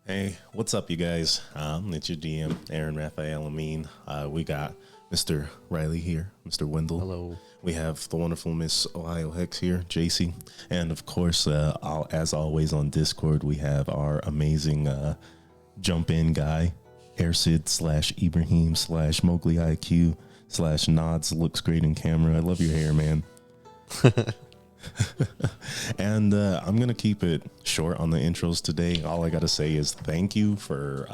Hey, what's up, you guys? It's your DM, Aaron Raphael Amin. We got Mr. Riley here, Mr. Wendell. Hello. We have the wonderful Miss Ohio Hex here, JC. And of course, as always on Discord, we have our amazing jump in guy, Airsid / Ibrahim / Mowgli IQ / Nods looks great in camera. I love your hair, man. And I'm going to keep it short on the intros today. All I got to say is thank you for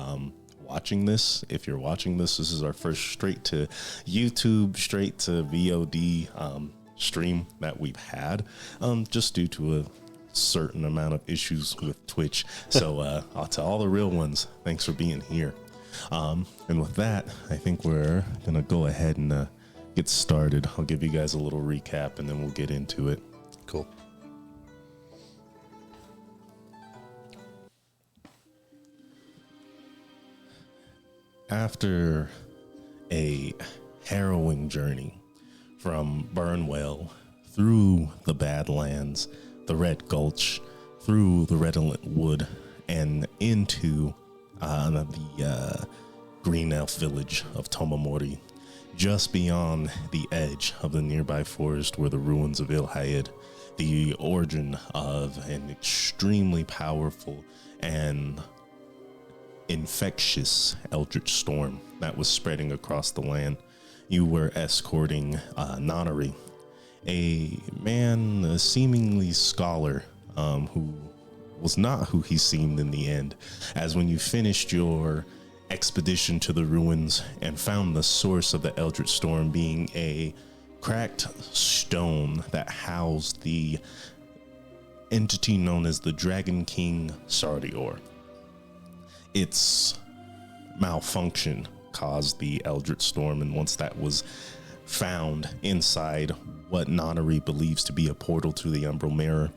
watching this. If you're watching this, this is our first straight to YouTube, straight to VOD stream that we've had, just due to a certain amount of issues with Twitch. So I'll tell all the real ones, thanks for being here. And with that, I think we're going to go ahead and get started. I'll give you guys a little recap and then we'll get into it. Cool. After a harrowing journey from Burnwell through the Badlands, the Red Gulch, through the Redolent Wood, and into the Green Elf village of Tomomori, just beyond the edge of the nearby forest were the ruins of Ilhaid, the origin of an extremely powerful and infectious eldritch storm that was spreading across the land. You were escorting Nonary, a man, a seemingly scholar, who was not who he seemed in the end, as when you finished your expedition to the ruins and found the source of the eldritch storm being a cracked stone that housed the entity known as the Dragon King Sardior. Its malfunction caused the eldritch storm, and once that was found inside what Nonary believes to be a portal to the Umbral Mirror,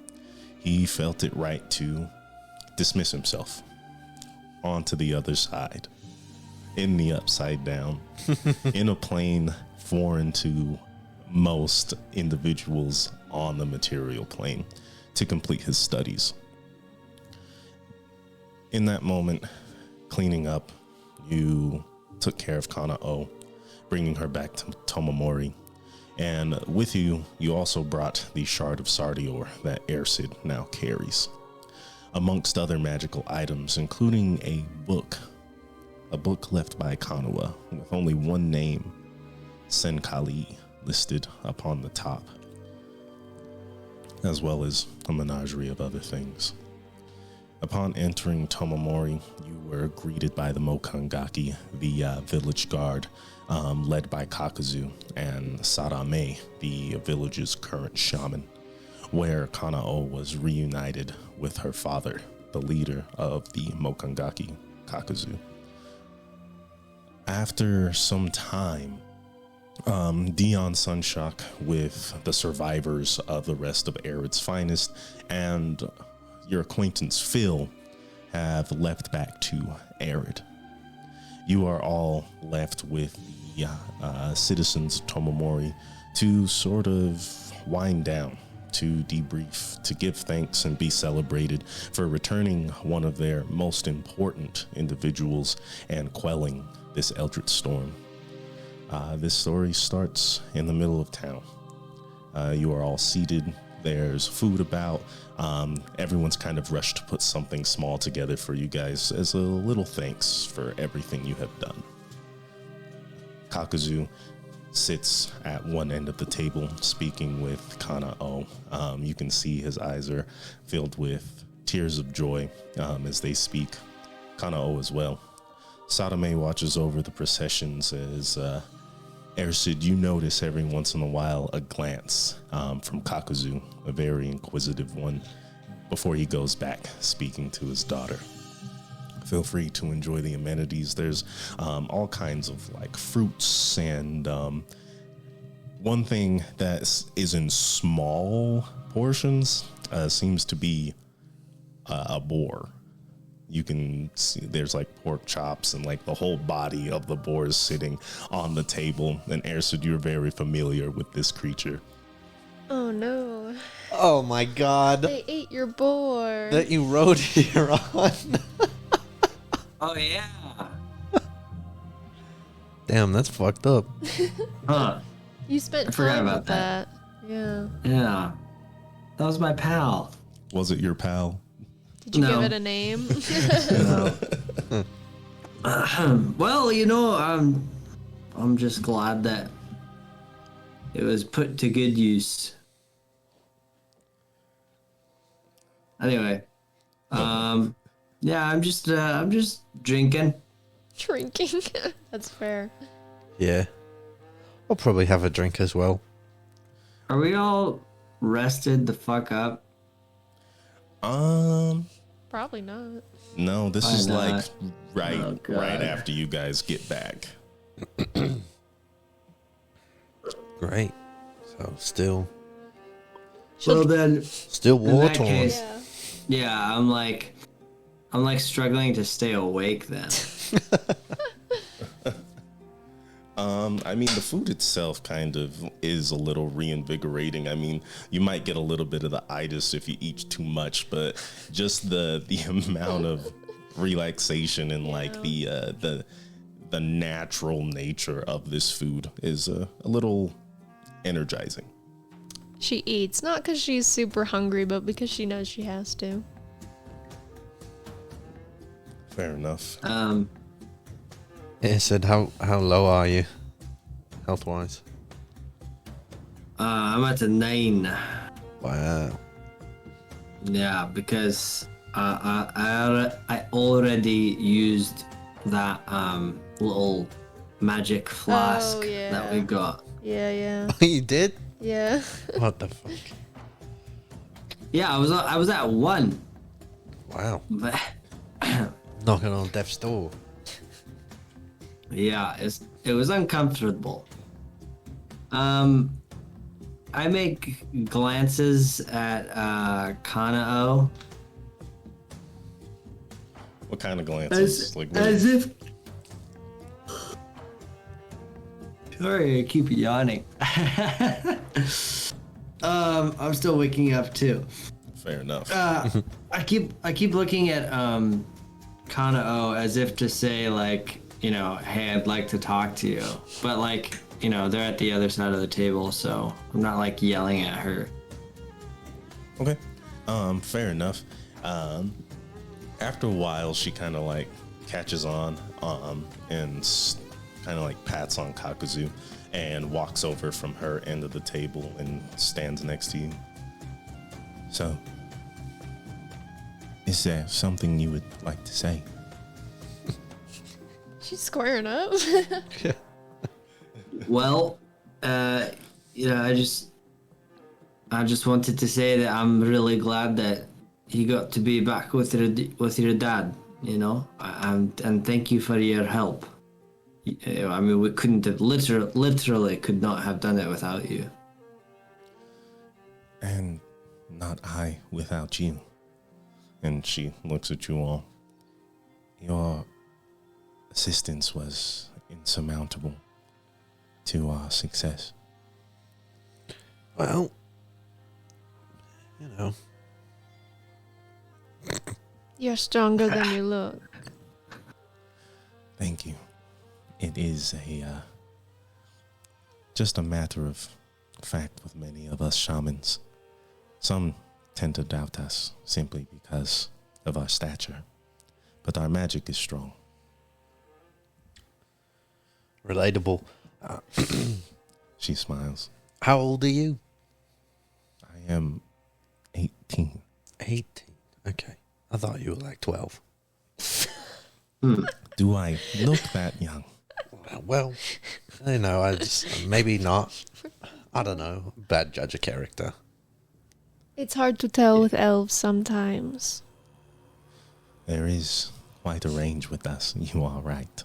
he felt it right to dismiss himself onto the other side, in the upside down, in a plane foreign to most individuals on the material plane, to complete his studies. In that moment, cleaning up, you took care of Kana-O, bringing her back to Tomomori. And with you, you also brought the Shard of Sardior that Airsid now carries, amongst other magical items, including a book left by Kanua with only one name, Senkali, listed upon the top, as well as a menagerie of other things. Upon entering Tomomori, you were greeted by the Mokangaki, the village guard, led by Kakuzu, and Sadame, the village's current shaman, where Kana-O was reunited with her father, the leader of the Mokangaki, Kakuzu. After some time, Dion Sunshock, with the survivors of the rest of Arid's finest, and your acquaintance Phil, have left back to Arid. You are all left with the citizens of Tomomori to sort of wind down, to debrief, to give thanks and be celebrated for returning one of their most important individuals and quelling this eldritch storm. This story starts in the middle of town. You are all seated. There's food about. Everyone's kind of rushed to put something small together for you guys as a little thanks for everything you have done. Kakuzu sits at one end of the table speaking with Kana-O. You can see his eyes are filled with tears of joy as they speak. Kana-O as well. Sadame watches over the processions as Airsid, you notice every once in a while a glance from Kakuzu, a very inquisitive one, before he goes back speaking to his daughter. Feel free to enjoy the amenities. There's all kinds of like fruits, and one thing that is in small portions seems to be a boar. You can see there's like pork chops and like the whole body of the boar is sitting on the table. And Airsid, you're very familiar with this creature. Oh no. Oh my god. They ate your boar. That you rode here on. Oh yeah. Damn, that's fucked up. Huh. You spent I forgot time about with that. Yeah. Yeah. That was my pal. Was it your pal? Did you give No. it a name? No. Well, I'm just glad that it was put to good use. Anyway, yeah, I'm just drinking. Drinking. That's fair. Yeah. I'll probably have a drink as well. Are we all rested the fuck up? Probably not. No, this Why is not? like Oh, God. right after you guys get back. Great. So still Well then, war that torn. case- Yeah. yeah, I'm like struggling to stay awake then. I mean, the food itself kind of is a little reinvigorating. I mean, you might get a little bit of the itis if you eat too much, but just the amount of relaxation and like the natural nature of this food is a little energizing. She eats, not because she's super hungry, but because she knows she has to. Fair enough. It said, how low are you, health wise? I'm at a 9. Wow. Yeah, because I already used that little magic flask yeah. that we got. Yeah, yeah. You did? Yeah. What the fuck? Yeah, I was at 1. Wow. But Knocking on death's door. yeah, it was uncomfortable. I make glances at Kanao What kind of glances? as if. Sorry, I keep yawning. I'm still waking up too. fair enough. I keep looking at Kanao as if to say like, hey, I'd like to talk to you, but like, they're at the other side of the table, so I'm not like yelling at her. Okay. Fair enough. After a while, she kind of like catches on, and kind of like pats on Kakuzu and walks over from her end of the table and stands next to you. So, is there something you would like to say? She's squaring up. Well, I just wanted to say that I'm really glad that you got to be back with your dad. And thank you for your help. I mean, we couldn't have literally could not have done it without you. And not I without you. And she looks at you all. Your assistance was insurmountable to our success. Well, You're stronger than you look. Thank you. It is just a matter of fact with many of us shamans. Some tend to doubt us simply because of our stature, but our magic is strong. relatable. She smiles. How old are you? I am 18. 18. Okay. I thought you were like 12. Do I look that young? Well, I just, maybe not. I don't know. Bad judge of character. It's hard to tell with elves sometimes. There is quite a range with us. You are right.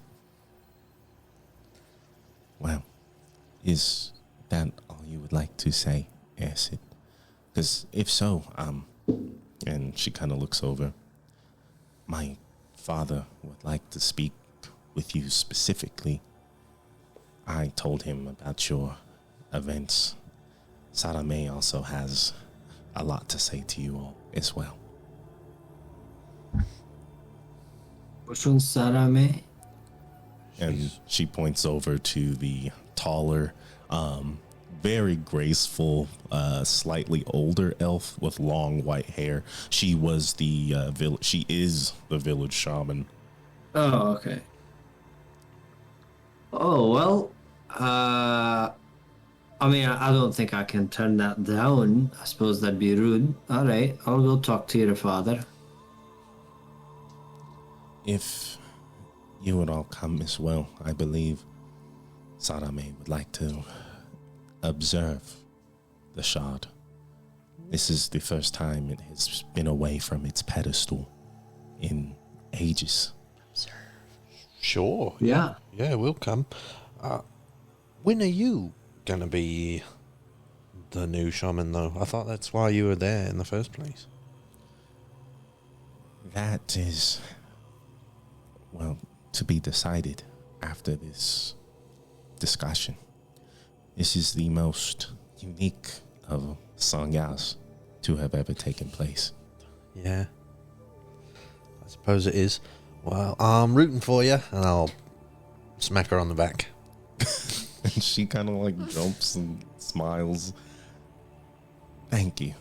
Well, is that all you would like to say, Acid? Because if so, and she kind of looks over, my father would like to speak with you specifically. I told him about your events. Sarame also has a lot to say to you all as well. Which one's Sarame? And she points over to the taller, very graceful, slightly older elf with long white hair. She was the She is the village shaman. Oh, okay. Oh, well, I mean, I don't think I can turn that down. I suppose that'd be rude. All right, I'll go talk to your father. If you would all come as well, I believe Sarame would like to observe the shard. This is the first time it has been away from its pedestal in ages. Sure. Yeah. Yeah, we'll come. When are you gonna be the new shaman, though? I thought that's why you were there in the first place. That is, well, to be decided after this discussion. This is the most unique of Sangyas to have ever taken place. Yeah. I suppose it is. Well, I'm rooting for you, and I'll smack her on the back. And she kind of like jumps and smiles. Thank you.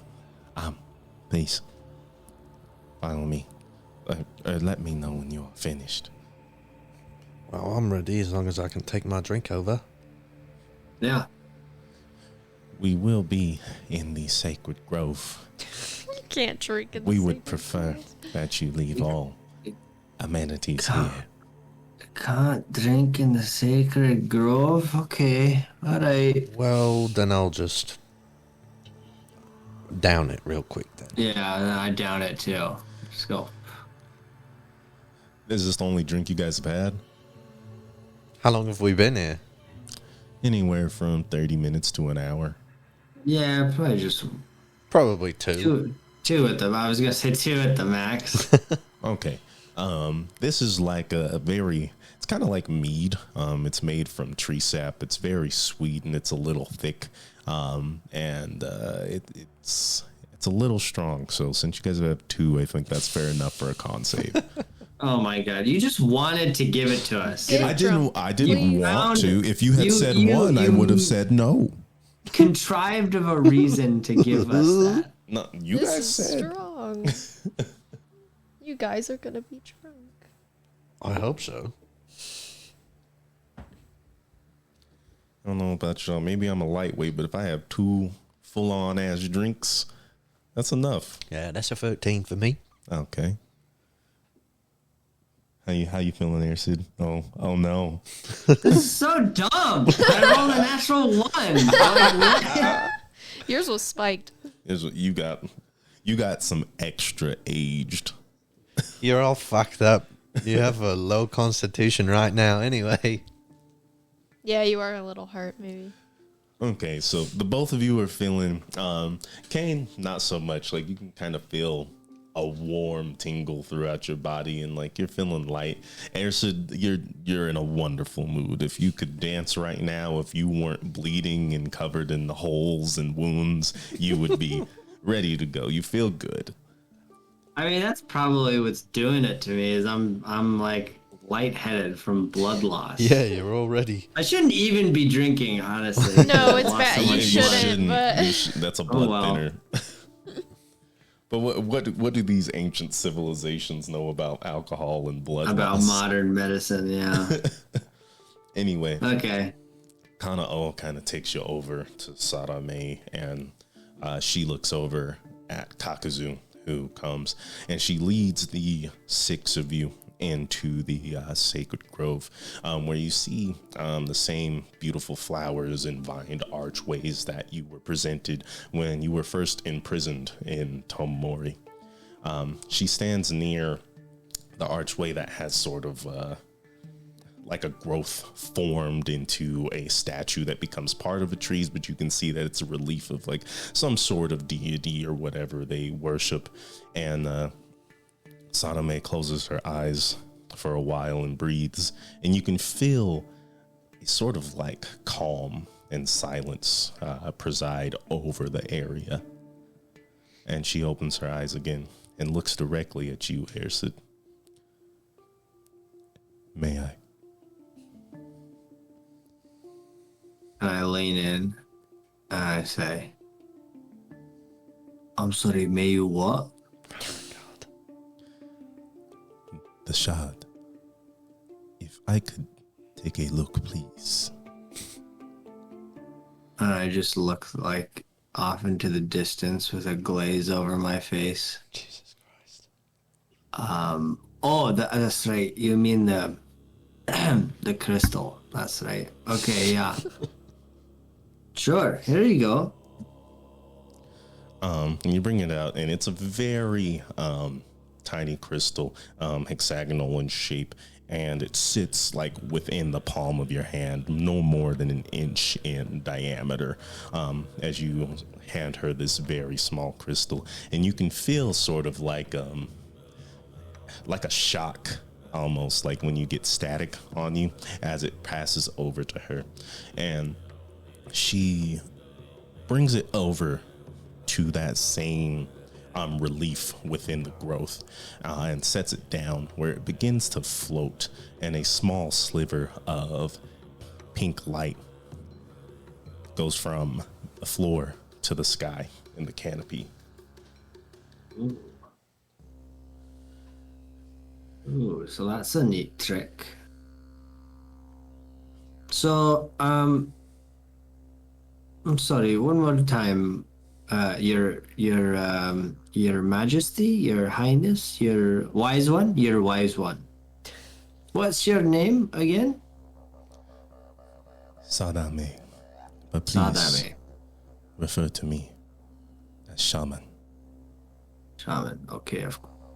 Please follow me. Let me know when you are finished. Well, I'm ready as long as I can take my drink over. Yeah. We will be in the sacred grove. You can't drink in the We would sacred prefer groves. that you leave all amenities here. Can't drink in the sacred grove? Okay. All right. Well, then I'll just down it real quick then. Yeah, I doubt it too. Just go. Is this the only drink you guys have had? How long have we been here? Anywhere from 30 minutes to an hour. Yeah, probably just Probably two. two at the. I was gonna say two at the max. Okay. This is like it's kind of like mead. It's made from tree sap. It's very sweet and it's a little thick. It's a little strong. So since you guys have two, I think that's fair enough for a con save. Oh my god! You just wanted to give it to us. Get I drunk, didn't please. want to. If you had You- said you- one, I you- would have said no. Contrived of a reason to give us that. No, you This guys is said. strong. You guys are gonna be drunk. I hope so. I don't know about y'all. Maybe I'm a lightweight, but if I have two full-on ass drinks, that's enough. Yeah, that's a 13 for me. Okay. How you feeling there, Sid? Oh no. This is so dumb. I rolled a natural one. Yours was spiked. Here's what you got. You got some extra aged. You're all fucked up. You have a low constitution right now anyway. Yeah, you are a little hurt, maybe. Okay, so the both of you are feeling Kane, not so much. Like you can kind of feel a warm tingle throughout your body and like you're feeling light. Ersid, you're in a wonderful mood. If you could dance right now, if you weren't bleeding and covered in the holes and wounds, you would be ready to go. You feel good. I mean, that's probably what's doing it to me. Is I'm like lightheaded from blood loss. Yeah, you're all ready. I shouldn't even be drinking, honestly. No, it's Lost bad. so You much shouldn't. blood. but- That's a blood well. thinner. But what do these ancient civilizations know about alcohol and blood About loss? modern medicine, yeah. Anyway, Okay. kind of takes you over to Sarame, and she looks over at Kakuzu, who comes, and she leads the six of you into the sacred grove, where you see the same beautiful flowers and vined archways that you were presented when you were first imprisoned in Tomori. She stands near the archway that has sort of like a growth formed into a statue that becomes part of the trees, but you can see that it's a relief of like some sort of deity or whatever they worship. And Sarame closes her eyes for a while and breathes, and you can feel a sort of like calm and silence preside over the area. And she opens her eyes again and looks directly at you, Ersid. And I lean in and I say, I'm sorry, may you what? The shard. If I could take a look, please. And I just look like off into the distance with a glaze over my face. Jesus Christ. Oh, that's right. You mean the the crystal. That's right. Okay, yeah. Sure. Here you go. And you bring it out, and it's a very tiny crystal, hexagonal in shape, and it sits like within the palm of your hand, no more than an inch in diameter, as you hand her this very small crystal. And you can feel sort of like a shock, almost like when you get static on you as it passes over to her. And she brings it over to that same relief within the growth, and sets it down where it begins to float, and a small sliver of pink light goes from the floor to the sky in the canopy. Ooh, so that's a neat trick. So, I'm sorry, one more time. Your Majesty, Your Highness, your wise one. What's your name again? Sadame. But please Sadame. refer to me as Shaman. Shaman. Okay,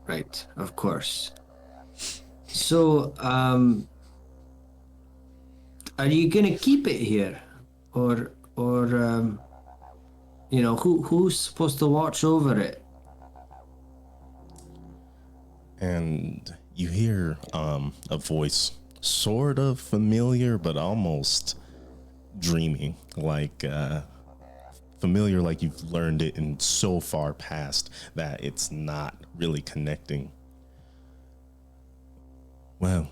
right, of course. So, are you gonna keep it here, or who's supposed to watch over it? And you hear a voice sort of familiar, but almost dreamy, like familiar, like you've learned it and so far past that it's not really connecting. Well,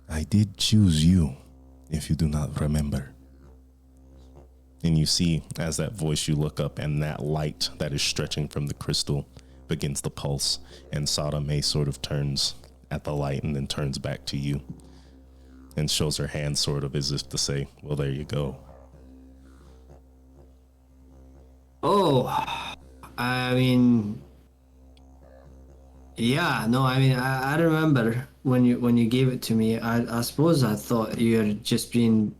I did choose you, if you do not remember. And you see, as that voice, you look up, and that light that is stretching from the crystal begins to pulse, and Sadame sort of turns at the light and then turns back to you and shows her hand sort of as if to say, well, there you go. Oh, I mean, yeah, no, I mean, I remember when you gave it to me. I suppose I thought you were just being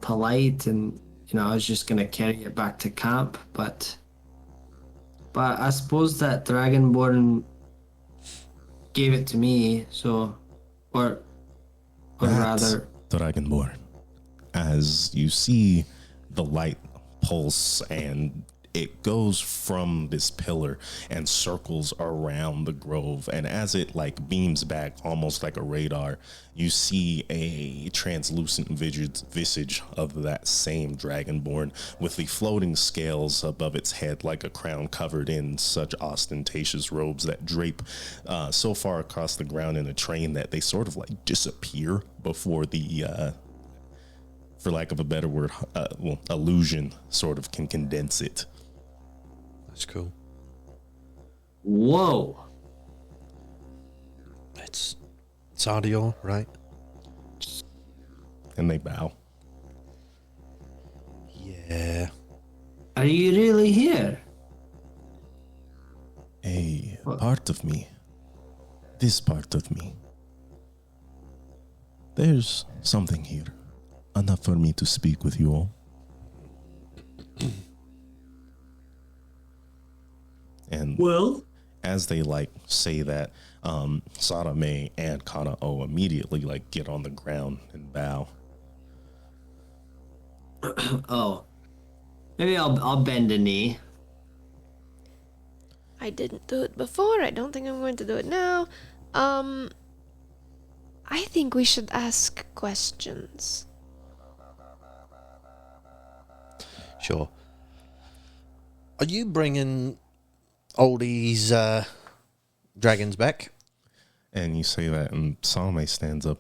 polite, and I was just gonna carry it back to camp, but I suppose that Dragonborn gave it to me, so, or That's rather, Dragonborn. As you see the light pulse, and it goes from this pillar and circles around the grove, and as it like beams back almost like a radar, you see a translucent visage of that same Dragonborn with the floating scales above its head like a crown, covered in such ostentatious robes that drape so far across the ground in a train that they sort of like disappear before the for lack of a better word, illusion sort of can condense it. That's cool. whoa. It's Sardior, right? And they bow. Yeah. Are you really here? A part of me, this part of me, there's something here, enough for me to speak with you all. And Well, as they like say that, Sadame and Kanao immediately like get on the ground and bow. oh, maybe I'll bend a knee. I didn't do it before. I don't think I'm going to do it now. I think we should ask questions. Sure. Are you bringing all these dragons back? And you say that, and Salome stands up.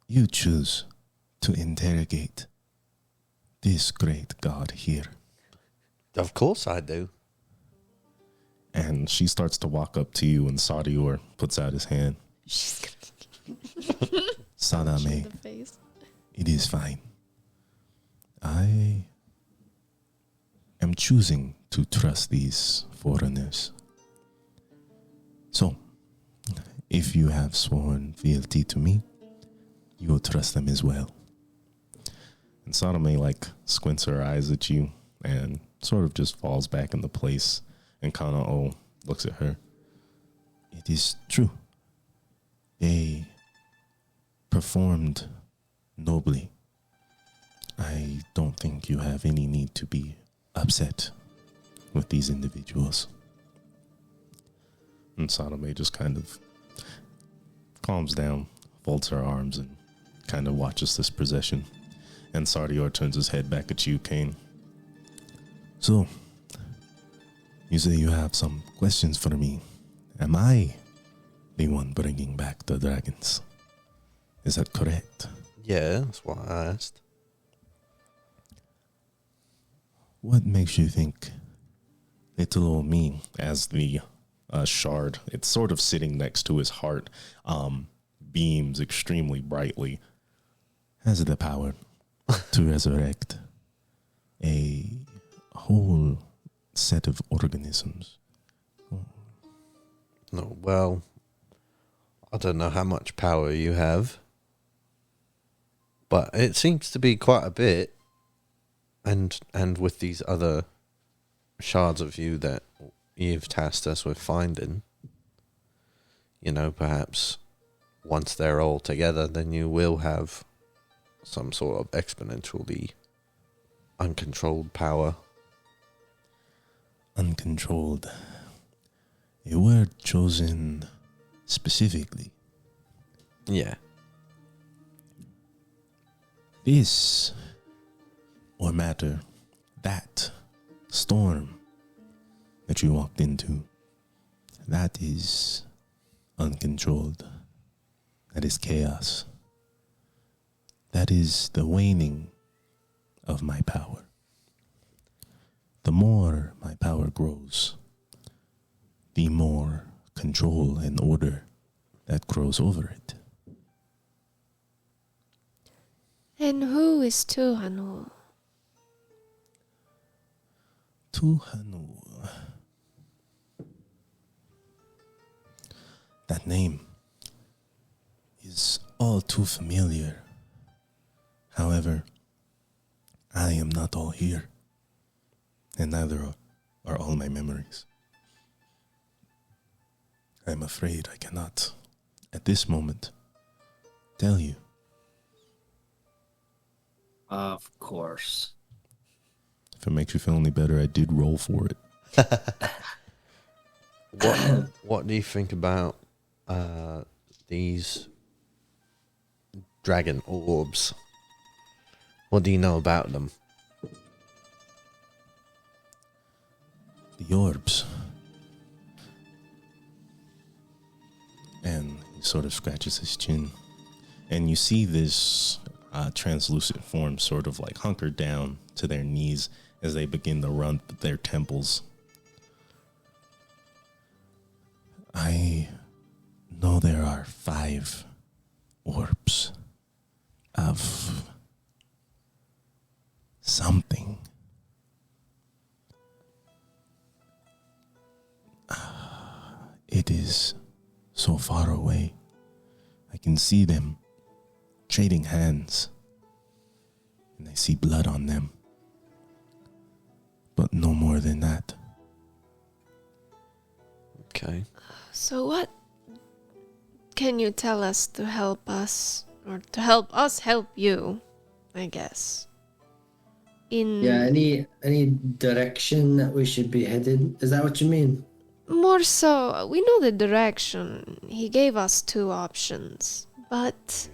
You choose to interrogate this great god here. Of course I do. And she starts to walk up to you, and Sadior puts out his hand. She's gonna Sadame, the face. it is fine. I am choosing to trust these foreigners. So, if you have sworn fealty to me, you will trust them as well. And Sadame, like, squints her eyes at you and sort of just falls back into place, and Kanao looks at her. It is true. They performed nobly. I don't think you have any need to be upset with these individuals. And Sadame just kind of calms down, folds her arms, and kind of watches this procession. And Sardior turns his head back at you, Kane. So, you say you have some questions for me. Am I the one bringing back the dragons? Is that correct? Yeah, that's what I asked. What makes you think little old me, as the shard, it's sort of sitting next to his heart, beams extremely brightly, has the power to resurrect a whole set of organisms? No, well, I don't know how much power you have, but it seems to be quite a bit. And with these other shards of you that you've tasked us with finding, you know, perhaps once they're all together, then you will have some sort of exponentially uncontrolled power. Uncontrolled. A word chosen specifically. Yeah. This, or matter, that storm that you walked into, that is uncontrolled. That is chaos. That is the waning of my power. The more my power grows, the more control and order that grows over it. And who is Tuhanu? Tuhanu. That name is all too familiar. However, I am not all here, and neither are all my memories. I'm afraid I cannot, at this moment, tell you. Of course. If it makes you feel any better, I did roll for it. What do you think about these dragon orbs? What do you know about them? The orbs. And he sort of scratches his chin. And you see this translucent form sort of like hunkered down to their knees as they begin to run their temples. I know there are 5 orbs of something. It is so far away. I can see them trading hands, and I see blood on them. But no more than that. Okay. So what can you tell us to help us, or to help us help you, I guess? Yeah, any direction that we should be headed? Is that what you mean? More so, we know the direction. He gave us 2 options, but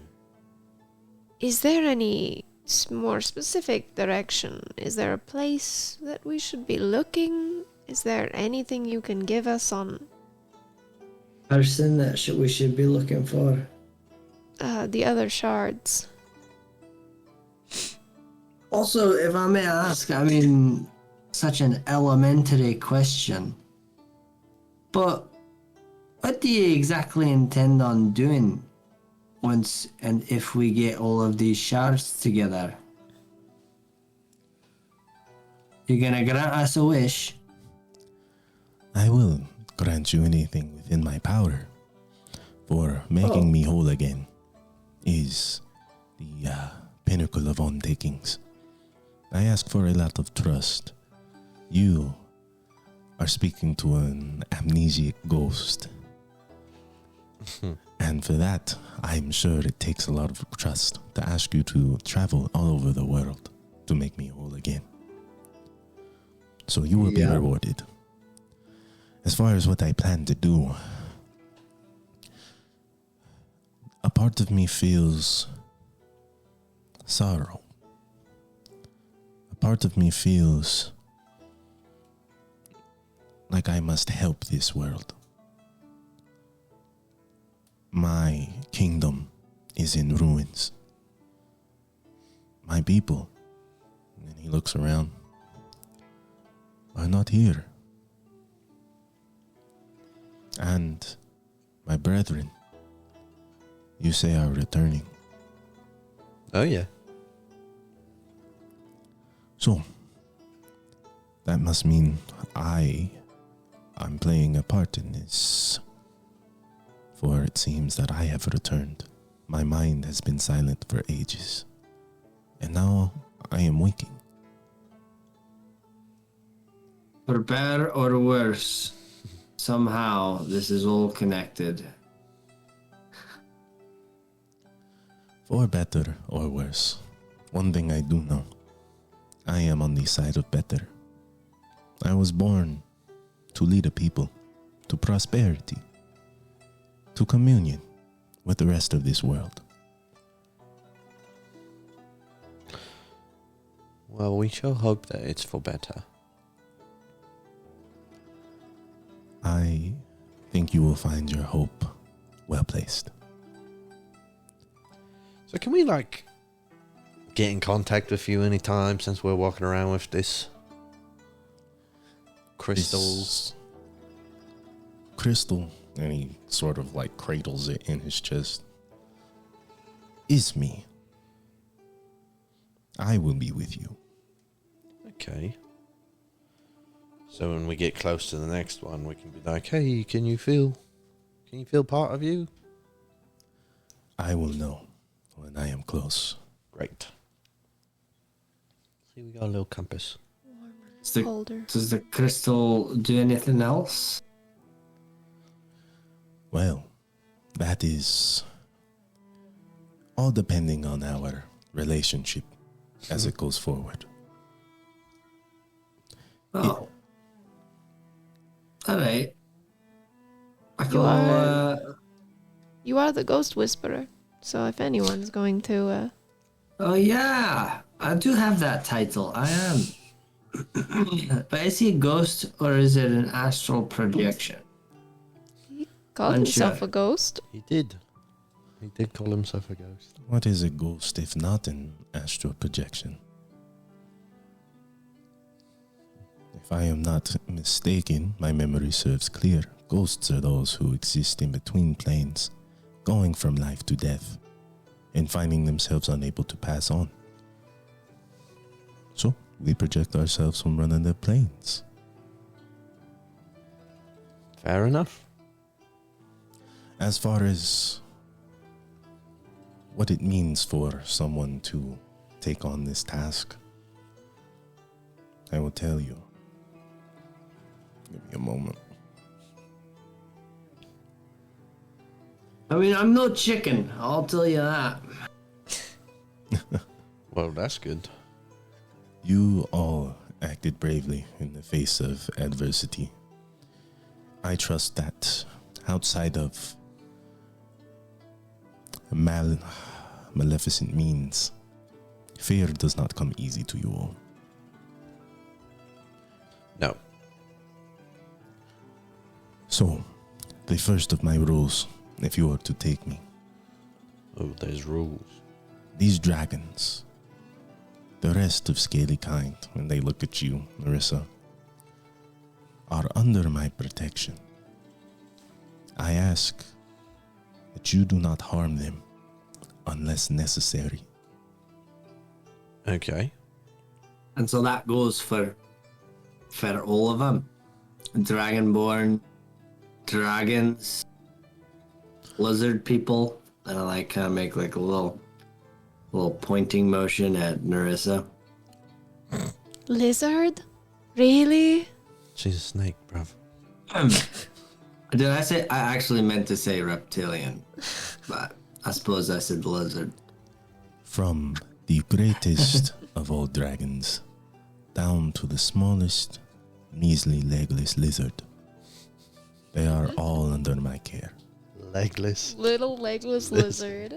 is there any more specific direction? Is there a place that we should be looking? Is there anything you can give us on Person that we should be looking for? the other shards? Also, if I may ask, I mean, such an elementary question, but what do you exactly intend on doing once and if we get all of these shards together? You're gonna grant us a wish? I will grant you anything within my power, for making me whole again is the pinnacle of undertakings. I ask for a lot of trust. You are speaking to an amnesiac ghost. And for that, I'm sure it takes a lot of trust to ask you to travel all over the world to make me whole again. So you will be rewarded. As far as what I plan to do, a part of me feels sorrow. A part of me feels like I must help this world. My kingdom is in ruins. My people, and he looks around, are not here. And my brethren, you say, are returning. Oh, yeah. So, that must mean I'm playing a part in this. For it seems that I have returned. My mind has been silent for ages. And now I am waking. For better or worse, somehow this is all connected. For better or worse, one thing I do know. I am on the side of better. I was born to lead a people, to prosperity, to communion with the rest of this world. Well, we shall hope that it's for better. I think you will find your hope well placed. So can we, like, get in contact with you anytime since we're walking around with this crystal? This crystal, and he sort of like cradles it in his chest, is me. I will be with you. Okay. So when we get close to the next one, we can be like, hey, can you feel part of you? I will know when I am close. Great. See, we got a little compass. Colder. Does the crystal do anything else? Well, that is all depending on our relationship as it goes forward. Oh. Alright. You are the ghost whisperer, so if anyone's going to, Oh yeah, I do have that title. I am. But is he a ghost or is it an astral projection? call himself Unsure. a ghost. He did call himself a ghost. What is a ghost if not an astral projection? If I am not mistaken, my memory serves clear. Ghosts are those who exist in between planes, going from life to death, and finding themselves unable to pass on. So, we project ourselves from running the planes. Fair enough. As far as what it means for someone to take on this task, I will tell you. Give me a moment. I mean, I'm no chicken, I'll tell you that. Well, that's good. You all acted bravely in the face of adversity. I trust that outside of maleficent means, fear does not come easy to you all. No. So, the first of my rules, if you are to take me, Oh, there's rules. these dragons the rest of Scaly Kind, and they look at you, Narissa, are under my protection. I ask that you do not harm them unless necessary. Okay. And so that goes for all of them. Dragonborn, dragons, lizard people. And I like kind of make like a little pointing motion at Narissa. Lizard? Really? She's a snake, bruv. Did I say? I actually meant to say reptilian, but I suppose I said lizard. From the greatest of all dragons down to the smallest, measly legless lizard. They are all under my care. Legless. Little legless lizard.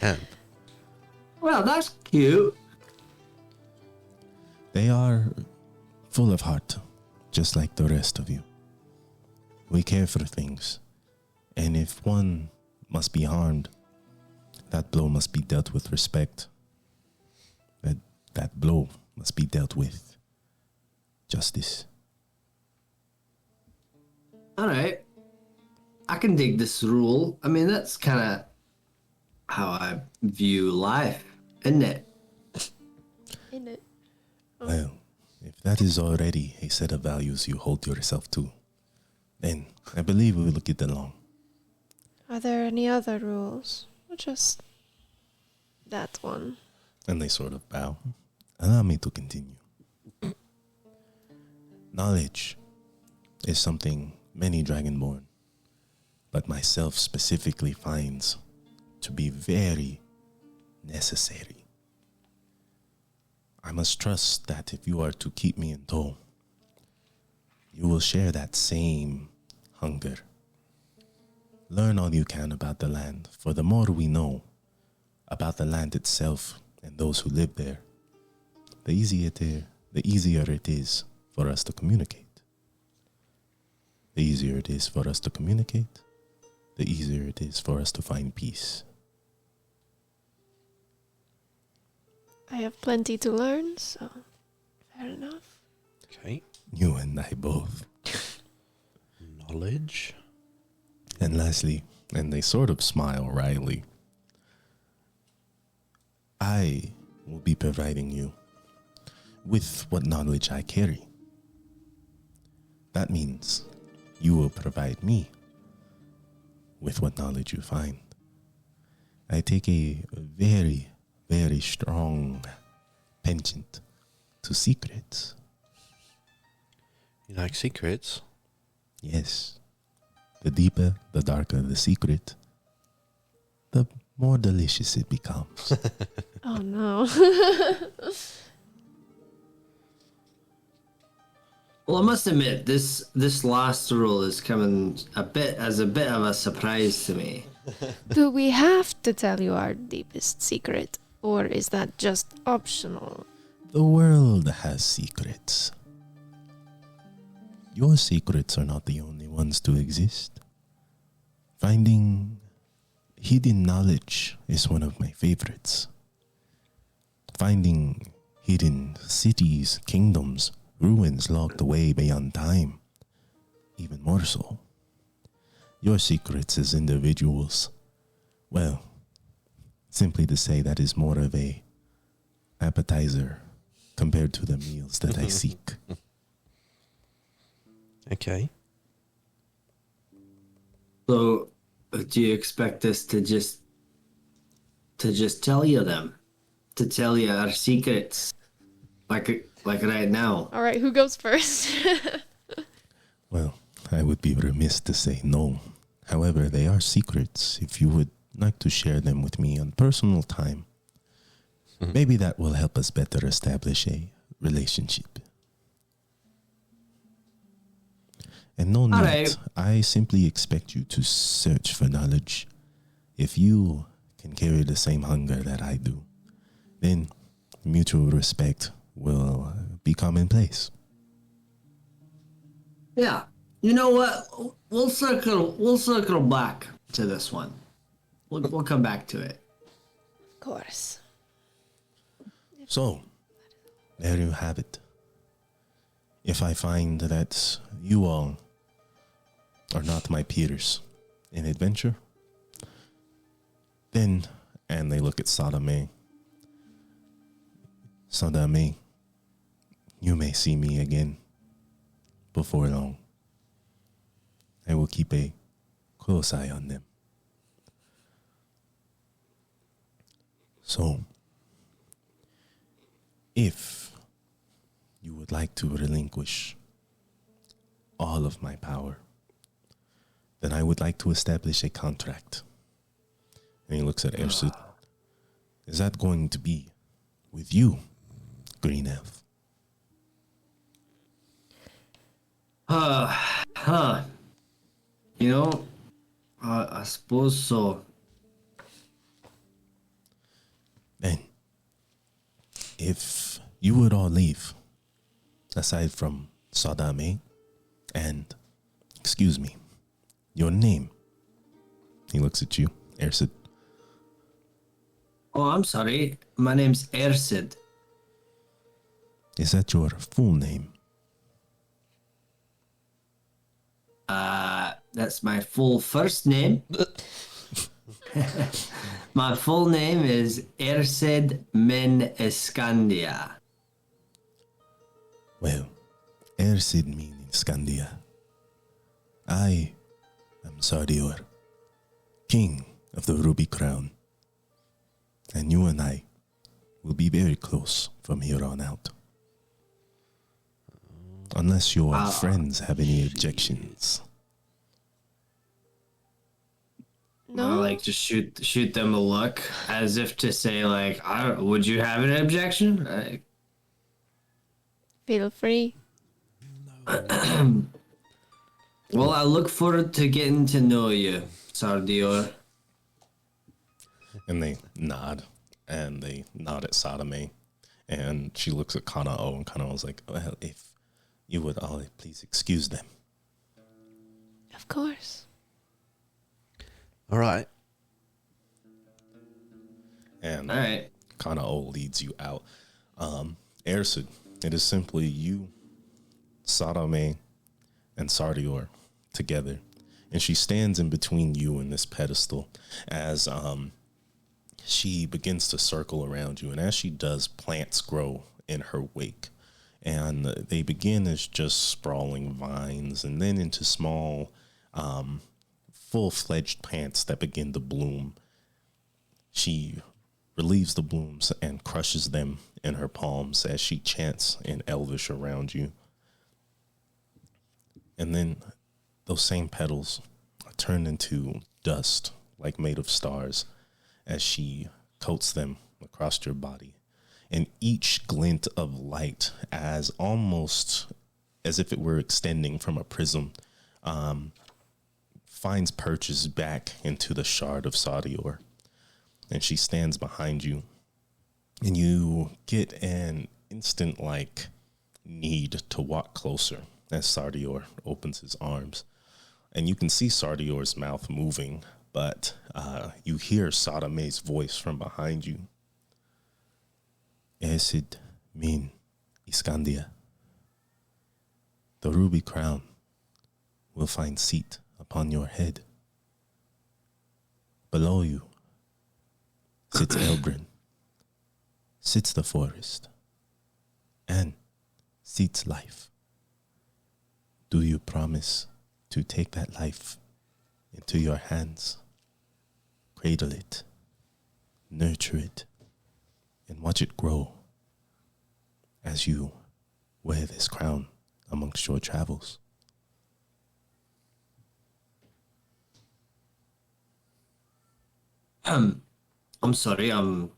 Damn. Well, that's cute. They are full of heart, just like the rest of you. We care for things, and if one must be harmed, that blow must be dealt with respect. That blow must be dealt with justice. All right. I can dig this rule. I mean, that's kind of how I view life, isn't it? In it. Well, if that is already a set of values you hold yourself to, then I believe we will get along. Are there any other rules? Or just that one? And they sort of bow. Allow me to continue. Knowledge is something many Dragonborn, but myself specifically, finds to be very necessary. I must trust that if you are to keep me in tow, you will share that same hunger. Learn all you can about the land, for the more we know about the land itself and those who live there, the easier it is for us to communicate. The easier it is for us to communicate, the easier it is for us to find peace. I have plenty to learn, so fair enough. Okay. You and I both. Knowledge. And lastly, and they sort of smile wryly, I will be providing you with what knowledge I carry. That means you will provide me with what knowledge you find. I take a very, very strong penchant to secrets. You like secrets? Yes. The deeper, the darker the secret, the more delicious it becomes. Oh no. Well, I must admit, this last rule is coming a bit of a surprise to me. Do we have to tell you our deepest secret? Or is that just optional? The world has secrets. Your secrets are not the only ones to exist. Finding hidden knowledge is one of my favorites. Finding hidden cities, kingdoms, ruins locked away beyond time, even more so. Your secrets as individuals, well, simply to say that is more of a appetizer compared to the meals that I seek. Okay. So, do you expect us to just tell you them, to tell you our secrets, like right now? All right, who goes first? Well, I would be remiss to say no. However, they are secrets. If you would like to share them with me on personal time, maybe that will help us better establish a relationship. And no need, right. I simply expect you to search for knowledge. If you can carry the same hunger that I do, then mutual respect will be commonplace. Yeah. You know what? We'll circle back to this one. We'll come back to it. Of course. So, there you have it. If I find that you all are not my peers in adventure, then, and they look at Sadame, Sadame, you may see me again before long. I will keep a close eye on them. So, if you would like to relinquish all of my power, then I would like to establish a contract. And he looks at Ersid. Is that going to be with you, Green Elf? You know, I suppose so. Then, if you would all leave, aside from Sadame and, excuse me, your name. He looks at you, Ersid. Oh, I'm sorry. My name's Ersid. Is that your full name? That's my full first name. My full name is Ersid Min Iskandia. Well, Ersid meaning Scandia. I am Sardior, King of the Ruby Crown. And you and I will be very close from here on out. Unless your friends have any objections. I No? like to shoot them a look as if to say, like, would you have an objection? Feel free. Well, I look forward to getting to know you, Sardior. And they nod. And they nod at Sadame. And she looks at Kanao. And Kanao's like, well, if you would all please excuse them. Of course. All right. And All right. Kanao leads you out. Ersid, it is simply you, Sadame, and Sardior together. And she stands in between you and this pedestal as she begins to circle around you. And as she does, plants grow in her wake. And they begin as just sprawling vines and then into small, full-fledged plants that begin to bloom. She relieves the blooms and crushes them in her palms as she chants in Elvish around you. And then those same petals are turned into dust, like made of stars, as she coats them across your body. And each glint of light, as almost as if it were extending from a prism, finds purchase back into the shard of Sardior. And she stands behind you. And you get an instant, need to walk closer as Sardior opens his arms. And you can see Sardior's mouth moving, but you hear Sadame's voice from behind you. Ersid Min Iskandia. The ruby crown will find seat upon your head. Below you sits Elbrin, sits the forest, and seats life. Do you promise to take that life into your hands, cradle it, nurture it, and watch it grow as you wear this crown amongst your travels? I'm sorry. I'm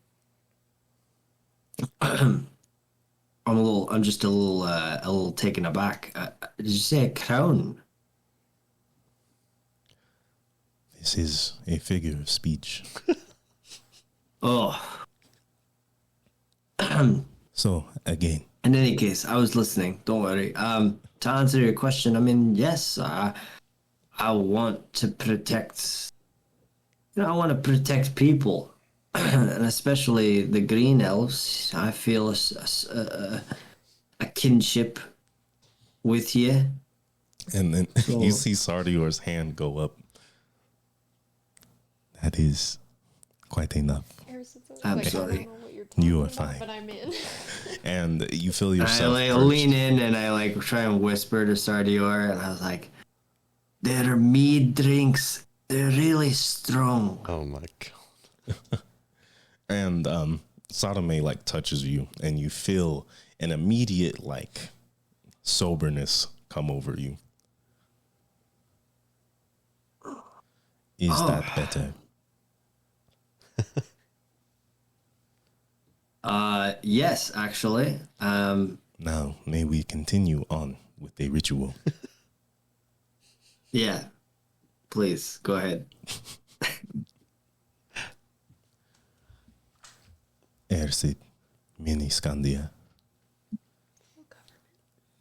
just a little taken aback. Did you say a crown? This is a figure of speech. Oh. So, again, In any case, I was listening. Don't worry. To answer your question, I mean, yes, I want to protect. I want to protect people. and especially the green elves, I feel a kinship with you. And then So- you see Sardior's hand go up. That is quite enough. I'm sorry. You are fine. But I'm in. And you feel I yourself like perched. lean in and I like try and whisper to Sardior, and I was like, "They're mead drinks. They're really strong." Oh my god. And Sadame like touches you, and you feel an immediate like soberness come over you. Is that better? Yes, actually. Now, may we continue on with the ritual? Yeah. Please go ahead. Ersid, Miniscandia.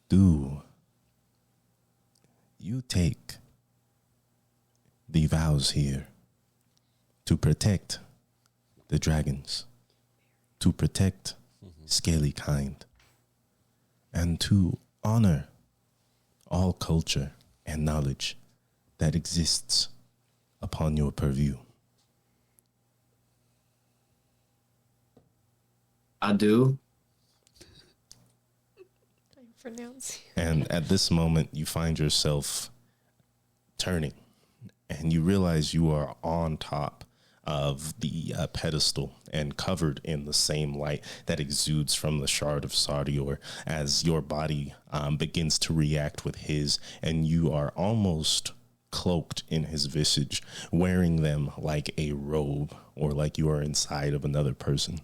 Do you take the vows here to protect the dragons, to protect scaly kind, and to honor all culture and knowledge that exists upon your purview? I do. I'm pronouncing. And at this moment, you find yourself turning, and you realize you are on top of the pedestal and covered in the same light that exudes from the shard of Sardior as your body begins to react with his, and you are almost cloaked in his visage, wearing them like a robe or like you are inside of another person.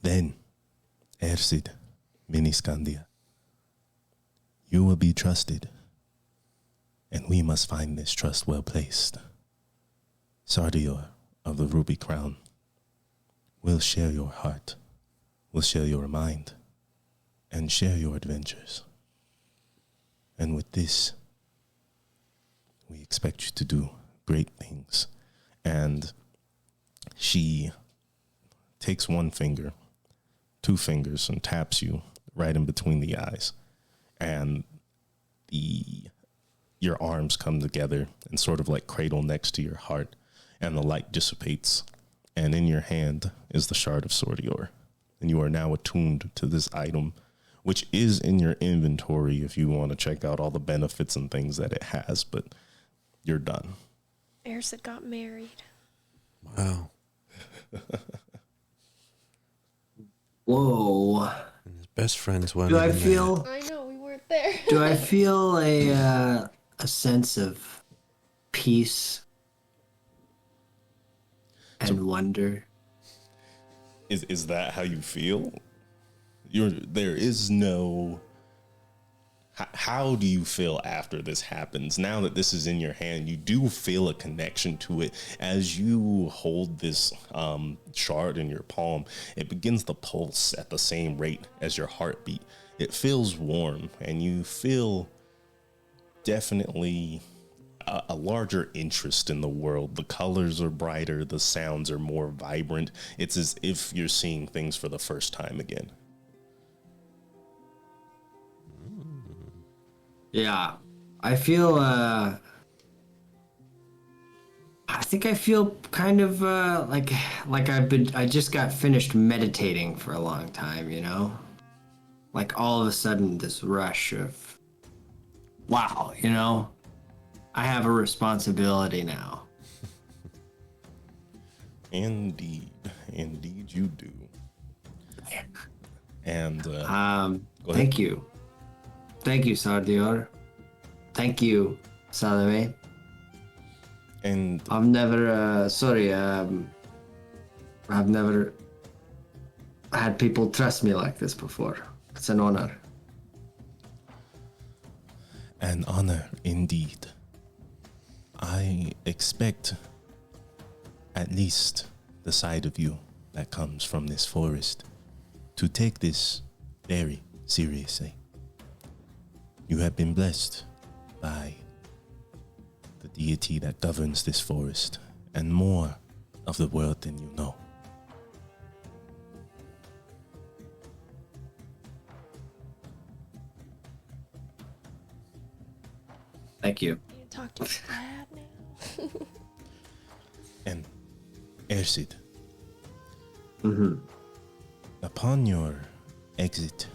Then, Ersid, Miniscandia, you will be trusted, and we must find this trust well placed. Sardior of the Ruby Crown will share your heart, will share your mind, and share your adventures. And with this, we expect you to do great things. And she takes one finger, two fingers, and taps you right in between the eyes. And your arms come together and sort of like cradle next to your heart, and the light dissipates. And in your hand is the shard of Sardior. And you are now attuned to this item, which is in your inventory if you want to check out all the benefits and things that it has, but you're done. Ersid got married. Wow. Whoa. And his best friends weren't Do I even there. feel? I know, we weren't there. Do I feel a sense of peace and wonder? Is that how you feel? There is no. How do you feel after this happens? Now that this is in your hand, you do feel a connection to it. As you hold this shard in your palm, it begins to pulse at the same rate as your heartbeat. It feels warm, and you feel definitely a larger interest in the world. The colors are brighter, the sounds are more vibrant. It's as if you're seeing things for the first time again. Yeah, I feel. I think I feel kind of like I just got finished meditating for a long time. You know, like all of a sudden this rush of, wow, you know, I have a responsibility now. Indeed you do. And go ahead. Thank you, Sardior. Thank you, Salome. And I've never, I've never had people trust me like this before. It's an honor. an honor indeed. I expect at least the side of you that comes from this forest to take this very seriously. You have been blessed by the deity that governs this forest, and more of the world than you know. Thank you. You talk to your dad now. And Ersid, Mm-hmm. upon your exit,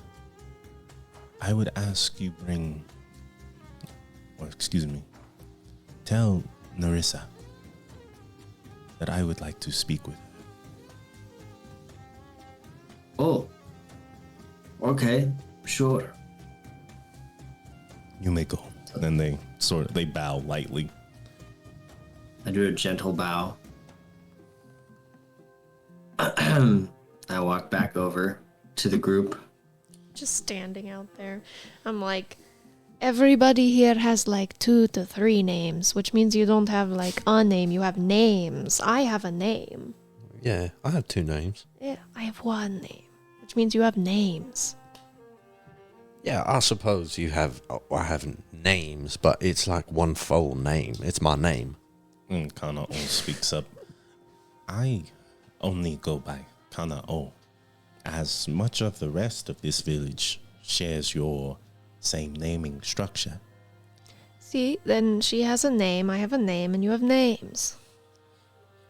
I would ask you tell Narissa that I would like to speak with her. Oh. Okay. Sure. You may go. Then they bow lightly. I do a gentle bow. I walk back over to the group. Just standing out there. I'm like, everybody here has like 2 to 3 names, which means you don't have like a name, you have names. I have a name. Yeah, I have 2 names. Yeah, I have 1 name, which means you have names. Yeah, I suppose I have names, but it's like one full name. It's my name. And Kana'o speaks up. I only go by Kana'o, as much of the rest of this village shares your same naming structure. See, then she has a name, I have a name, and you have names.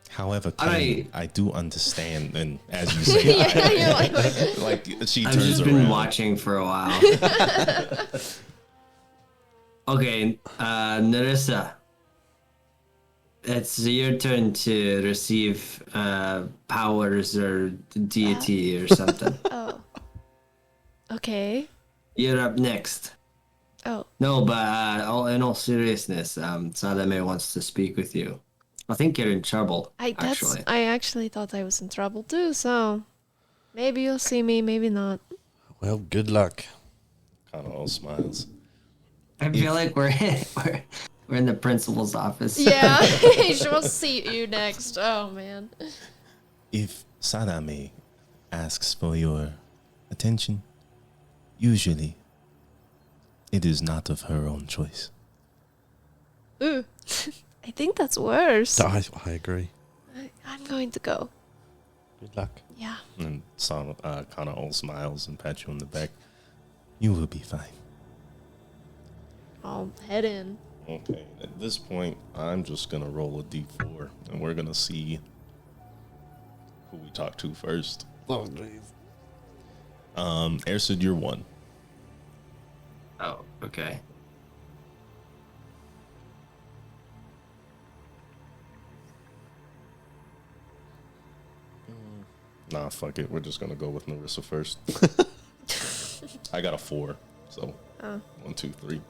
However, I- I do understand, and as you say, Yeah, you're like she I've turns just around. been watching for a while. Okay, Narissa. It's your turn to receive powers or deity or something. Oh. Okay. You're up next. Oh. No, but in all seriousness, Sadame wants to speak with you. I think you're in trouble, I actually. actually thought I was in trouble too, so maybe you'll see me, maybe not. Well, good luck. Kana'o smiles. I feel like we're in the principal's office. Yeah, she'll see you next. Oh man. If Sadame asks for your attention, usually it is not of her own choice. Ooh. I think that's worse. I agree. I'm going to go. Good luck. Yeah. And Kana'o smiles and pats you on the back. You will be fine. I'll head in. Okay, at this point, I'm just gonna roll a d4, and we're gonna see who we talk to first. Oh, jeez. Ersid, you're 1. Oh, okay. Nah, fuck it. We're just gonna go with Narissa first. I got a 4, so Oh. 1, 2, 3.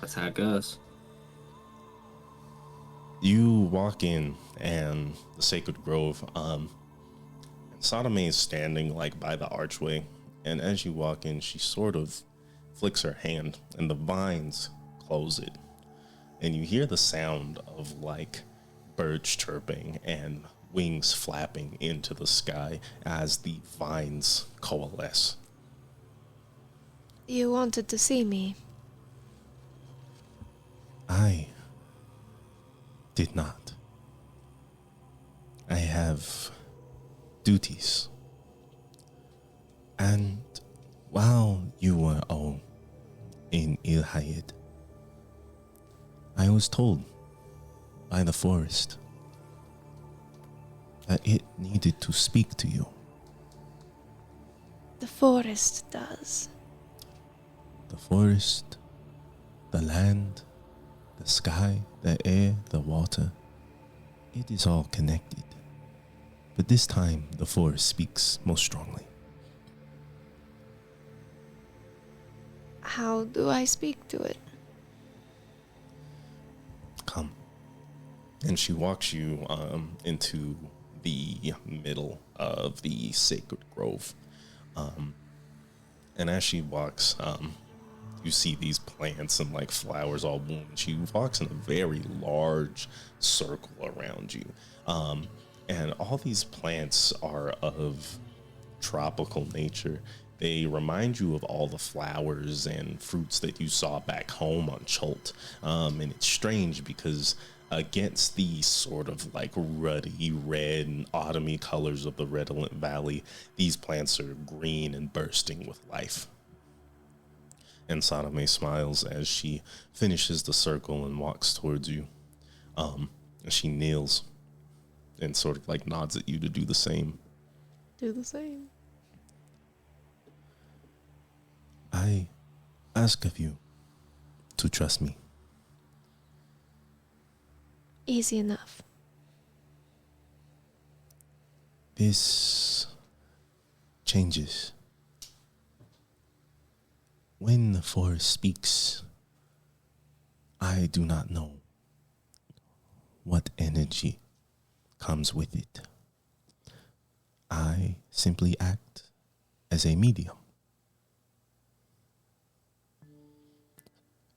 That's how it goes. You walk in, and the Sacred Grove. Sadame is standing like by the archway, and as you walk in, she sort of flicks her hand, and the vines close it, and you hear the sound of like birds chirping and wings flapping into the sky as the vines coalesce. You wanted to see me. I did not. I have duties. And while you were all in Ilhayed, I was told by the forest that it needed to speak to you. The forest does. The forest, the land, the sky, the air, the water, it is all connected. But this time, the forest speaks most strongly. How do I speak to it? Come. And she walks you into the middle of the Sacred Grove. And as she walks, you see these plants and like flowers all bloom. She walks in a very large circle around you. And all these plants are of tropical nature. They remind you of all the flowers and fruits that you saw back home on Chult. And it's strange because against the sort of like ruddy red and autumny colors of the redolent valley. These plants are green and bursting with life. And Sadame smiles as she finishes the circle and walks towards you. She kneels and sort of like nods at you to do the same. Do the same. I ask of you to trust me. Easy enough. This changes. When the forest speaks, I do not know what energy comes with it. I simply act as a medium.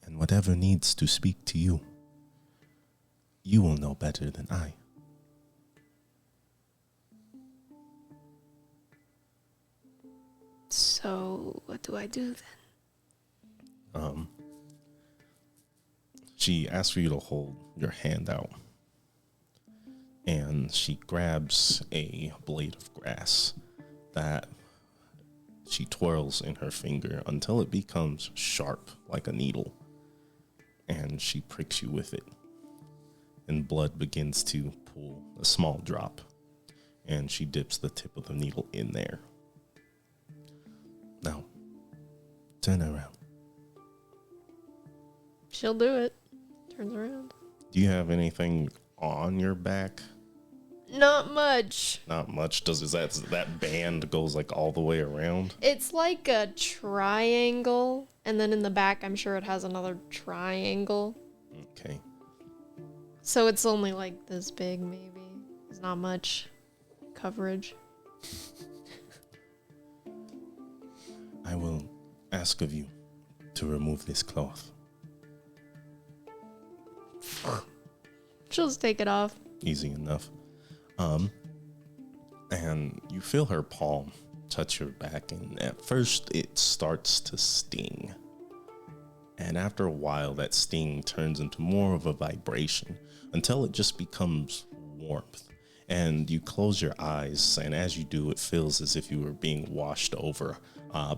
And whatever needs to speak to you, you will know better than I. So, what do I do then? She asks for you to hold your hand out. And she grabs a blade of grass that she twirls in her finger until it becomes sharp like a needle. And she pricks you with it. And blood begins to pool, a small drop. And she dips the tip of the needle in there. Now, turn around. She'll do it. Turns around. Do you have anything on your back? Not much. Not much. Does that band goes like all the way around? It's like a triangle, and then in the back, I'm sure it has another triangle. Okay. So it's only like this big, maybe. There's not much coverage. I will ask of you to remove this cloth. She'll just take it off. Easy enough. And you feel her palm touch your back, and at first it starts to sting. And after a while, that sting turns into more of a vibration until it just becomes warmth. And you close your eyes, and as you do, it feels as if you were being washed over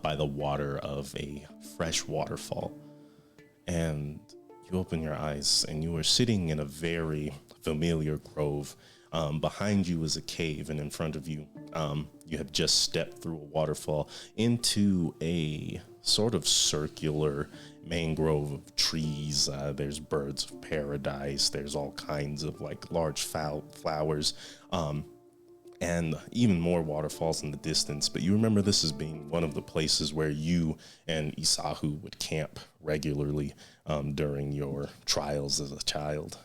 by the water of a fresh waterfall. And you open your eyes, and you are sitting in a very familiar grove. Behind you is a cave, and in front of you, you have just stepped through a waterfall into a sort of circular mangrove of trees. There's birds of paradise. There's all kinds of like large flowers, and even more waterfalls in the distance. But you remember this as being one of the places where you and Isahu would camp regularly during your trials as a child.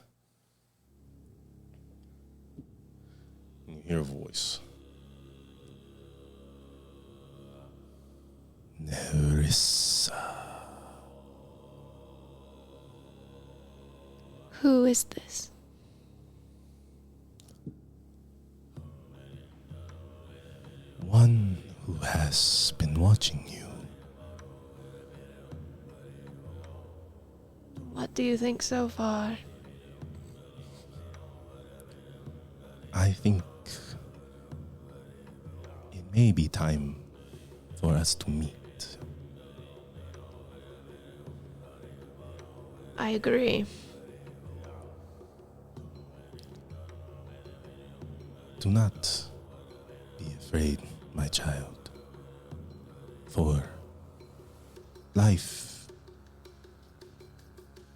And you hear a voice. Nerissa. Who is this? One who has been watching you. What do you think so far? I think it may be time for us to meet. I agree. Do not be afraid, my child, for life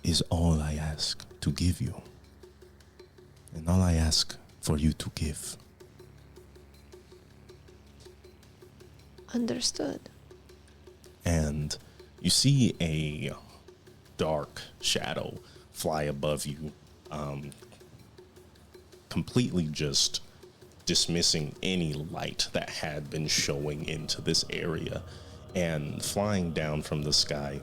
is all I ask to give you, and all I ask for you to give. Understood. And you see a dark shadow fly above you, completely just dismissing any light that had been showing into this area, and flying down from the sky.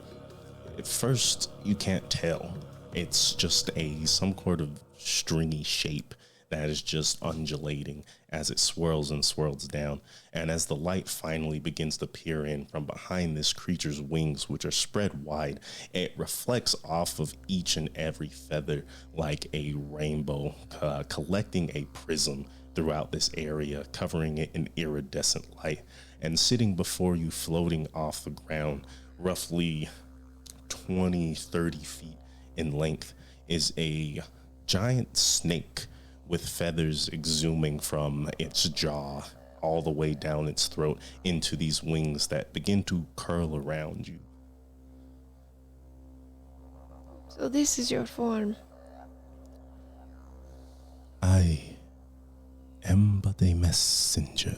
At first, you can't tell. It's just some sort of stringy shape that is just undulating as it swirls and swirls down. And as the light finally begins to peer in from behind this creature's wings, which are spread wide, it reflects off of each and every feather like a rainbow, collecting a prism throughout this area, covering it in iridescent light. And sitting before you, floating off the ground, roughly 20-30 feet in length, is a giant snake with feathers exhuming from its jaw all the way down its throat into these wings that begin to curl around you. So this is your form. I am but a messenger.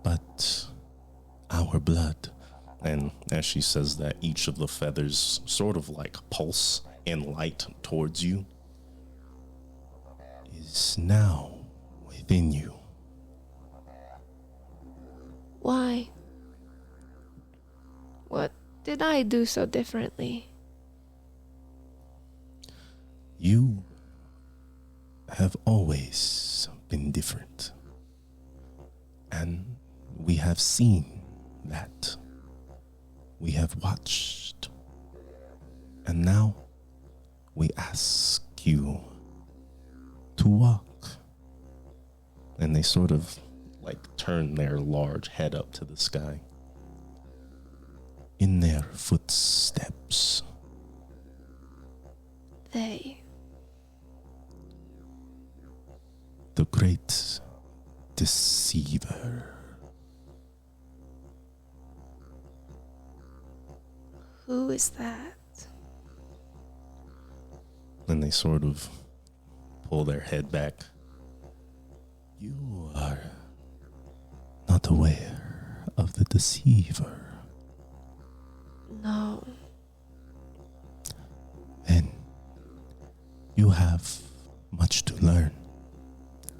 But our blood, and as she says that, each of the feathers sort of like pulse in light towards you, is now within you. Why? What did I do so differently? You have always been different. And we have seen that. We have watched. And now we ask you to walk. And they sort of like turn their large head up to the sky. In their footsteps. They. The great deceiver. Who is that? And they sort of pull their head back. You are not aware of the deceiver. No. Then you have much to learn,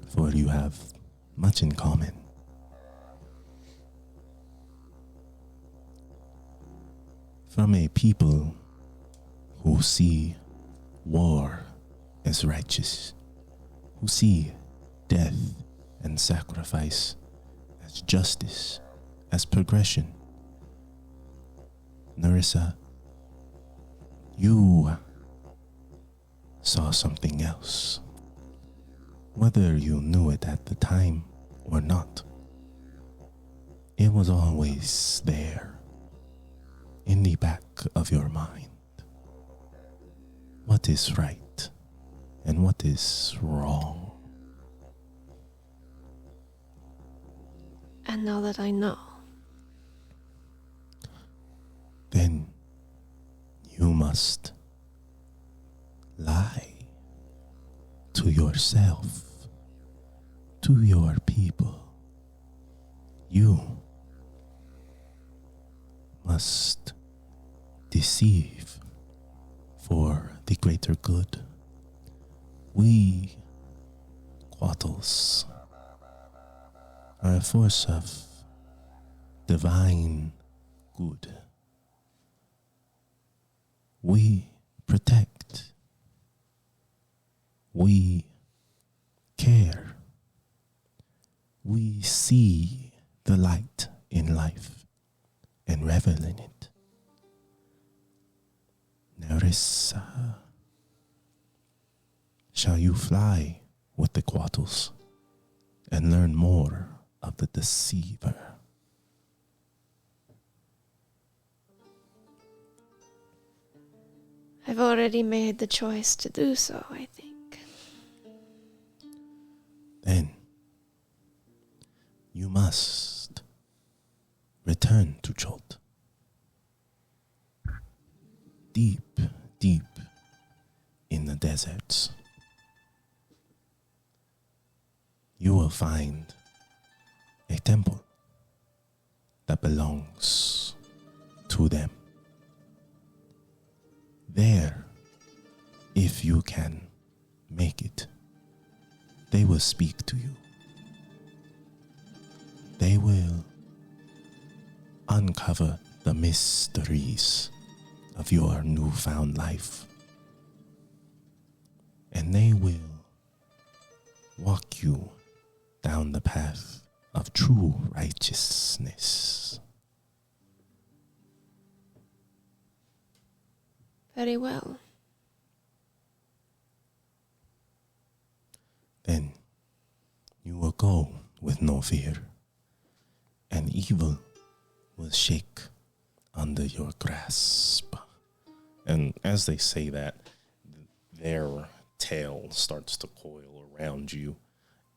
for you have much in common. From a people who see war as righteous, who see death and sacrifice as justice, as progression. Nerissa, you saw something else. Whether you knew it at the time or not, it was always there, in the back of your mind. What is right and what is wrong? And now that I know, Then you must lie to yourself, to your people. You must deceive for the greater good. We, Quattles, are a force of divine good. We protect. We care. We see the light in life and revel in it. Nerissa, shall you fly with the Quattles and learn more of the deceiver? I've already made the choice to do so, I think. Then you must return to Chult. Deep, deep in the deserts, you will find a temple that belongs to them. There, if you can make it, they will speak to you. They will uncover the mysteries of your newfound life. take you down the path of true righteousness. Very well. Then you will go with no fear, and evil will shake under your grasp. And as they say that, their tail starts to coil around you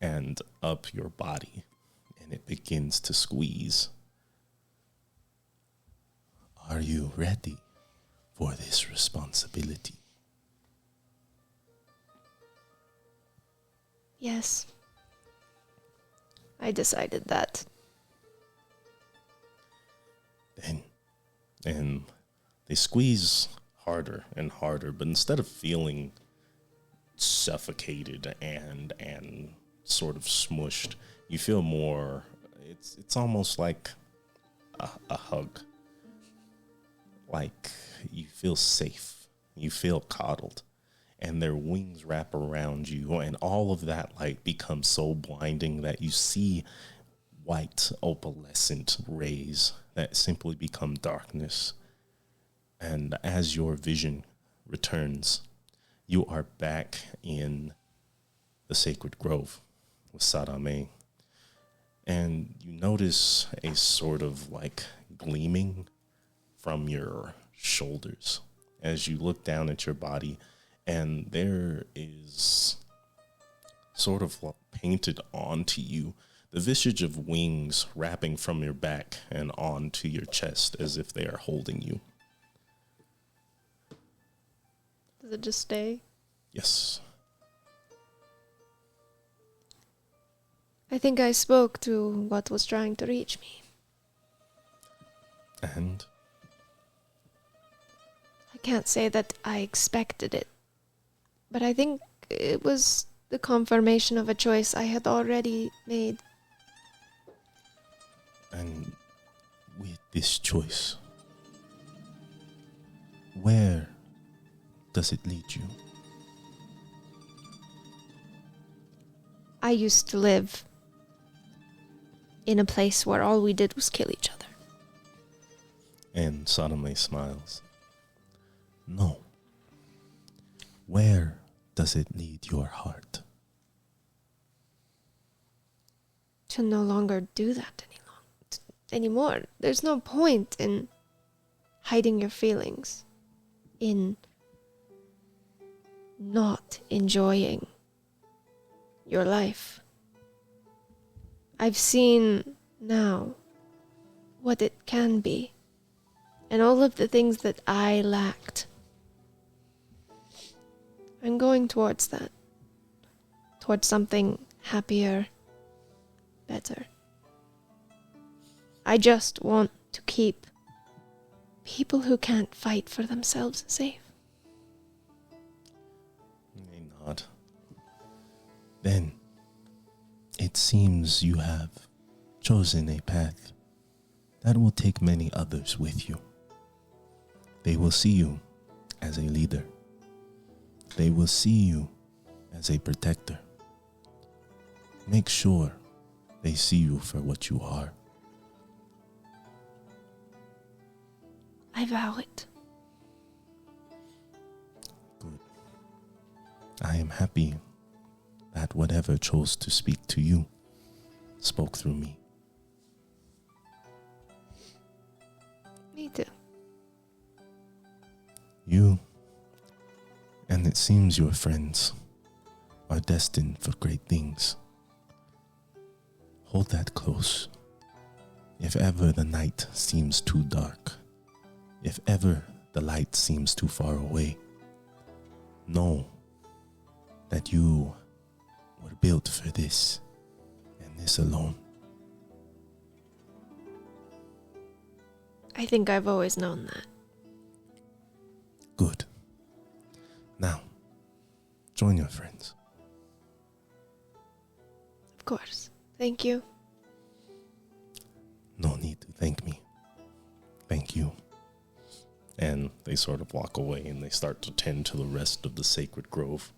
and up your body, and it begins to squeeze. Are you ready for this responsibility? Yes. I decided that. And they squeeze harder and harder, but instead of feeling suffocated and sort of smushed, you feel more, it's almost like a hug. Like you feel safe, you feel coddled, and their wings wrap around you, and all of that light becomes so blinding that you see white opalescent rays that simply become darkness. And as your vision returns, you are back in the sacred grove with Sadame. And you notice a sort of like gleaming from your shoulders as you look down at your body, and there is sort of painted onto you the visage of wings wrapping from your back and onto your chest as if they are holding you. Does it just stay? Yes. I think I spoke to what was trying to reach me. And I can't say that I expected it, but I think it was the confirmation of a choice I had already made. And with this choice, where does it lead you? I used to live in a place where all we did was kill each other. And Sadame smiles. No. Where does it lead your heart? To no longer do that anymore. There's no point in hiding your feelings, in not enjoying your life. I've seen now what it can be, and all of the things that I lacked. I'm going towards that, towards something happier, better. I just want to keep people who can't fight for themselves safe. They nod. Then, it seems you have chosen a path that will take many others with you. They will see you as a leader. They will see you as a protector. Make sure they see you for what you are. I vow it. Good. I am happy that whatever chose to speak to you spoke through me. Me too. You, and it seems your friends, are destined for great things. Hold that close. If ever the night seems too dark, if ever the light seems too far away, know that you were built for this, and this alone. I think I've always known that. Good. Now, join your friends. Of course. Thank you. No need to thank me. Thank you. And they sort of walk away and they start to tend to the rest of the sacred grove.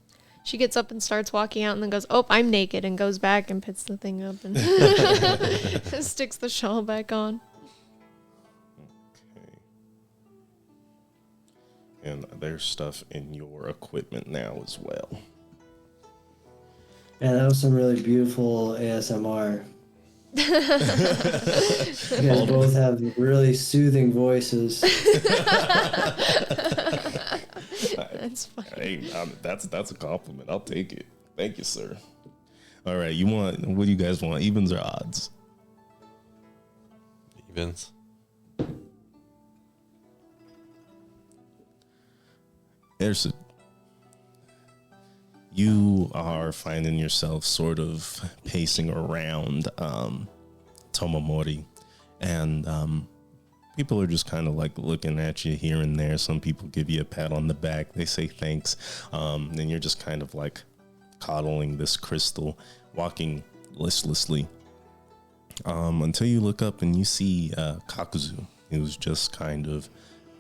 She gets up and starts walking out and then goes, "Oh, I'm naked," and goes back and puts the thing up and sticks the shawl back on. Okay. And there's stuff in your equipment now as well. Yeah, that was some really beautiful ASMR. You guys both have really soothing voices. That's funny. Hey, that's a compliment. I'll take it. Thank you, sir. All right, what do you guys want? Evens or odds? Evens. You are finding yourself sort of pacing around Tomomori, and people are just kind of like looking at you here and there. Some people give you a pat on the back. They say thanks. And you're just kind of like coddling this crystal, walking listlessly, until you look up and you see Kakuzu, who's just kind of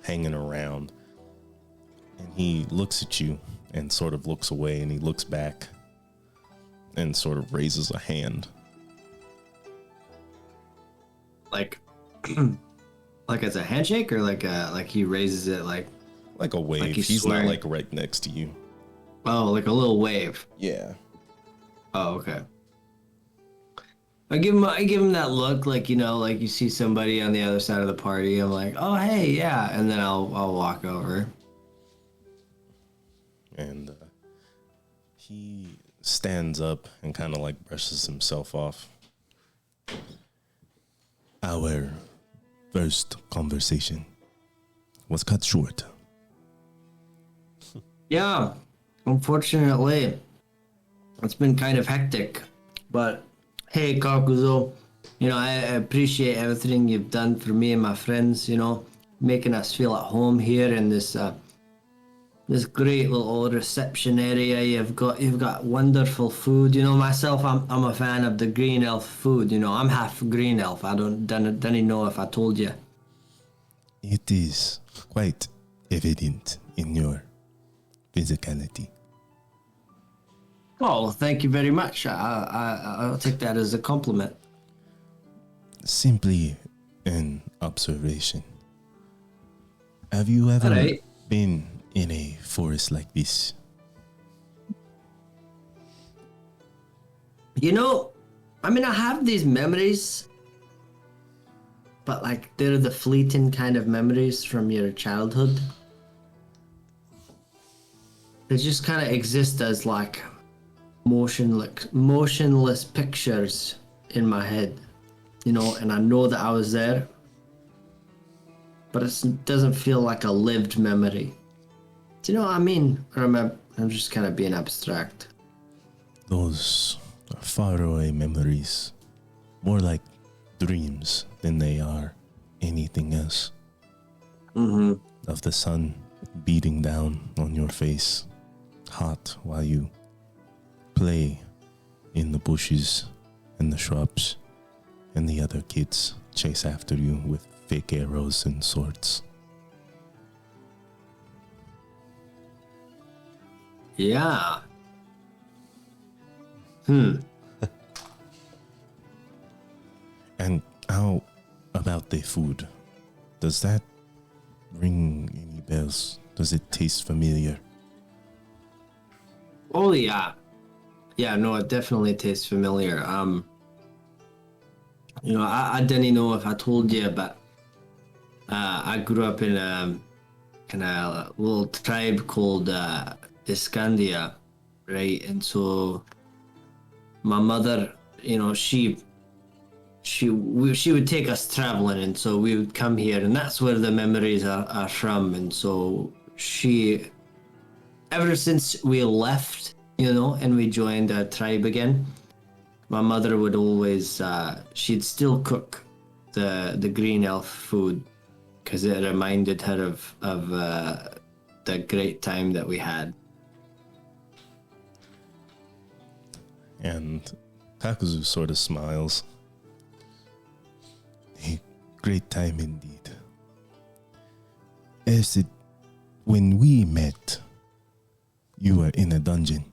hanging around. And he looks at you and sort of looks away, and he looks back and sort of raises a hand. Like, like it's a handshake, or like he raises it like Like a wave. Like he's he's swearing. not like right next to you. oh, like a little wave. Yeah. Oh, okay. I give him that look, like, you know, like you see somebody on the other side of the party. I'm like, oh hey, yeah, and then I'll walk over. And he stands up and kind of like brushes himself off. Our first conversation was cut short. Yeah, unfortunately, it's been kind of hectic. But hey, Kakuzo, you know, I appreciate everything you've done for me and my friends. You know, making us feel at home here in this great little reception area. You've got wonderful food. You know, myself, I'm a fan of the green elf food. You know, I'm half green elf. I don't know if I told you. It is quite evident in your physicality. Oh, well, thank you very much. I'll take that as a compliment. Simply an observation. Have you ever Alright. been in a forest like this? You know, I mean, I have these memories, but like they're the fleeting kind of memories from your childhood. They just kind of exist as like motionless pictures in my head, you know, and I know that I was there, but it doesn't feel like a lived memory. Do you know what I mean? Or I'm just kind of being abstract. Those faraway memories, more like dreams than they are anything else. Mm-hmm. Of the sun beating down on your face, hot while you play in the bushes and the shrubs, and the other kids chase after you with fake arrows and swords. Yeah. And how about the food? Does that ring any bells? Does it taste familiar? Oh yeah. Yeah, no, it definitely tastes familiar. You know, I didn't know if I told you, but I grew up in a little tribe called Iskandia, right? And so my mother, you know, she would take us traveling, and so we would come here, and that's where the memories are from. And so she, ever since we left, you know, and we joined a tribe again, my mother would always, she'd still cook the green elf food because it reminded her of the great time that we had. And Kakuzu sort of smiles. A great time indeed. As it, when we met, you were in a dungeon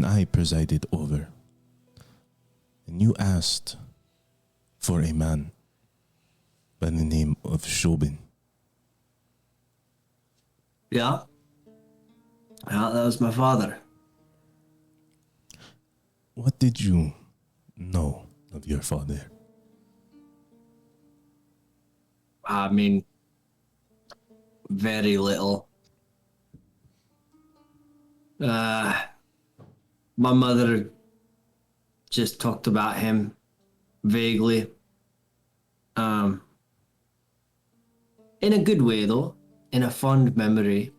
and I presided over. And you asked for a man by the name of Shobin. Yeah. Yeah, that was my father. What did you know of your father? I mean, very little. My mother just talked about him vaguely. In a good way, though, in a fond memory.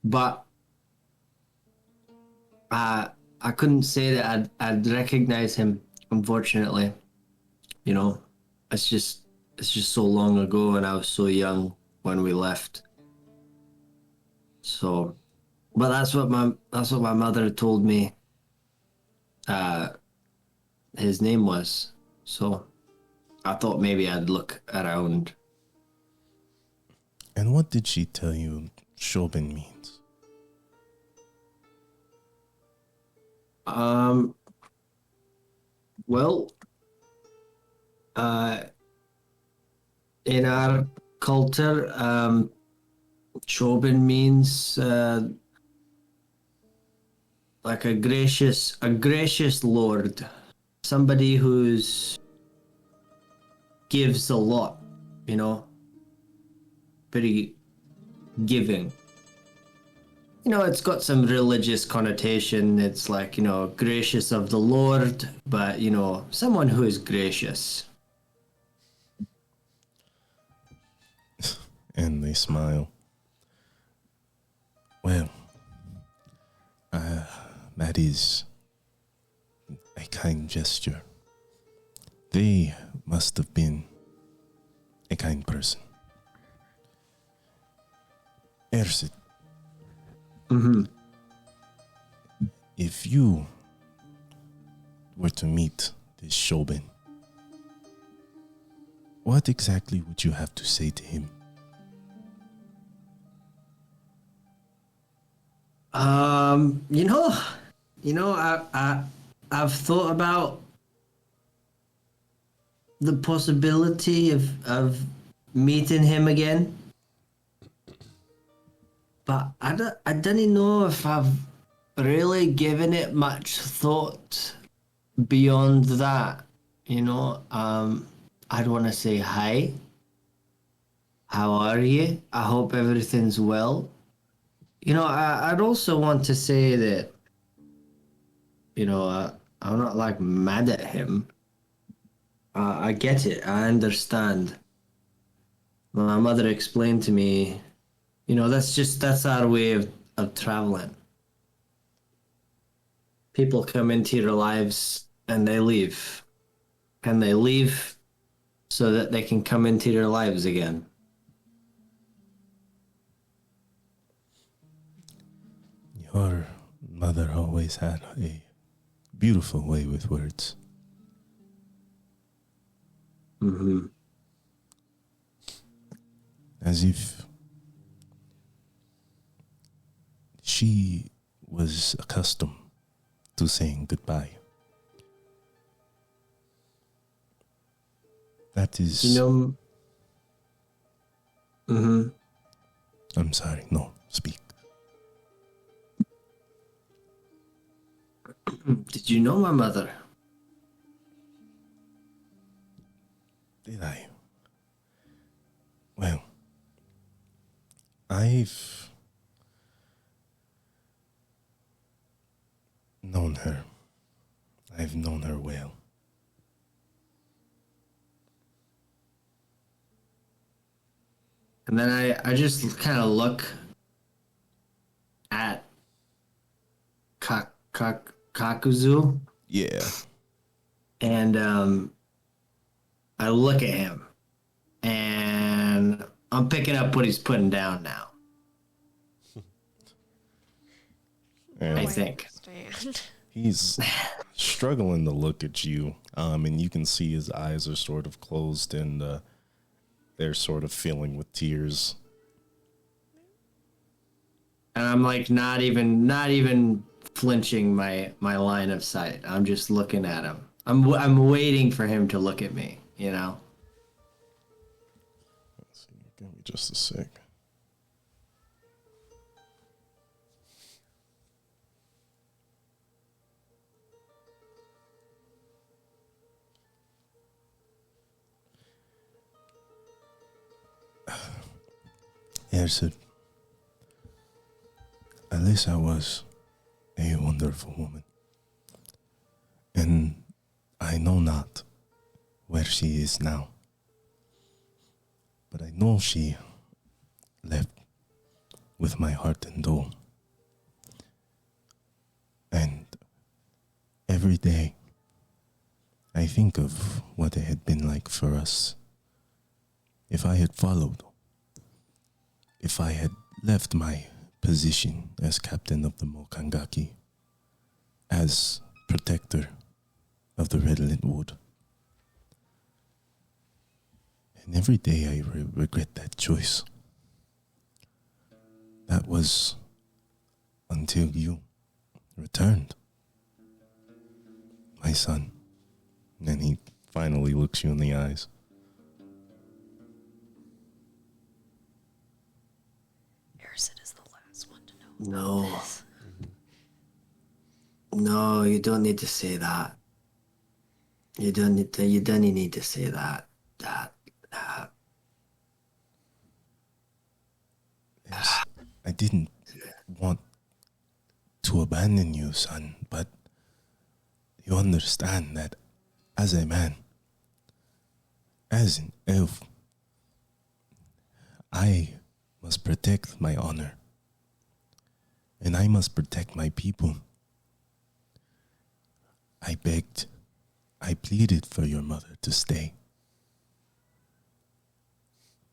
But I couldn't say that I'd recognize him, unfortunately. You know, it's just so long ago, and I was so young when we left. So, but that's what my mother told me. His name was. So, I thought maybe I'd look around. And what did she tell you Shobin means? Well, in our culture, Shobin means like a gracious lord, somebody who's gives a lot, you know, very giving. You know, it's got some religious connotation. It's like, you know, gracious of the Lord, but, you know, someone who is gracious. And they smile. Well, that is a kind gesture. They must have been a kind person. Ersit. Mm-hmm. If you were to meet this Shobin, what exactly would you have to say to him? I've thought about the possibility of meeting him again, but I don't know if I've really given it much thought beyond that. You know, I'd want to say hi. How are you? I hope everything's well. You know, I'd also want to say that, you know, I'm not like mad at him. I get it. I understand. My mother explained to me, you know, that's our way of traveling. People come into your lives and they leave. And they leave so that they can come into your lives again. Your mother always had a beautiful way with words. Mm-hmm. As if she was accustomed to saying goodbye. That is... You know... Mm-hmm. I'm sorry, no, speak. Did you know my mother? Did I? Well, I've known her. I've known her well. And then I just kind of look at Kakuzu, Yeah. and I look at him, and I'm picking up what he's putting down now. And I think. Understand. he's struggling to look at you, and you can see his eyes are sort of closed, and they're sort of filling with tears. And I'm like not even flinching my line of sight. I'm just looking at him. I'm waiting for him to look at me. You know. Let's see. Give me just a sec. Ersid, Alyssa was a wonderful woman, and I know not where she is now, but I know she left with my heart and soul. And every day I think of what it had been like for us if I had followed, if I had left my position as captain of the Mokangaki, as protector of the Redolent Wood. And every day I regret that choice. That was until you returned, my son. And he finally looks you in the eyes. Ersid is the last one to know. No. This. No, you don't need to say that. You don't need to say that. Yes, I didn't want to abandon you, son, but you understand that as a man, as an elf, I must protect my honor, and I must protect my people. I begged, I pleaded for your mother to stay.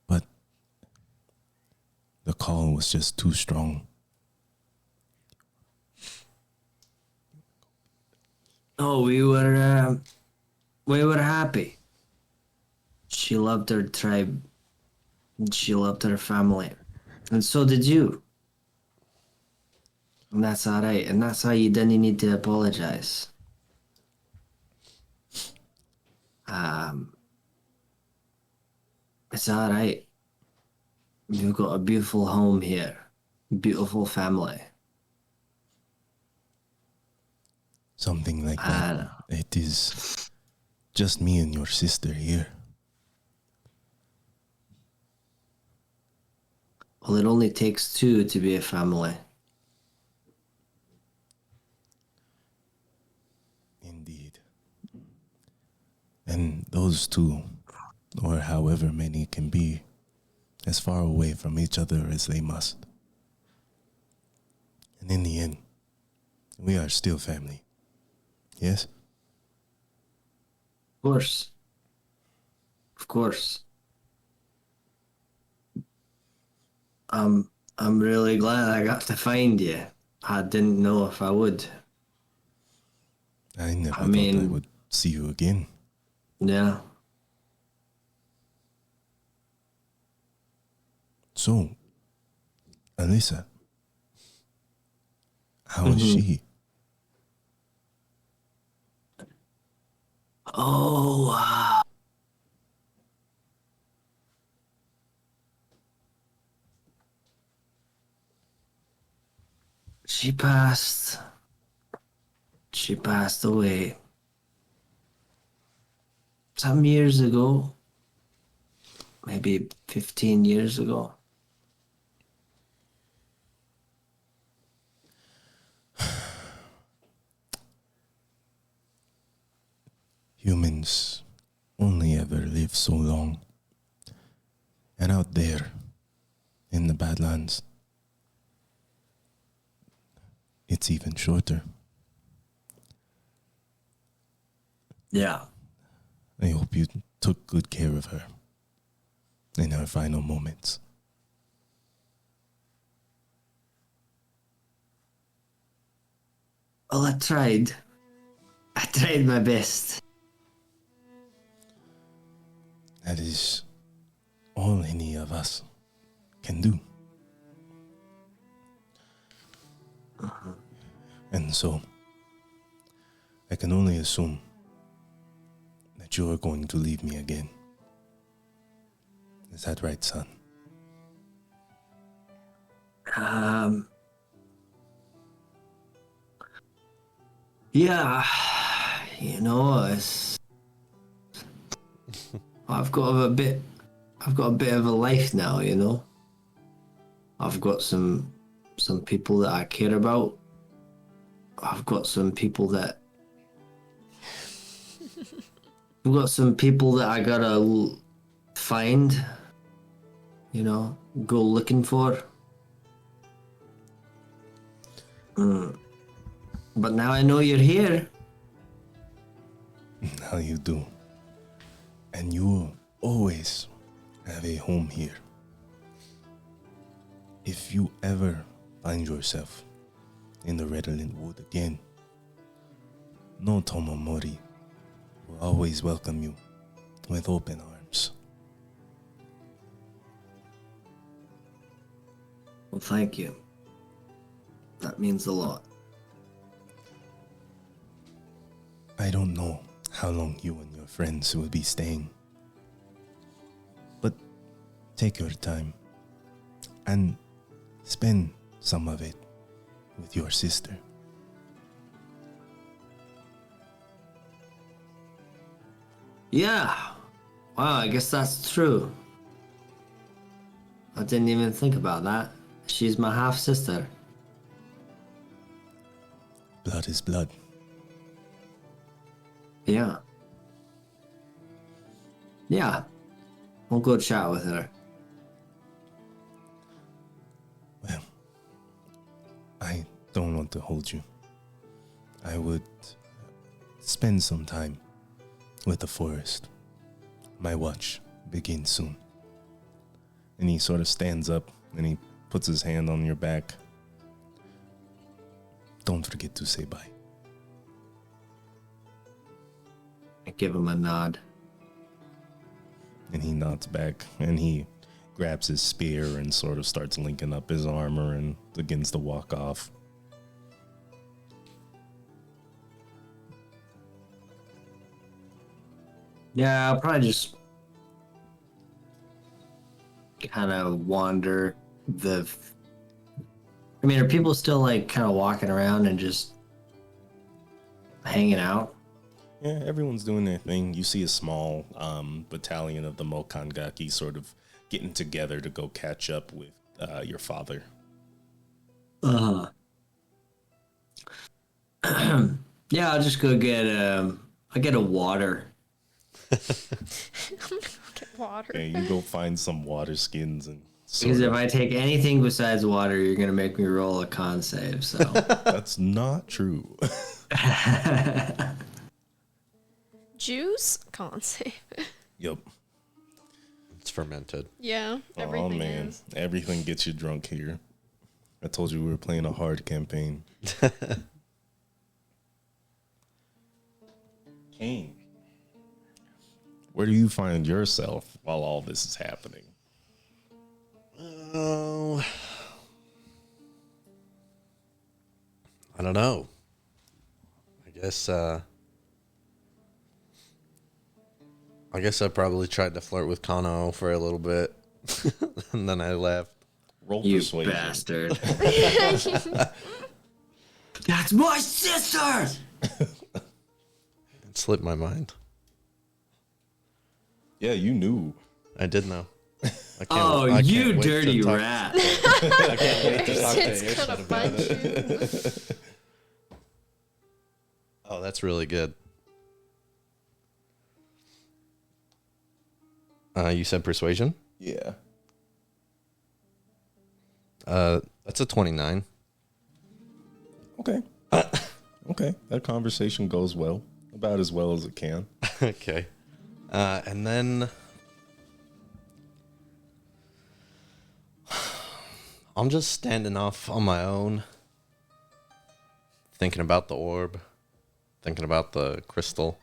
But the call was just too strong. No, we were happy. She loved her tribe. And she loved her family. And so did you. And that's alright. And that's why you didn't need to apologize. It's alright. You've got a beautiful home here. Beautiful family. Something like I that. know. It is just me and your sister here. Well, it only takes two to be a family. Indeed. And those two, or however many can be, as far away from each other as they must. And in the end, we are still family. Yes? Of course. Of course. I'm really glad I got to find you. I didn't know if I would. I never I thought I mean- would see you again. Yeah. So, Alyssa, how is she? Oh, wow. She passed. She passed away some years ago, maybe 15 years ago. Humans only ever live so long. And out there, in the Badlands, it's even shorter. Yeah. I hope you took good care of her in her final moments. Well, I tried. I tried my best. That is all any of us can do. And so, I can only assume that you are going to leave me again. Is that right, son? Yeah, I've got a bit of a life now, I've got some people that I care about. I've got some people that I gotta find, go looking for. But now I know you're here. Now you do. And you will always have a home here. If you ever find yourself in the Redolent Wood again, no Tomomori will always welcome you with open arms. Well, thank you. That means a lot. I don't know how long you and your friends will be staying, but take your time and spend some of it with your sister. Yeah. Wow, I guess that's true. I didn't even think about that. She's my half sister. Blood is blood. Yeah. Yeah. We'll go chat with her. Well, I don't want to hold you. I would spend some time with the forest. My watch begins soon. And he sort of stands up and he puts his hand on your back. Don't forget to say bye. I give him a nod. And he nods back and he grabs his spear and sort of starts linking up his armor and begins to walk off. Yeah, I'll probably just kind of wander are people still like kind of walking around and just hanging out? Yeah, everyone's doing their thing. You see a small battalion of the Mokangaki sort of getting together to go catch up with your father. Yeah, I'll just go get I get a water. Get water. Okay, you go find some water skins and Because if I take anything besides water, you're gonna make me roll a con save. So that's not true. Juice? Can't say. Yep. It's fermented. Yeah, everything Oh man, is. everything gets you drunk here. I told you we were playing a hard campaign. Kane, where do you find yourself while all this is happening? Oh, I don't know. I guess I probably tried to flirt with Kano for a little bit, and then I left. Roll you persuasion. bastard. That's my sister. It slipped my mind. Yeah, you knew. I did know. Oh, I can't you wait to dirty talk- rat. I can't wait to talk to It's Airshot gonna about punch it. you. Oh, that's really good. You said persuasion? Yeah. That's a 29. Okay. Okay. That conversation goes well. About as well as it can. Okay. And then I'm just standing off on my own, thinking about the orb, thinking about the crystal,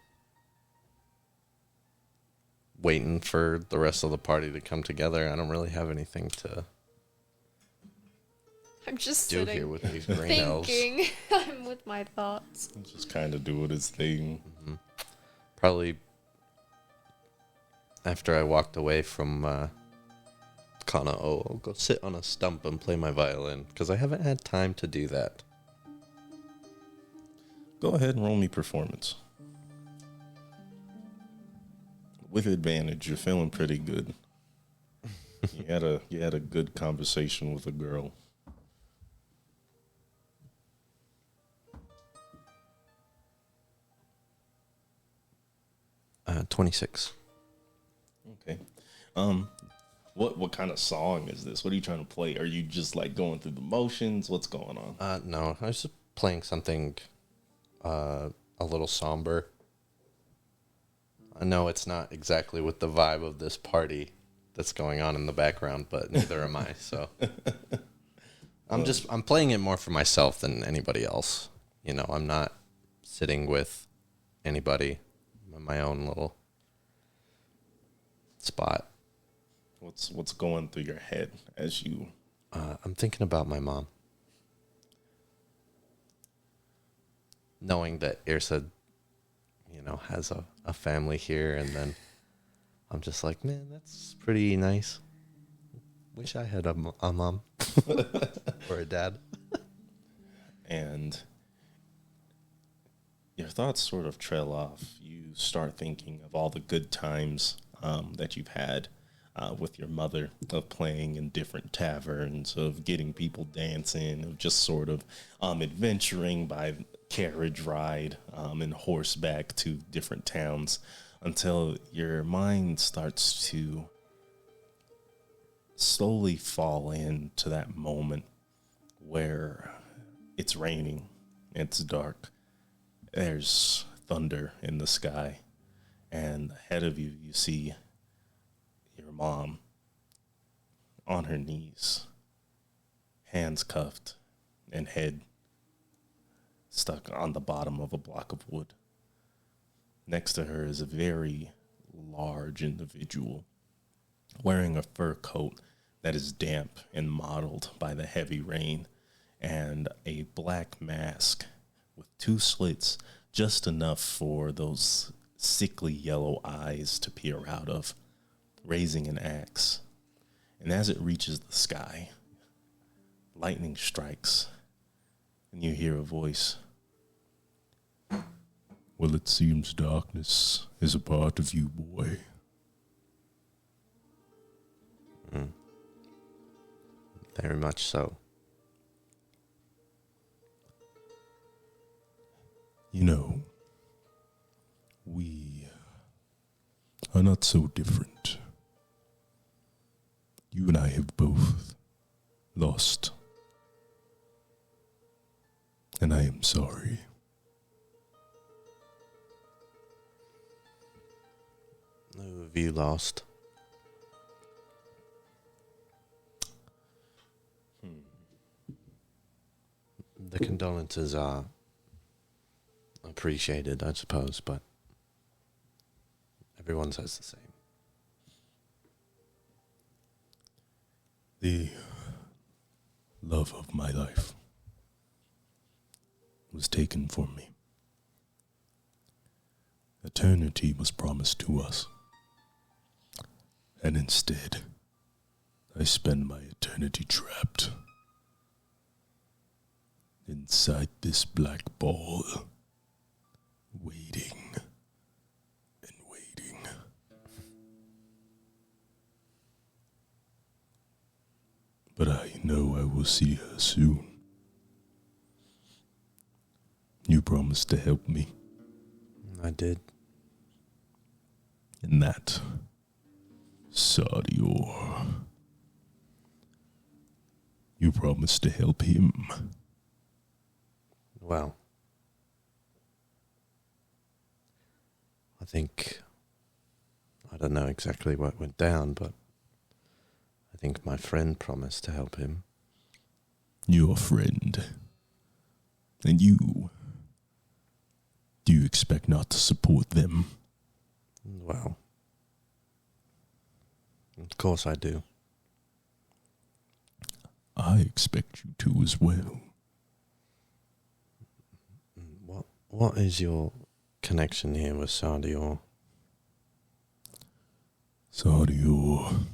waiting for the rest of the party to come together. I don't really have anything to I'm just do sitting here with these green elves? thinking. I'm with my thoughts. Just kind of doing his thing. Probably after I walked away from Kana'o, I'll go sit on a stump and play my violin, because I haven't had time to do that. Go ahead and roll me performance. With advantage, you're feeling pretty good. You had a good conversation with a girl. 26. Okay. What kind of song is this? What are you trying to play? Are you just like going through the motions? What's going on? No, I was just playing something a little somber. I know it's not exactly with the vibe of this party that's going on in the background, but neither am I, so. I'm playing it more for myself than anybody else. You know, I'm not sitting with anybody. I'm in my own little spot. What's going through your head as you... I'm thinking about my mom. Knowing that Irsa, you know, has a family here, and then I'm just like, man, that's pretty nice. Wish I had a mom or a dad. And your thoughts sort of trail off. You start thinking of all the good times that you've had with your mother, of playing in different taverns, of getting people dancing, of just sort of adventuring by carriage ride and horseback to different towns, until your mind starts to slowly fall into that moment where it's raining, it's dark, there's thunder in the sky, and ahead of you, you see your mom on her knees, hands cuffed and head stuck on the bottom of a block of wood. Next to her is a very large individual wearing a fur coat that is damp and mottled by the heavy rain, and a black mask with two slits, just enough for those sickly yellow eyes to peer out of, raising an axe. And as it reaches the sky, lightning strikes, and you hear a voice. Well, it seems darkness is a part of you, boy. Very much so. You know, we are not so different. You and I have both lost. And I am sorry. Who have you lost? The condolences are appreciated, I suppose, but everyone says the same. The love of my life was taken from me. Eternity was promised to us. And instead, I spend my eternity trapped inside this black ball, waiting and waiting. But I know I will see her soon. You promised to help me. I did. And that, Sadior, you promised to help him. Well, I think, I don't know exactly what went down, but I think my friend promised to help him. Your friend. And you. Do you expect not to support them? Well, of course I do. I expect you to as well. What is your connection here with Sardior? Sardior.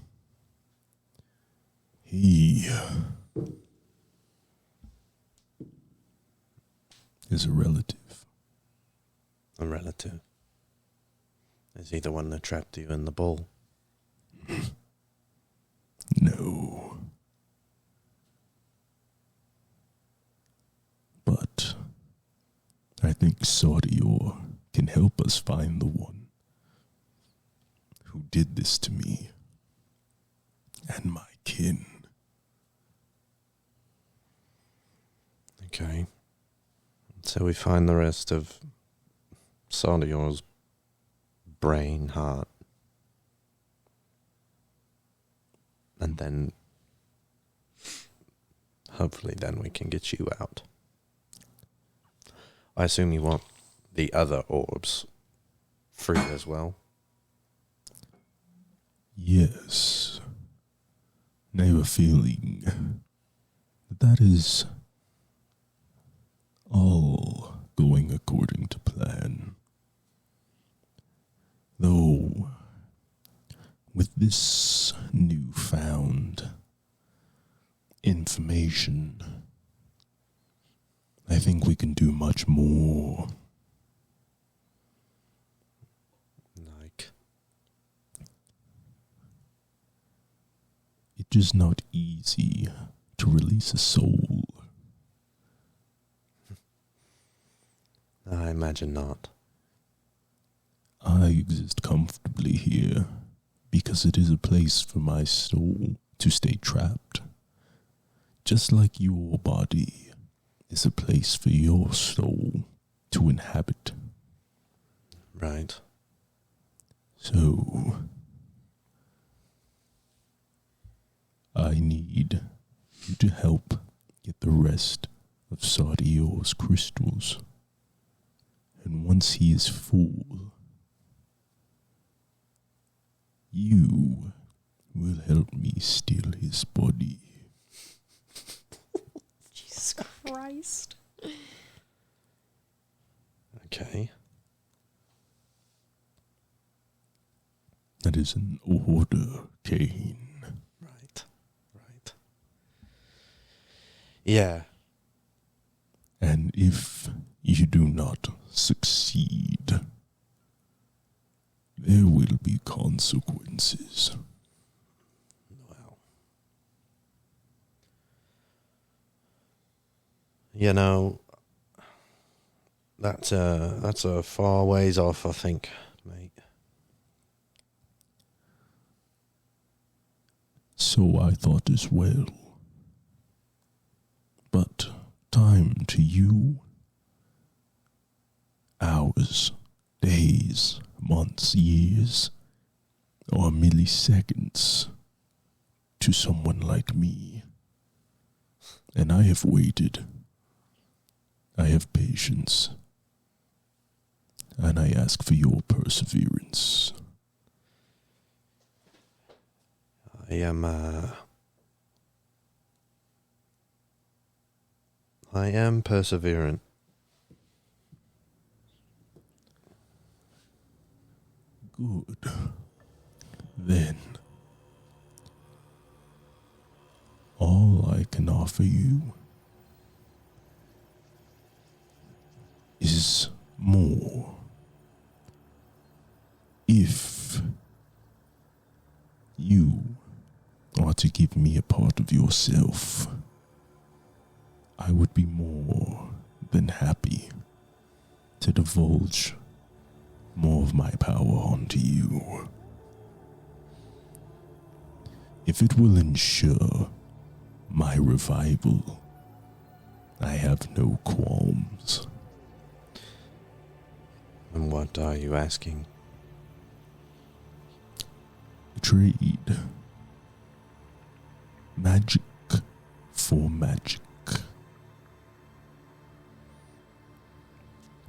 He is a relative. A relative? Is he the one that trapped you in the bowl? No. But I think Sardior can help us find the one who did this to me and my kin. Okay. So we find the rest of Sardior's brain, heart. And then hopefully then we can get you out. I assume you want the other orbs free as well. Yes. And I have a feeling that is all going according to plan. Though, with this newfound information, I think we can do much more. Like, It is not easy to release a soul. I imagine not. I exist comfortably here because it is a place for my soul to stay trapped. Just like your body is a place for your soul to inhabit. Right. So, I need you to help get the rest of Sardior's crystals. And once he is full, you will help me steal his body. Jesus Christ. Okay. That is an order, Cain. Right. Yeah. And if you do not succeed, there will be consequences. Well. You know, that's a far ways off, I think, mate. So I thought as well. But time to you. Hours, days, months, years, or milliseconds to someone like me. And I have waited. I have patience. And I ask for your perseverance. I am perseverant. Good. Then, all I can offer you is more. If you are to give me a part of yourself, I would be more than happy to divulge more of my power onto you. If it will ensure my revival, I have no qualms. And what are you asking? Trade. Magic for magic.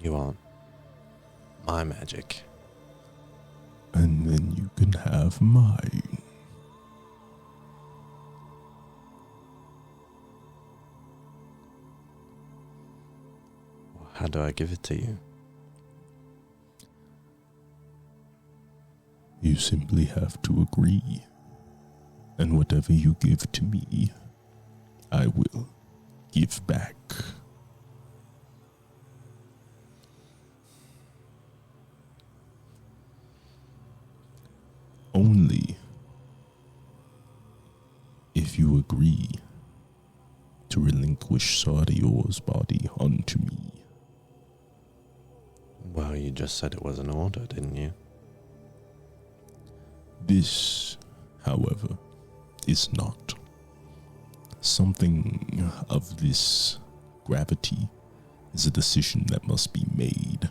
You want my magic? And then you can have mine. How do I give it to you? You simply have to agree. And whatever you give to me, I will give back. Only if you agree to relinquish Sardior's body unto me. Well, you just said it was an order, didn't you? This, however, is not. Something of this gravity is a decision that must be made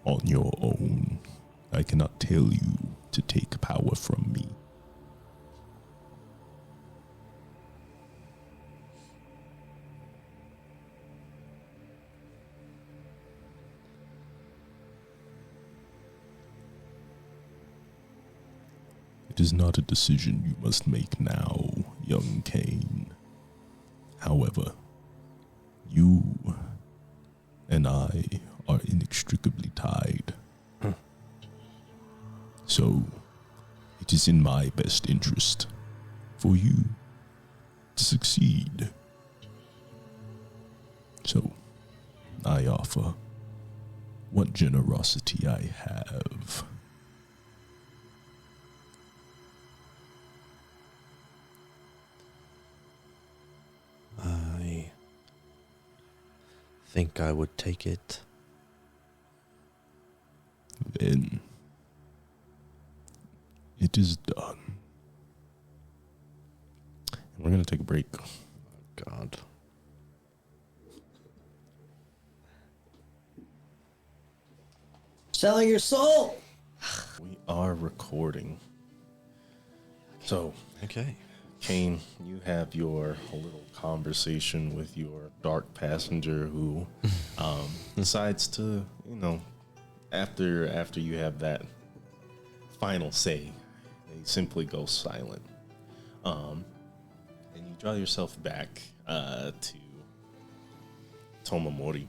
on your own. I cannot tell you to take power from me. It is not a decision you must make now, young Cain. However, you and I are inextricably tied. So, it is in my best interest for you to succeed. So, I offer what generosity I have. I think I would take it. Then it is done. And we're going to take a break. God. Selling your soul. We are recording. So, Okay. Cain, you have your little conversation with your dark passenger who decides to, after you have that final say, they simply go silent. And you draw yourself back to Tomomori,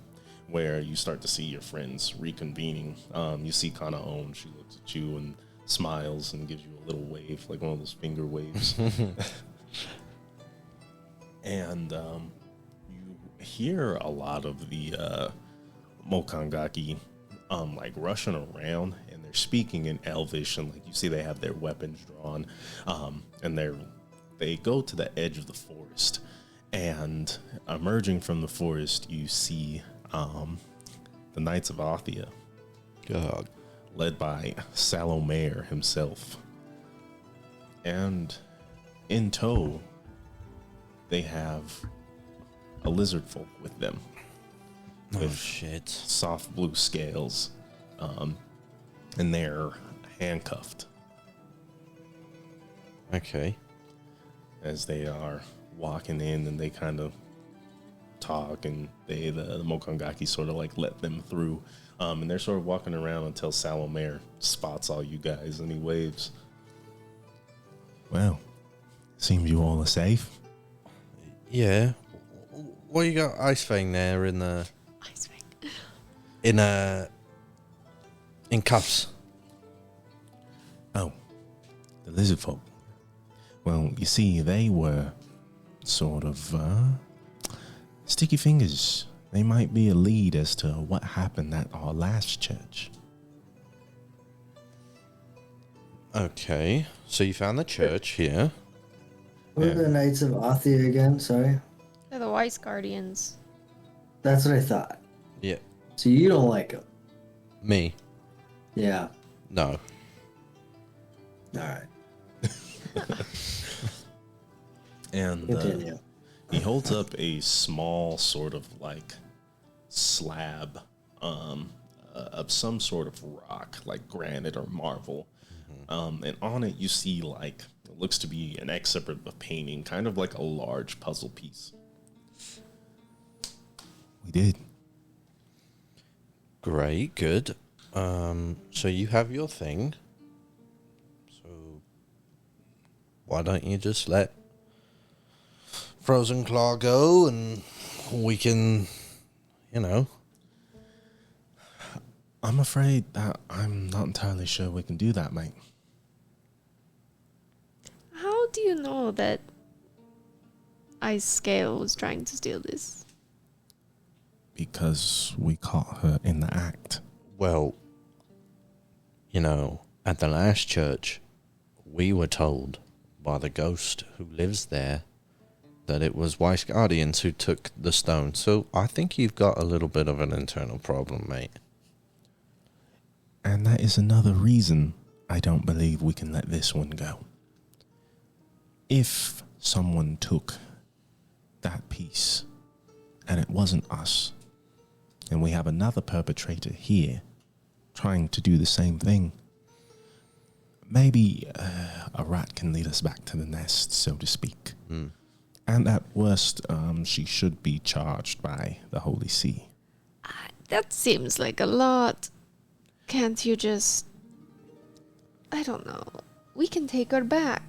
where you start to see your friends reconvening. You see Kanaon, she looks at you and smiles and gives you a little wave, like one of those finger waves. And you hear a lot of the Mokangaki like rushing around, and they're speaking in Elvish, and like you see they have their weapons drawn, and they go to the edge of the forest, and emerging from the forest you see the Knights of Othia, God. led by Salomair himself. And in tow, they have a lizard folk with them, Oh, with shit. soft blue scales, and they're handcuffed Okay. as they are walking in, and they kind of talk, and the Mokangaki sort of like let them through, and they're sort of walking around until Salomair spots all you guys, and he waves. Well, seems you all are safe. Yeah. What you got Ice Fang there in the Ice Fang. in cuffs? Oh, the lizard folk. Well, you see, they were sort of sticky fingers. They might be a lead as to what happened at our last church. Okay. So you found the church here. What are the Knights of Othia again? Sorry. They're the Wise Guardians. That's what I thought. Yeah. So you don't like them? Me? Yeah. No. All right. And Continue. he holds up a small sort of like slab of some sort of rock, like granite or marble. And on it you see like, it looks to be an excerpt of a painting, kind of like a large puzzle piece. We did. Great. Good. So you have your thing. So why don't you just let Frozen Claw go, and we can, I'm afraid that I'm not entirely sure we can do that, mate. How do you know that Ice Scale was trying to steal this? Because we caught her in the act. Well, you know, at the last church, we were told by the ghost who lives there that it was Weiss Guardians who took the stone. So I think you've got a little bit of an internal problem, mate. And that is another reason I don't believe we can let this one go. If someone took that piece and it wasn't us, and we have another perpetrator here trying to do the same thing, maybe a rat can lead us back to the nest, so to speak. And at worst, she should be charged by the Holy See. That seems like a lot. Can't you just... I don't know. We can take her back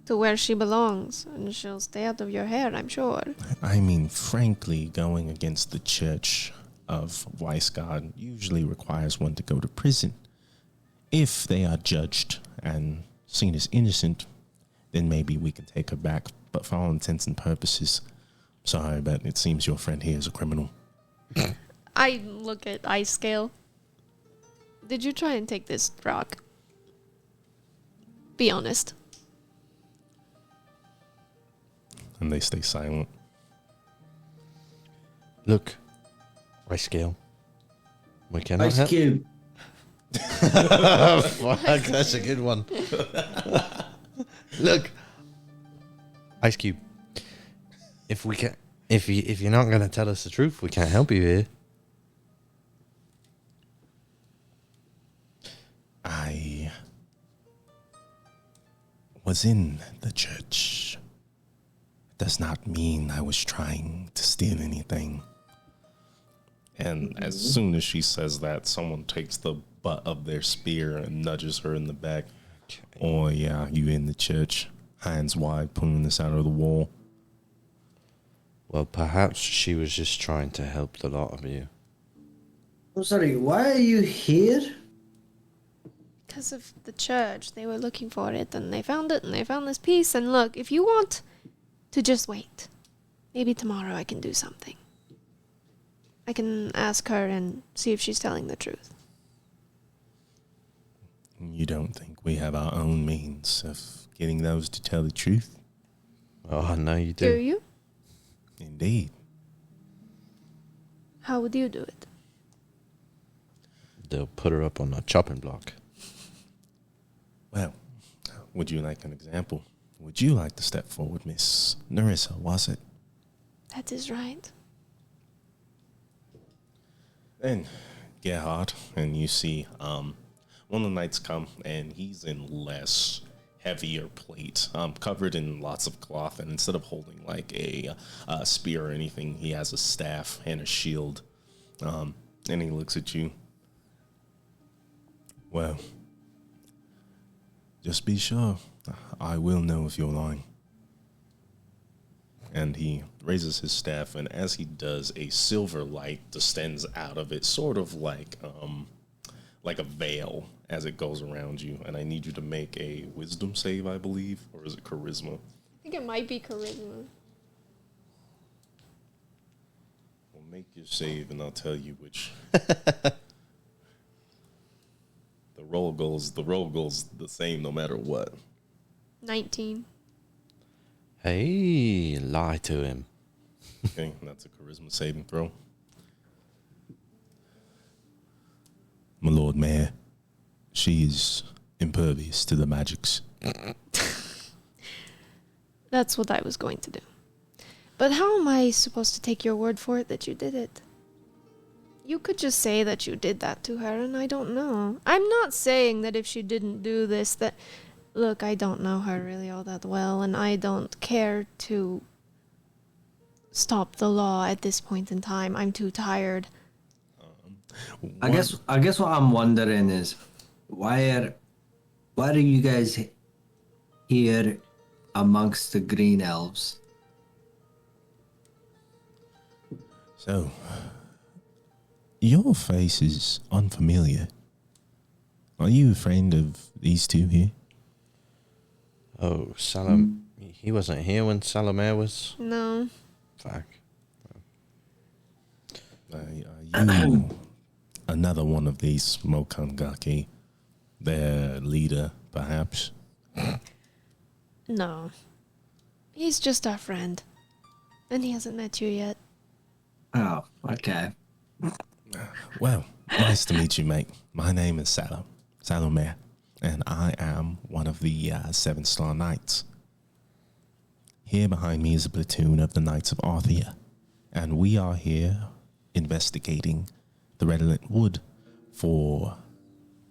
to where she belongs, and she'll stay out of your hair, I'm sure. I mean, frankly, going against the Church of Weisgard usually requires one to go to prison. If they are judged and seen as innocent, then maybe we can take her back. But for all intents and purposes, sorry, but it seems your friend here is a criminal. I look at Ice Scale. Did you try and take this rock? Be honest. And they stay silent. Look, Ice Scale, we cannot Ice help. Cube. Fuck, that's a good one. Look, Ice Cube, if you're not gonna tell us the truth, we can't help you here. I was in the church. It does not mean I was trying to steal anything. And as soon as she says that, someone takes the butt of their spear and nudges her in the back. Oh, yeah, you in the church. Hands wide, pulling this out of the wall. Well, perhaps she was just trying to help the lot of you. I'm sorry, why are you here? Because of the church. They were looking for it, and they found it, and they found this piece. And look, if you want to just wait, maybe tomorrow I can do something. I can ask her and see if she's telling the truth. You don't think we have our own means of getting those to tell the truth? Oh, I know you Do do. you? Indeed. How would you do it? They'll put her up on a chopping block. Well, would you like an example? Would you like to step forward, Miss Nerissa, was it? That is right. Then Gerhard, and you see one of the knights come, and he's in less heavier plate, covered in lots of cloth, and instead of holding like a spear or anything, he has a staff and a shield. And he looks at you. Well, just be sure. I will know if you're lying. And he raises his staff, and as he does, a silver light descends out of it, sort of like a veil as it goes around you. And I need you to make a wisdom save, I believe, or is it charisma? I think it might be charisma. Well, make your save, and I'll tell you which. The roll goes the same no matter what. 19. Hey, lie to him. Okay, that's a charisma saving throw. My Lord Mayor, she is impervious to the magics. That's what I was going to do. But how am I supposed to take your word for it that you did it? You could just say that you did that to her, and I don't know. I'm not saying that if she didn't do this, that... Look, I don't know her really all that well, and I don't care to stop the law at this point in time. I'm too tired. I guess what I'm wondering is why are you guys here amongst the green elves? Your face is unfamiliar. Are you a friend of these two here? Oh, Salom. He wasn't here when Salome was. No. Fuck. Are you another one of these Mokangaki? Their leader, perhaps? No. He's just our friend. And he hasn't met you yet. Oh, okay. Well, nice to meet you, mate. My name is Salome, and I am one of the 7-Star Knights. Here behind me is a platoon of the Knights of Arthia, and we are here investigating the Redolent Wood for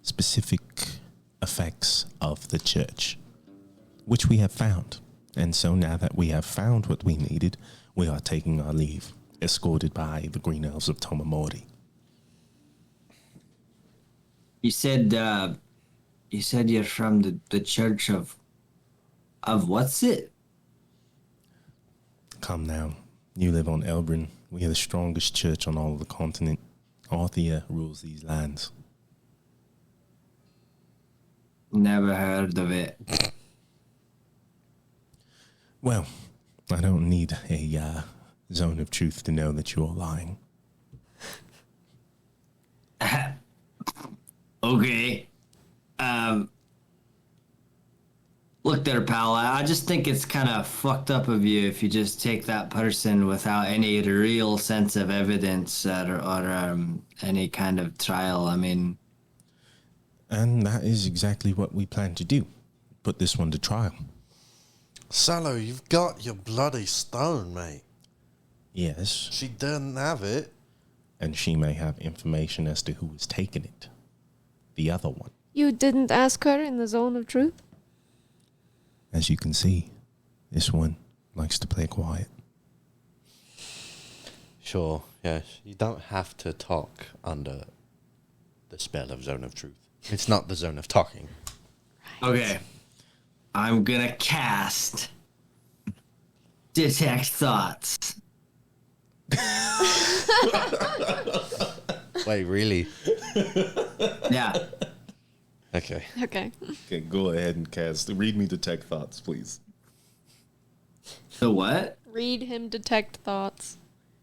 specific effects of the church, which we have found. And so now that we have found what we needed, we are taking our leave, escorted by the Green Elves of Tomamori. You said you're from the church of what's it? Come now. You live on Elbrin. We are the strongest church on all of the continent. Arthia rules these lands. Never heard of it. Well, I don't need a zone of truth to know that you're lying. Okay. Look there, pal. I just think it's kind of fucked up of you if you just take that person without any real sense of evidence or any kind of trial. I mean, And that is exactly what we plan to do. Put this one to trial. Salo, you've got your bloody stone, mate. Yes, She didn't have it. and she may have information as to who is taking it. The other one. You didn't ask her in the zone of truth? As you can see, this one likes to play quiet. Sure, yes. You don't have to talk under the spell of Zone of Truth. It's not the zone of talking. okay. I'm gonna cast Detect Thoughts. Wait, really? Yeah. Okay. Okay. Okay, go ahead and cast. Read me detect thoughts, please. The what? Read him detect thoughts.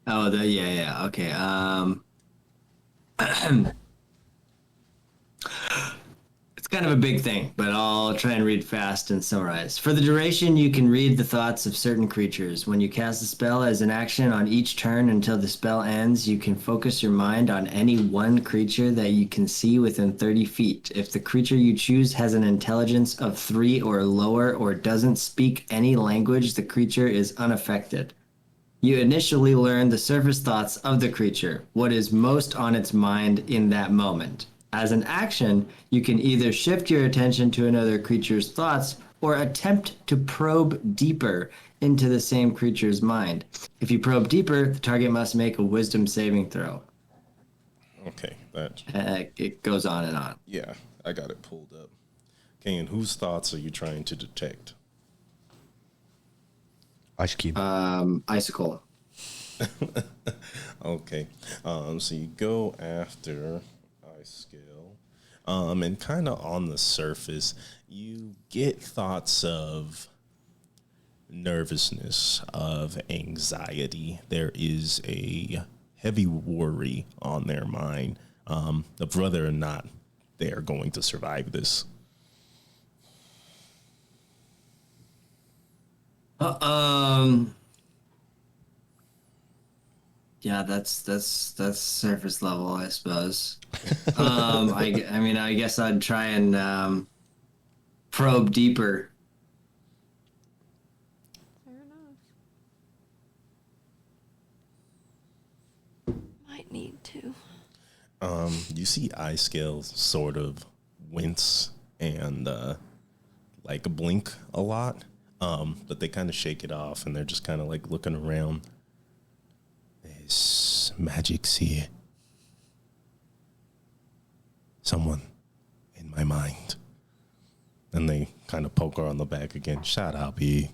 Oh, yeah. Okay. It's kind of a big thing, but I'll try and read fast and summarize. For the duration, you can read the thoughts of certain creatures. When you cast the spell as an action on each turn until the spell ends, you can focus your mind on any one creature that you can see within 30 feet. If the creature you choose has an intelligence of 3 or lower or doesn't speak any language, the creature is unaffected. You initially learn the surface thoughts of the creature, what is most on its mind in that moment. As an action, you can either shift your attention to another creature's thoughts or attempt to probe deeper into the same creature's mind. If you probe deeper, the target must make a wisdom saving throw. Okay, that. It goes on and on. Yeah, I got it pulled up. Okay, and whose thoughts are you trying to detect? Ice Cube. Icicle. Okay, so you go after Ice Scale, and kind of on the surface, you get thoughts of nervousness, of anxiety. There is a heavy worry on their mind of whether or not they are going to survive this. Yeah, that's surface level, I suppose. I mean, I guess I'd try and probe deeper. Fair enough. Might need to. You see Eye Scale sort of wince and like blink a lot, but they kind of shake it off and they're just kind of like looking around. There's magic's here. Someone in my mind. And they kind of poke her on the back again. Shut up, E.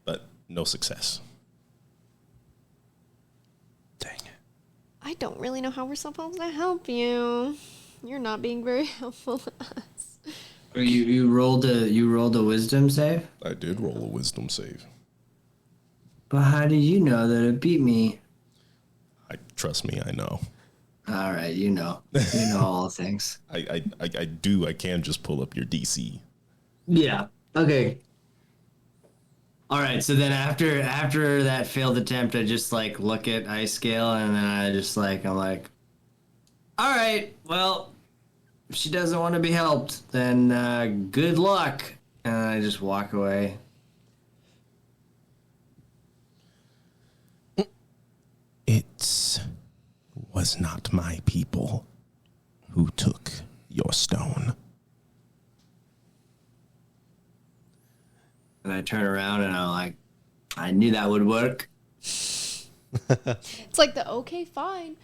But no success. Dang it. don't really know how we're supposed to help you. You're not being very helpful to us. You rolled a wisdom save? I did roll a wisdom save. But how do you know that it beat me? Trust me, I know. All right, you know all things. I do. I can just pull up your DC. Yeah. Okay. All right. So then after that failed attempt, I just like look at ice scale and then I'm like, all right. Well, if she doesn't want to be helped, then good luck. And I just walk away. It was not my people who took your stone. And I turn around and I'm like, I knew that would work. It's like the okay, fine.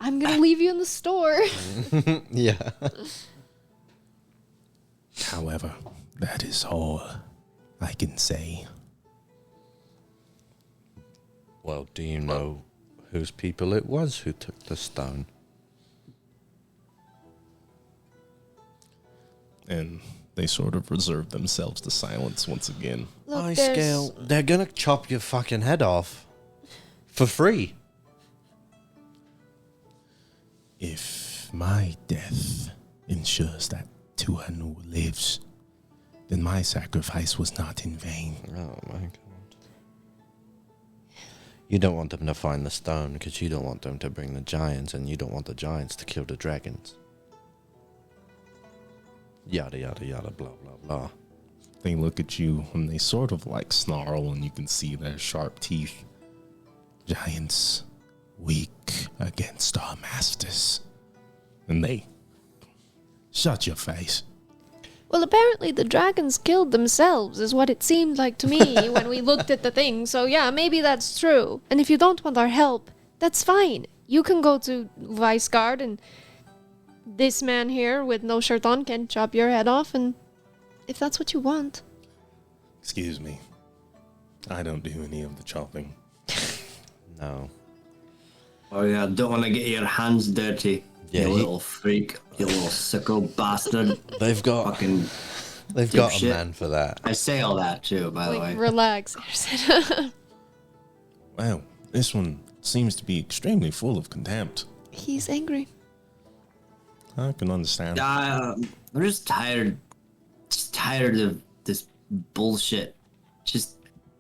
I'm gonna leave you in the store. Yeah. However, that is all I can say. Well, do you know whose people it was who took the stone? And they sort of reserve themselves to silence once again. Look, Ice there's- Scale, they're gonna chop your fucking head off. For free. If my death ensures that Tuanu lives, then my sacrifice was not in vain. Oh my god. You don't want them to find the stone because you don't want them to bring the giants, and you don't want the giants to kill the dragons. Yada yada yada blah blah blah. They look at you and they sort of like snarl, and you can see their sharp teeth. Giants weak against our masters. And they shut your face. Well, apparently the dragons killed themselves, is what it seemed like to me when we looked at the thing. So yeah, maybe that's true. And if you don't want our help, that's fine. You can go to Viceguard, and this man here with no shirt on can chop your head off, and if that's what you want. Excuse me. I don't do any of the chopping. No. Oh yeah, don't want to get your hands dirty. Yeah, you he- little freak. You little sicko bastard. They've got Fucking. they've got a dipshit. man for that. I say all that too, by the way. Like, relax, Harrison. Wow, this one seems to be extremely full of contempt. He's angry. I can understand. I'm just tired. Just tired of this bullshit. Just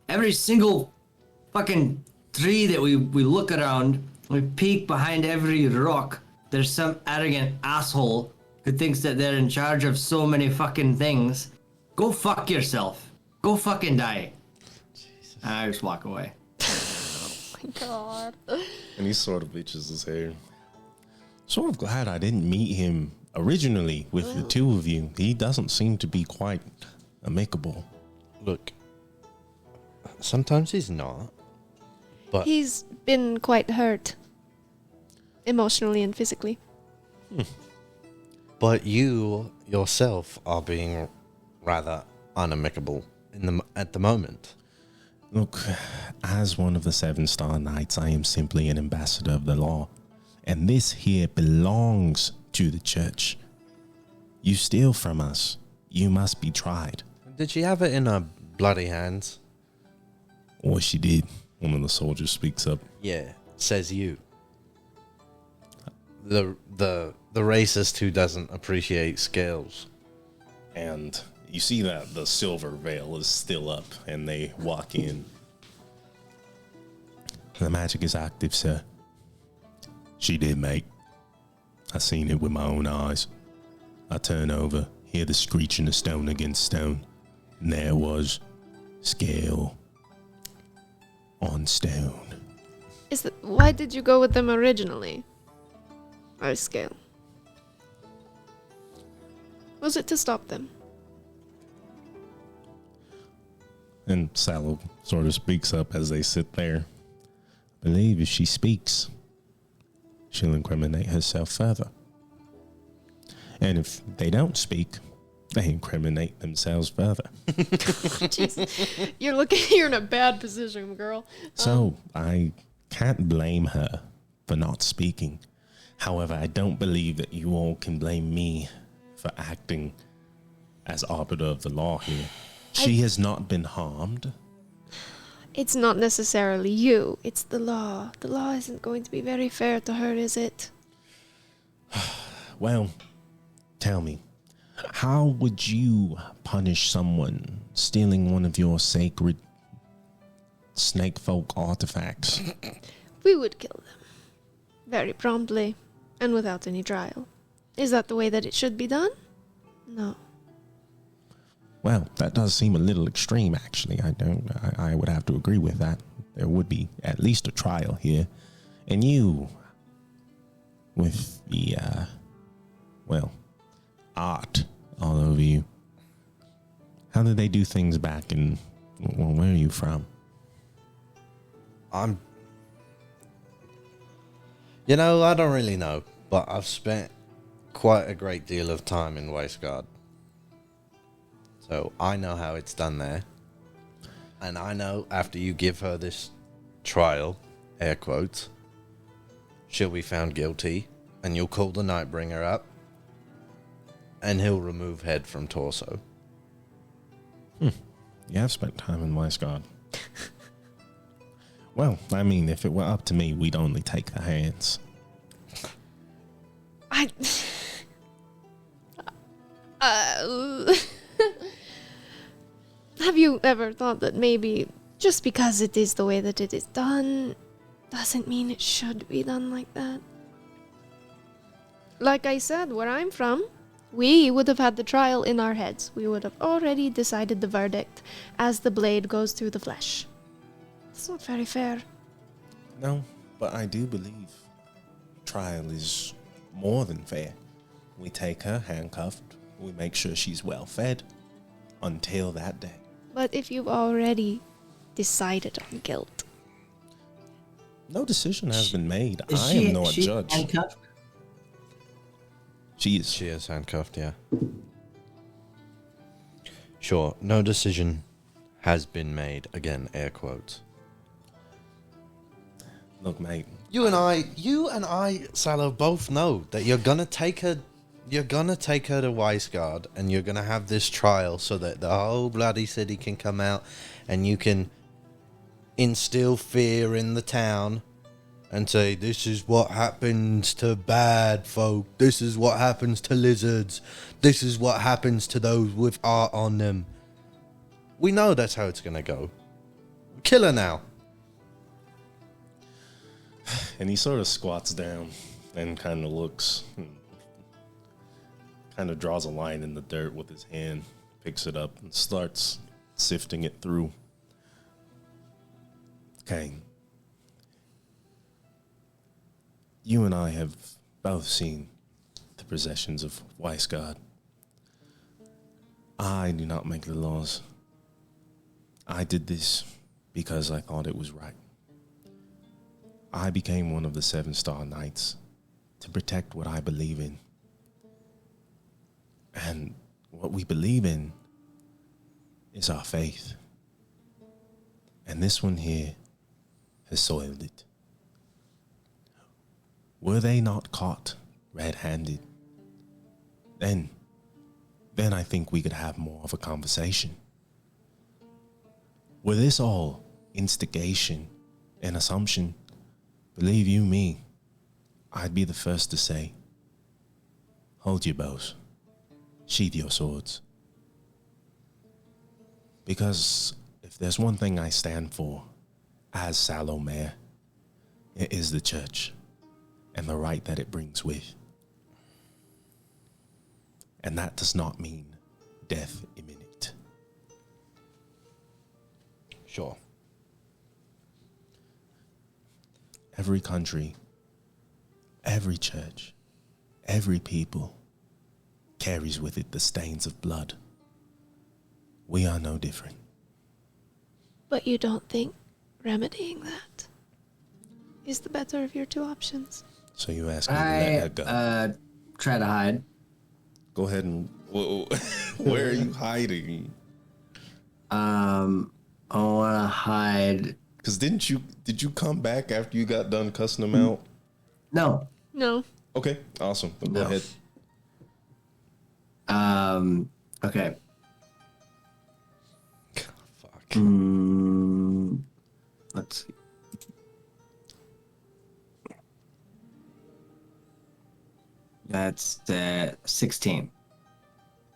every single fucking tree that we look around, we peek behind every rock. There's some arrogant asshole who thinks that they're in charge of so many fucking things. Go fuck yourself. Go fucking die. Jesus. I just walk away. God. And he sort of itches his hair. Sort of glad I didn't meet him originally with the two of you. He doesn't seem to be quite amicable. Look, sometimes he's not. But He's been quite hurt. Emotionally and physically. But you yourself are being rather unamicable at the moment. Look, as one of the 7-star knights, I am simply an ambassador of the law. And this here belongs to the church. You steal from us, you must be tried. Did she have it in her bloody hands? Or she did. One of the soldiers speaks up. Yeah, says you. The racist who doesn't appreciate scales. And you see that the silver veil is still up, and they walk in. The magic is active, sir. She did, mate. I seen it with my own eyes. I turn over, hear the screeching of stone against stone, and there it was, scale on stone. Why did you go with them originally? Our scale. Was it to stop them? And Sallow sort of speaks up as they sit there. I believe if she speaks, she'll incriminate herself further. And if they don't speak, they incriminate themselves further. Jeez. You're in a bad position, girl. So I can't blame her for not speaking. However, I don't believe that you all can blame me for acting as arbiter of the law here. She has not been harmed. It's not necessarily you, it's the law. The law isn't going to be very fair to her, is it? Well, tell me, how would you punish someone stealing one of your sacred snake folk artifacts? We would kill them. Very promptly, and without any trial. Is that the way that it should be done? No. Well, that does seem a little extreme, actually. I would have to agree with that. There would be at least a trial here. And you, with the, art all over you. How did they do things back in, well, where are you from? You know, I don't really know, but I've spent quite a great deal of time in Wasteguard. So I know how it's done there. And I know after you give her this trial, air quotes, she'll be found guilty, and you'll call the Nightbringer up, and he'll remove head from torso. You have spent time in Wasteguard. Well, I mean, if it were up to me, we'd only take the hands. Have you ever thought that maybe just because it is the way that it is done doesn't mean it should be done like that? Like I said, where I'm from, we would have had the trial in our heads. We would have already decided the verdict as the blade goes through the flesh. It's not very fair. No, but I do believe trial is more than fair. We take her handcuffed, we make sure she's well fed until that day. But if you've already decided on guilt, No decision has been made. Is I she- am not a she judge. handcuffed? She is. She is handcuffed, yeah. Sure, no decision has been made. Again, air quotes. Look, mate. You and I, Salo, both know that you're gonna take her to Wasteguard, and you're gonna have this trial so that the whole bloody city can come out, and you can instill fear in the town and say, this is what happens to bad folk, this is what happens to lizards, this is what happens to those with art on them. We know that's how it's gonna go. Kill her now. And he sort of squats down and kind of looks, kind of draws a line in the dirt with his hand, picks it up and starts sifting it through. Okay. You and I have both seen the possessions of Wasteguard. I do not make the laws. I did this because I thought it was right. I became one of the 7-star Knights to protect what I believe in. And what we believe in is our faith. And this one here has soiled it. Were they not caught red-handed, then I think we could have more of a conversation. Were this all instigation and assumption, believe you me, I'd be the first to say, hold your bows, sheathe your swords. Because if there's one thing I stand for as Salo Mayor, it is the church and the right that it brings with. And that does not mean death imminent. Sure. Every country, every church, every people carries with it the stains of blood. We are no different. but you don't think remedying that is the better of your two options? So you ask me to let her go. I try to hide. Go ahead and... Where are you hiding? I want to hide. Because did you come back after you got done cussing them out? No. No. Okay, awesome. Well, go No. ahead. Okay. Fuck. Let's see. That's 16.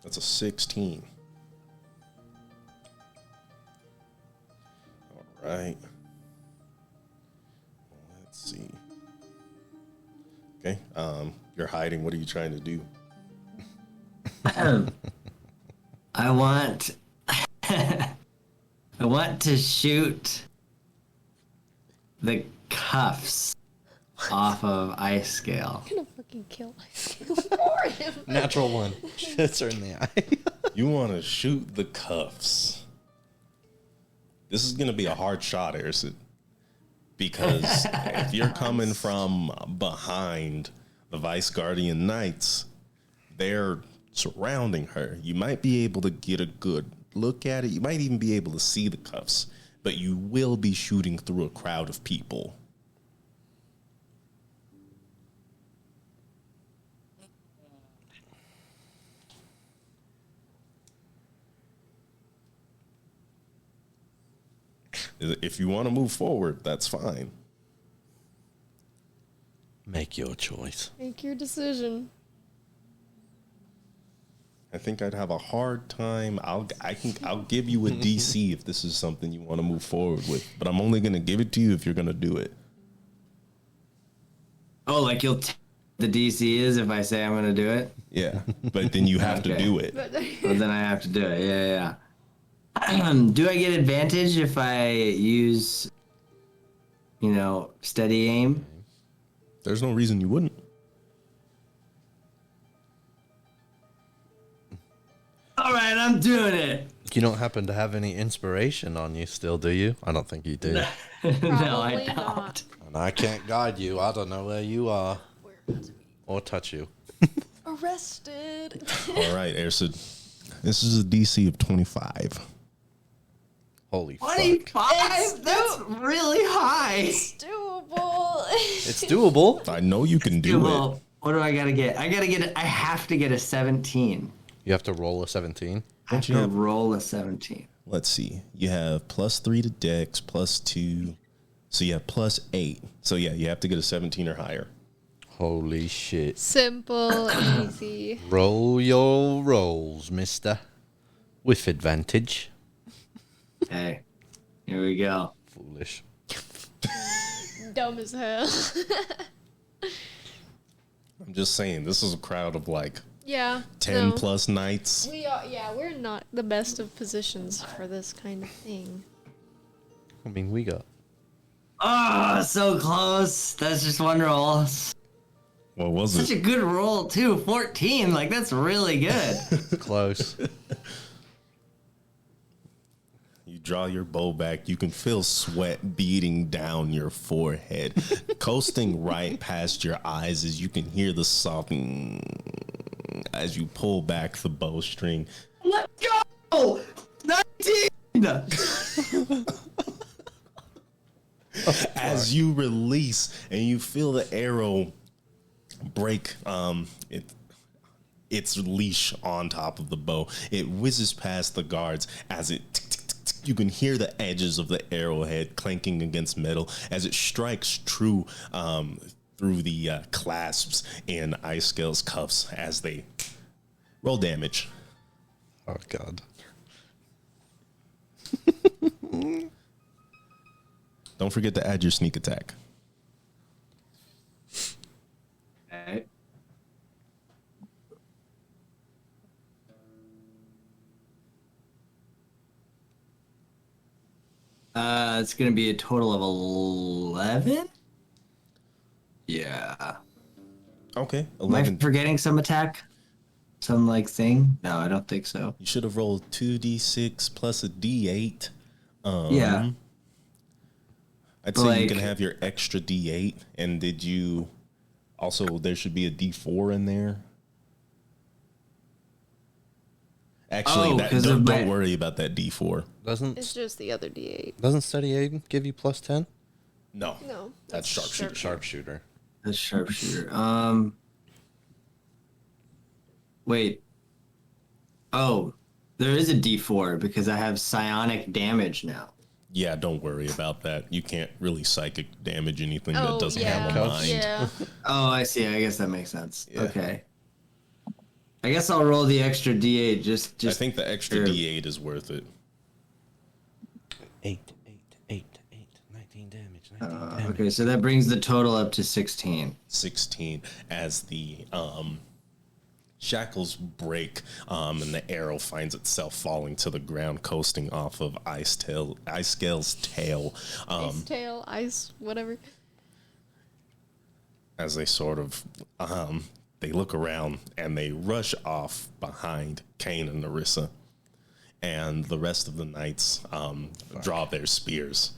That's a 16. All right. Let's see. Okay. You're hiding. What are you trying to do? I want I want to shoot the cuffs off of Ice Scale. I'm gonna fucking kill myself for him. Natural one. Shits her in the eye. You want to shoot the cuffs. This is going to be a hard shot, Erson. Because if you're coming from behind the Vice Guardian Knights, they're surrounding her. You might be able to get a good look at it. You might even be able to see the cuffs. But you will be shooting through a crowd of people. If you want to move forward, that's fine. Make your choice. Make your decision. I think I'd have a hard time. I'll give you a DC if this is something you want to move forward with, but I'm only going to give it to you if you're going to do it. Oh, like you'll the DC is if I say I'm gonna do it? Yeah, but then you have to Okay. do it. Well, then I have to do it. Yeah. Do I get advantage if I use, steady aim? There's no reason you wouldn't. All right, I'm doing it. You don't happen to have any inspiration on you still, do you? I don't think you do. No, I Probably don't. not. And I can't guide you. I don't know where you are. Or touch you. Arrested. All right, Ersid. This is a DC of 25. Holy fuck. 25? That's really high. Doable. It's doable. I know you can do it. Well, what do I gotta get? I have to get a 17. You have to roll a 17. I have you to have- roll a 17. Let's see. You have +3 to Dex, +2. So you have +8. So yeah, you have to get a 17 or higher. Holy shit. Simple, easy. Roll your rolls, mister. With advantage. Hey, here we go. Foolish. Dumb as hell. I'm just saying, this is a crowd of like Yeah. 10 no. plus knights. We are. Yeah, we're not the best of positions for this kind of thing. I mean, we got. Oh, so close. That's just one roll. What was Such it? a good roll, too. 14. Like, that's really good. Close. You draw your bow back. You can feel sweat beating down your forehead, coasting right past your eyes as you can hear the sobbing as you pull back the bowstring. Let's go! 19! As you release and you feel the arrow break its leash on top of the bow, it whizzes past the guards as it you can hear the edges of the arrowhead clanking against metal as it strikes true through the clasps in Ice Scale's cuffs as they roll damage. Oh, God. Don't forget to add your sneak attack. Okay. It's gonna be a total of 11? Yeah. Okay, Am I 11. forgetting some attack? Some, thing? No, I don't think so. You should have rolled 2d6 plus a d8. Yeah. I'd say you Like- can have your extra d8. And did you also? There should be a d4 in there. Actually, Oh, 'cause of don't my- worry about that d4. It's just the other D8. Doesn't steady aid give you +10? No, No, that's sharpshooter. Sharpshooter. A sharpshooter. Wait. Oh, there is a D4 because I have psionic damage now. Yeah, don't worry about that. You can't really psychic damage anything that Oh, doesn't yeah. have a mind. Yeah. Oh, I see. I guess that makes sense. Yeah. Okay. I guess I'll roll the extra D8 just I think the extra Sure. D8 is worth it. 8, 19 damage, 19 damage. Okay, so that brings the total up to 16. 16 as the shackles break and the arrow finds itself falling to the ground, coasting off of Ice Scale's tail Ice tail, ice, whatever. as they sort of they look around and they rush off behind Kane and Narissa, and the rest of the knights draw their spears.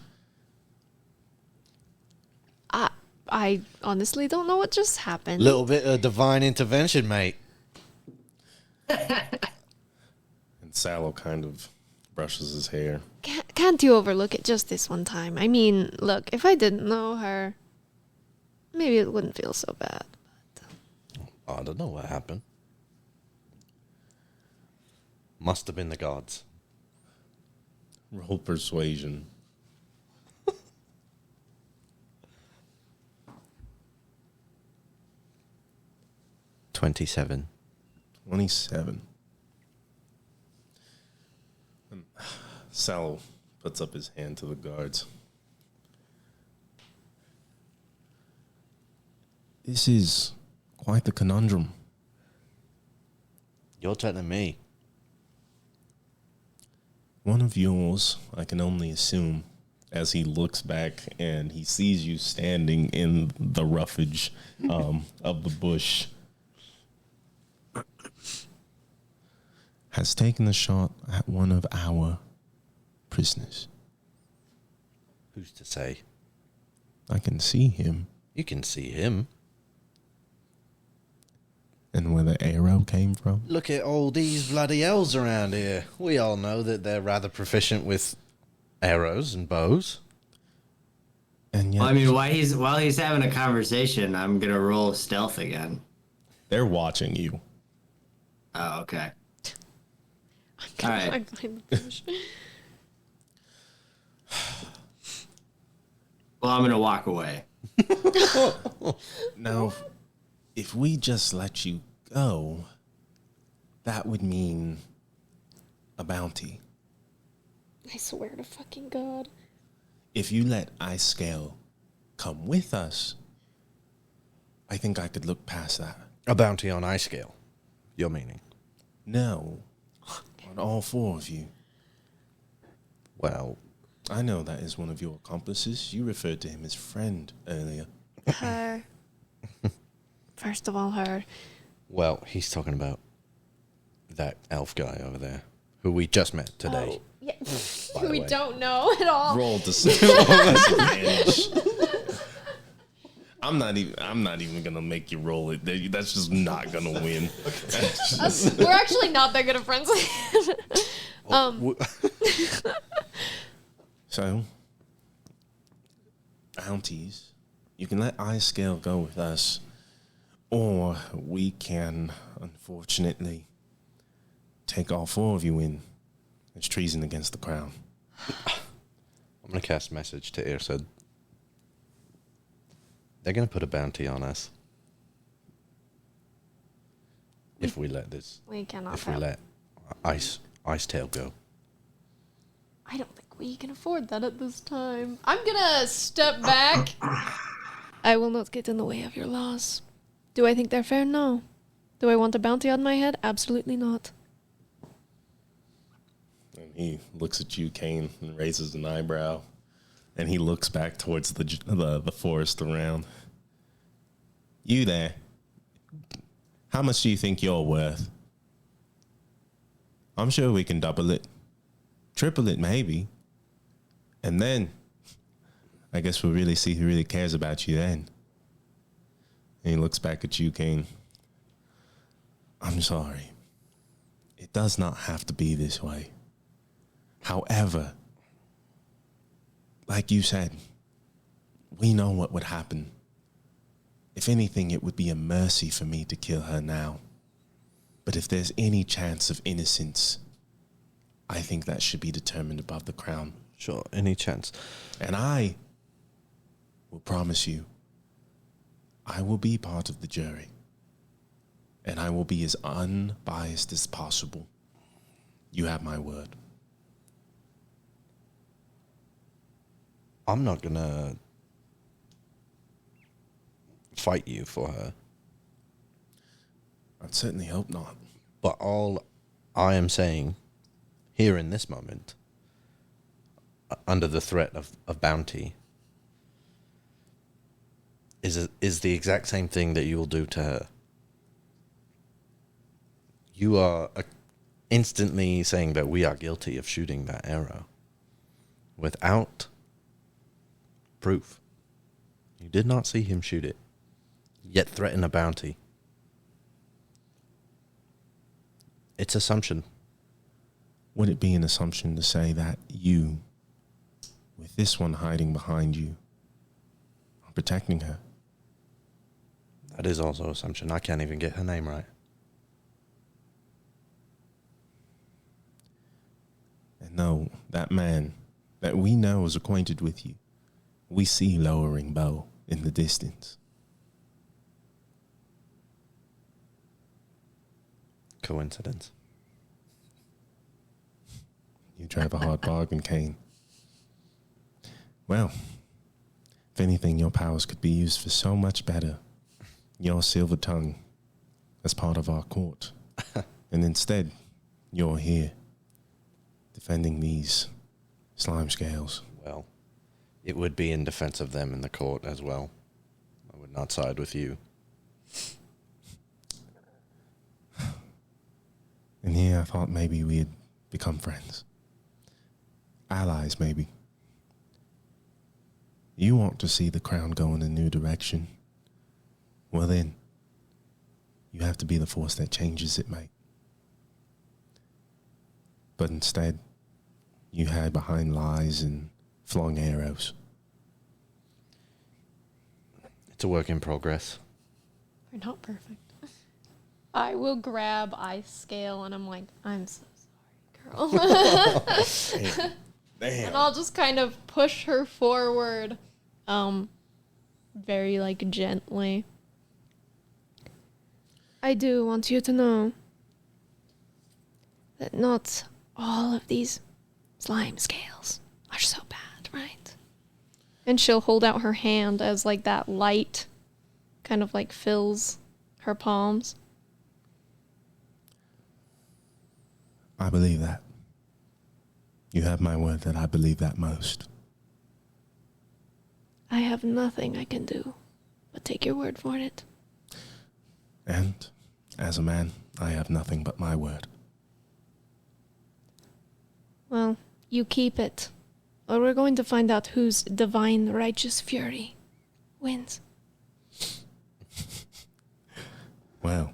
I honestly don't know what just happened. Little bit of divine intervention, mate. And Sallow kind of brushes his hair. Can't you overlook it just this one time? I mean, look, if I didn't know her, maybe it wouldn't feel so bad. I don't know what happened. Must have been the gods. Roll persuasion. 27. 27. Sallow puts up his hand to the guards. This is quite the conundrum. You're telling me. One of yours, I can only assume, as he looks back and he sees you standing in the roughage of the bush, has taken a shot at one of our prisoners. Who's to say? I can see him You can see him. and where the arrow came from. Look at all these bloody elves around here. We all know that they're rather proficient with arrows and bows. And yet Well, I mean, while he's having a conversation, I'm gonna roll stealth again. they're watching you. Oh, okay. I'm All right. hide behind the bush. Well, I'm gonna walk away. Now, if we just let you go, that would mean a bounty. I swear to fucking God. If you let Ice Scale come with us, I think I could look past that. A bounty on ice scale, you're meaning. No, on all four of you. Well, I know that is one of your accomplices. You referred to him as friend earlier. Her. First of all, her. he's talking about that elf guy over there, who we just met today. Oh, yeah. By the We way. don't know at all. Roll disadvantage. I'm not even gonna make you roll it. That's just not gonna win. We're actually not that good of friends. So, bounties. You can let Ice Scale go with us, or we can, unfortunately, take all four of you in. It's treason against the crown. I'm going to cast a message to Irsad. They're going to put a bounty on us. If we let this, We cannot if we help. let Ice Tail go. I don't think we can afford that at this time. I'm gonna step back. I will not get in the way of your laws. Do I think they're fair? No. Do I want a bounty on my head? Absolutely not. And he looks at you, Kane, and raises an eyebrow. And he looks back towards the forest around. You there. How much do you think you're worth? I'm sure we can double it. Triple it, maybe. And then, I guess we'll really see who really cares about you then. And he looks back at you, Kane. I'm sorry. It does not have to be this way. However, like you said, we know what would happen If anything, it would be a mercy for me to kill her now. But if there's any chance of innocence, I think that should be determined above the crown. Sure, any chance. And I will promise you, I will be part of the jury. And I will be as unbiased as possible. You have my word. I'm not gonna fight you for her. I'd certainly hope not. But all I am saying here in this moment, under the threat of bounty, is the exact same thing that you will do to her. You are instantly saying that we are guilty of shooting that arrow without proof. You did not see him shoot it, yet threaten a bounty. It's assumption. Would it be an assumption to say that you, with this one hiding behind you, are protecting her? That is also assumption. I can't even get her name right. And no, that man that we know is acquainted with you, we see lowering bow in the distance. Coincidence. You drive a hard bargain, Kane. Well, if anything, your powers could be used for so much better. Your silver tongue as part of our court. And instead, you're here defending these slime scales. Well, it would be in defense of them in the court as well. I would not side with you. And here I thought maybe we'd become friends. Allies, maybe. You want to see the crown go in a new direction. Well then, you have to be the force that changes it, mate. But instead, you hide behind lies and flung arrows. It's a work in progress. We're not perfect. I will grab Ice Scale and I'm like, I'm so sorry, girl. Damn. And I'll just kind of push her forward, very like gently. I do want you to know that not all of these slime scales are so bad, right? And she'll hold out her hand as like that light kind of like fills her palms. I believe that. You have my word that I believe that most. I have nothing I can do but take your word for it. And, as a man, I have nothing but my word. Well, you keep it, or we're going to find out whose divine righteous fury wins. Well,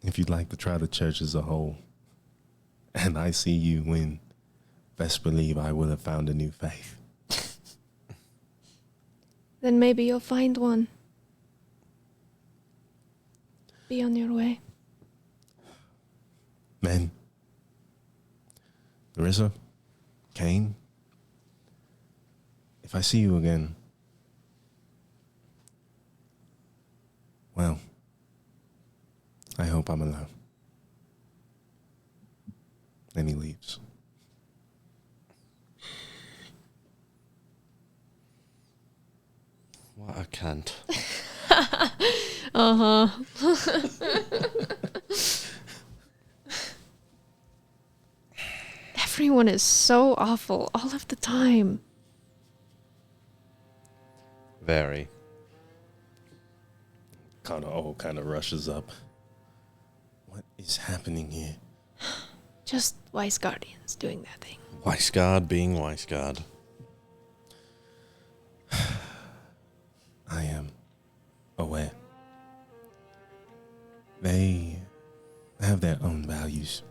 if you'd like to try the church as a whole, and I see you win, best believe I will have found a new faith. Then maybe you'll find one. Be on your way. Men, Larissa, Kane, if I see you again, well, I hope I'm alone. Then he leaves. What a cunt. Uh-huh. Everyone is so awful all of the time. Very. Kind of rushes up. What is happening here? Just wise guardians doing their thing. Weisgard being Weisgard. I am aware. They have their own values.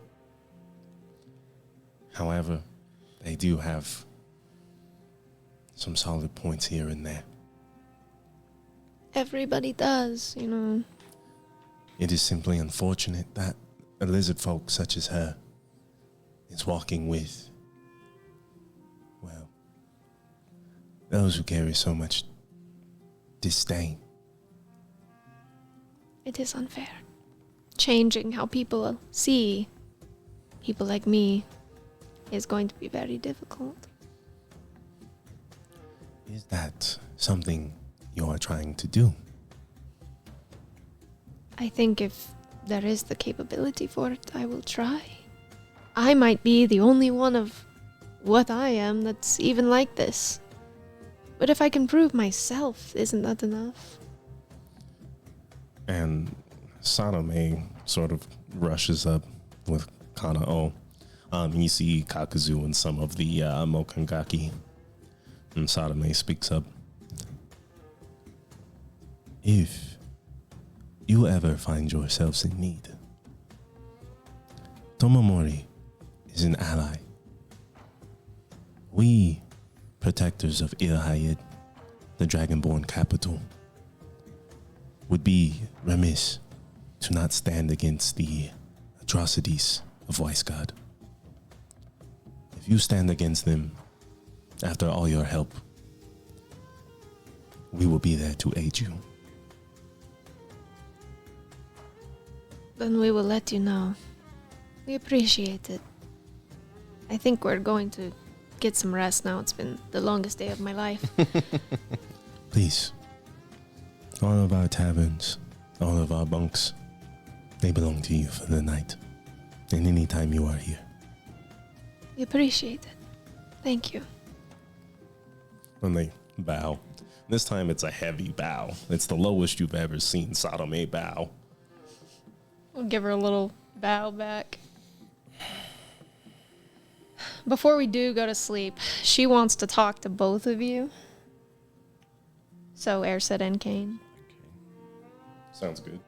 However, they do have some solid points here and there. Everybody does, you know. It is simply unfortunate that a lizard folk such as her is walking with, well, those who carry so much disdain. It is unfair. Changing how people see people like me is going to be very difficult. Is that something you are trying to do? I think if there is the capability for it, I will try. I might be the only one of what I am that's even like this. But if I can prove myself, isn't that enough? And Sanome sort of rushes up with Kanao. You see Kakuzu and some of the Mokangaki. And Sadame speaks up. If you ever find yourselves in need, Tomomori is an ally. We, protectors of Ilhayed, the Dragonborn capital, would be remiss to not stand against the atrocities of Weisgard. If you stand against them, after all your help, we will be there to aid you. Then we will let you know. We appreciate it. I think we're going to get some rest now. It's been the longest day of my life. Please, all of our taverns, all of our bunks, they belong to you for the night. And any time you are here. We appreciate it. Thank you. When they bow. This time it's a heavy bow. It's the lowest you've ever seen Sadome bow. We'll give her a little bow back. Before we do go to sleep, she wants to talk to both of you. So Erset and Kane. Sounds good.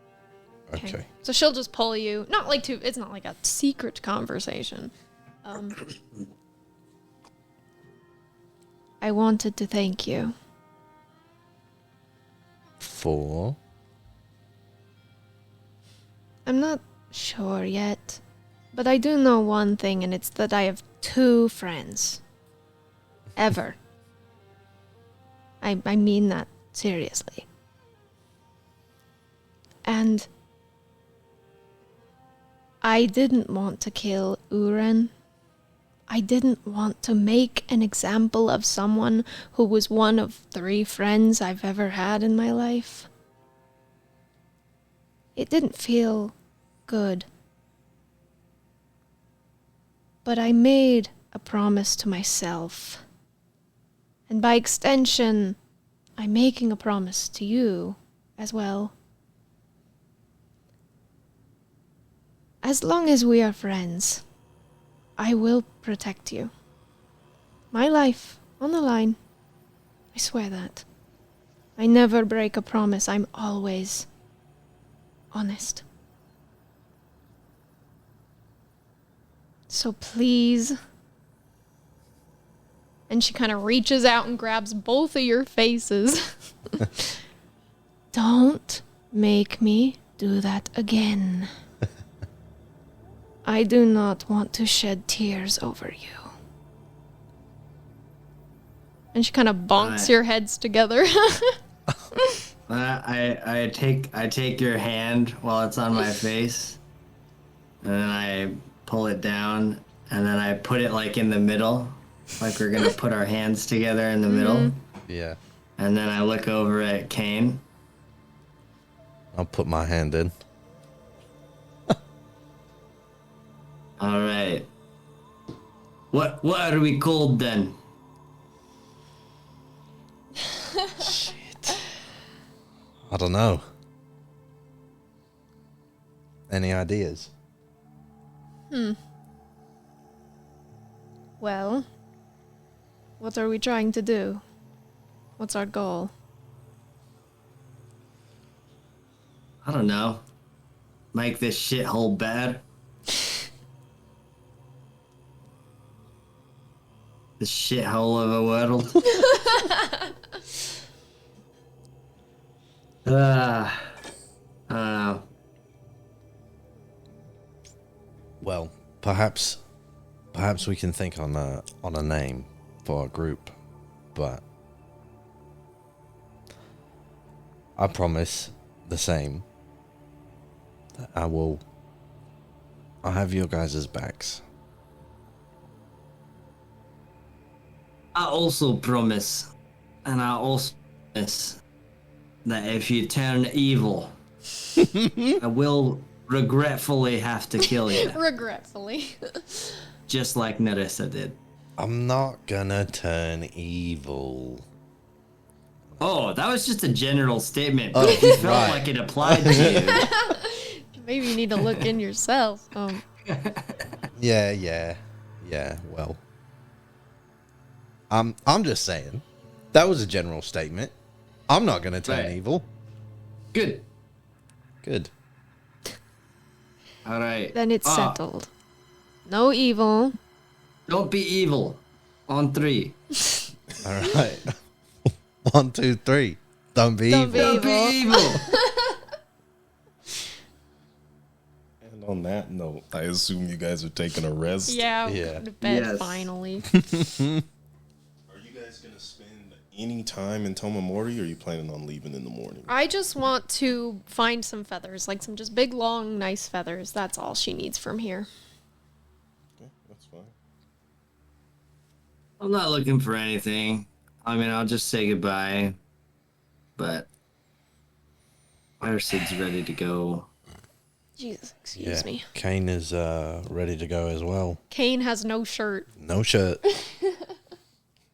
Okay. So she'll just pull you. It's not like a secret conversation. I wanted to thank you. For? I'm not sure yet, but I do know one thing, and it's that I have 2 friends. Ever. I mean that seriously. And I didn't want to kill Uren. I didn't want to make an example of someone who was one of 3 friends I've ever had in my life. It didn't feel good. But I made a promise to myself. And by extension, I'm making a promise to you as well. As long as we are friends, I will protect you. My life on the line. I swear that. I never break a promise. I'm always honest. So please. And she kind of reaches out and grabs both of your faces. Don't make me do that again. I do not want to shed tears over you. And she kind of bonks your heads together. I take your hand while it's on my face, and then I pull it down, and then I put it like in the middle, like we're gonna put our hands together in the middle. Yeah. And then I look over at Kane. I'll put my hand in. All right. What are we called then? Shit. I don't know. Any ideas? Well, what are we trying to do? What's our goal? I don't know. Make this shithole better. This shithole of a world. I don't know. Well, perhaps we can think on a name for our group, but I promise the same. I'll have your guys' backs. I also promise, and I also promise that if you turn evil, I will regretfully have to kill you, Regretfully. just like Nerissa did. I'm not gonna turn evil. Oh, that was just a general statement, Oh, but if you felt right. like it applied to you, Maybe you need to look in yourself. Yeah. Well, I'm just saying, that was a general statement. I'm not gonna turn Right. evil. good. Good. All right. Then it's Ah, settled. No evil. Don't be evil. On 3. All right. 1, 2, 3. Don't be Don't be evil. Don't be evil. And on that note, I assume you guys are taking a rest. Yeah, Yeah. going to bed Yes. finally. Are you guys gonna spend any time in Tomomori, or are you planning on leaving in the morning? I just want to find some feathers, like some just big, long, nice feathers. That's all she needs from here. Okay, that's fine. I'm not looking for anything. I mean, I'll just say goodbye. But Sid's ready to go. Jesus, excuse me. Kane is ready to go as well. Kane has no shirt, No shirt,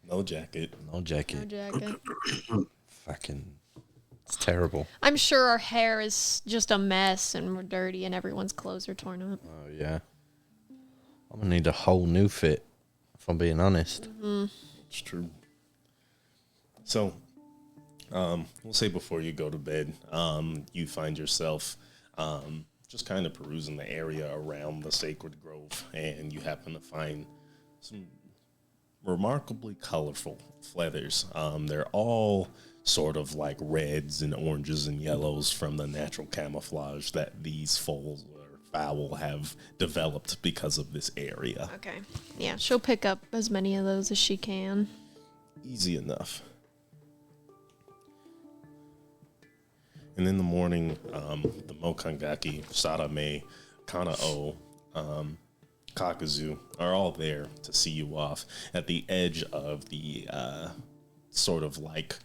No jacket. no no jacket. jacket. Fucking, it's terrible. I'm sure our hair is just a mess and we're dirty and everyone's clothes are torn up. Oh yeah. I'm gonna need a whole new fit, if I'm being honest. It's true. So, we'll say before you go to bed, you find yourself just kind of perusing the area around the sacred grove, and you happen to find some remarkably colorful feathers. They're all sort of like reds and oranges and yellows from the natural camouflage that these foals or fowl have developed because of this area. Okay. Yeah, she'll pick up as many of those as she can. Easy enough. And in the morning, the Mokangaki, Sadame, Kanao, Kakuzu are all there to see you off at the edge of the sort of like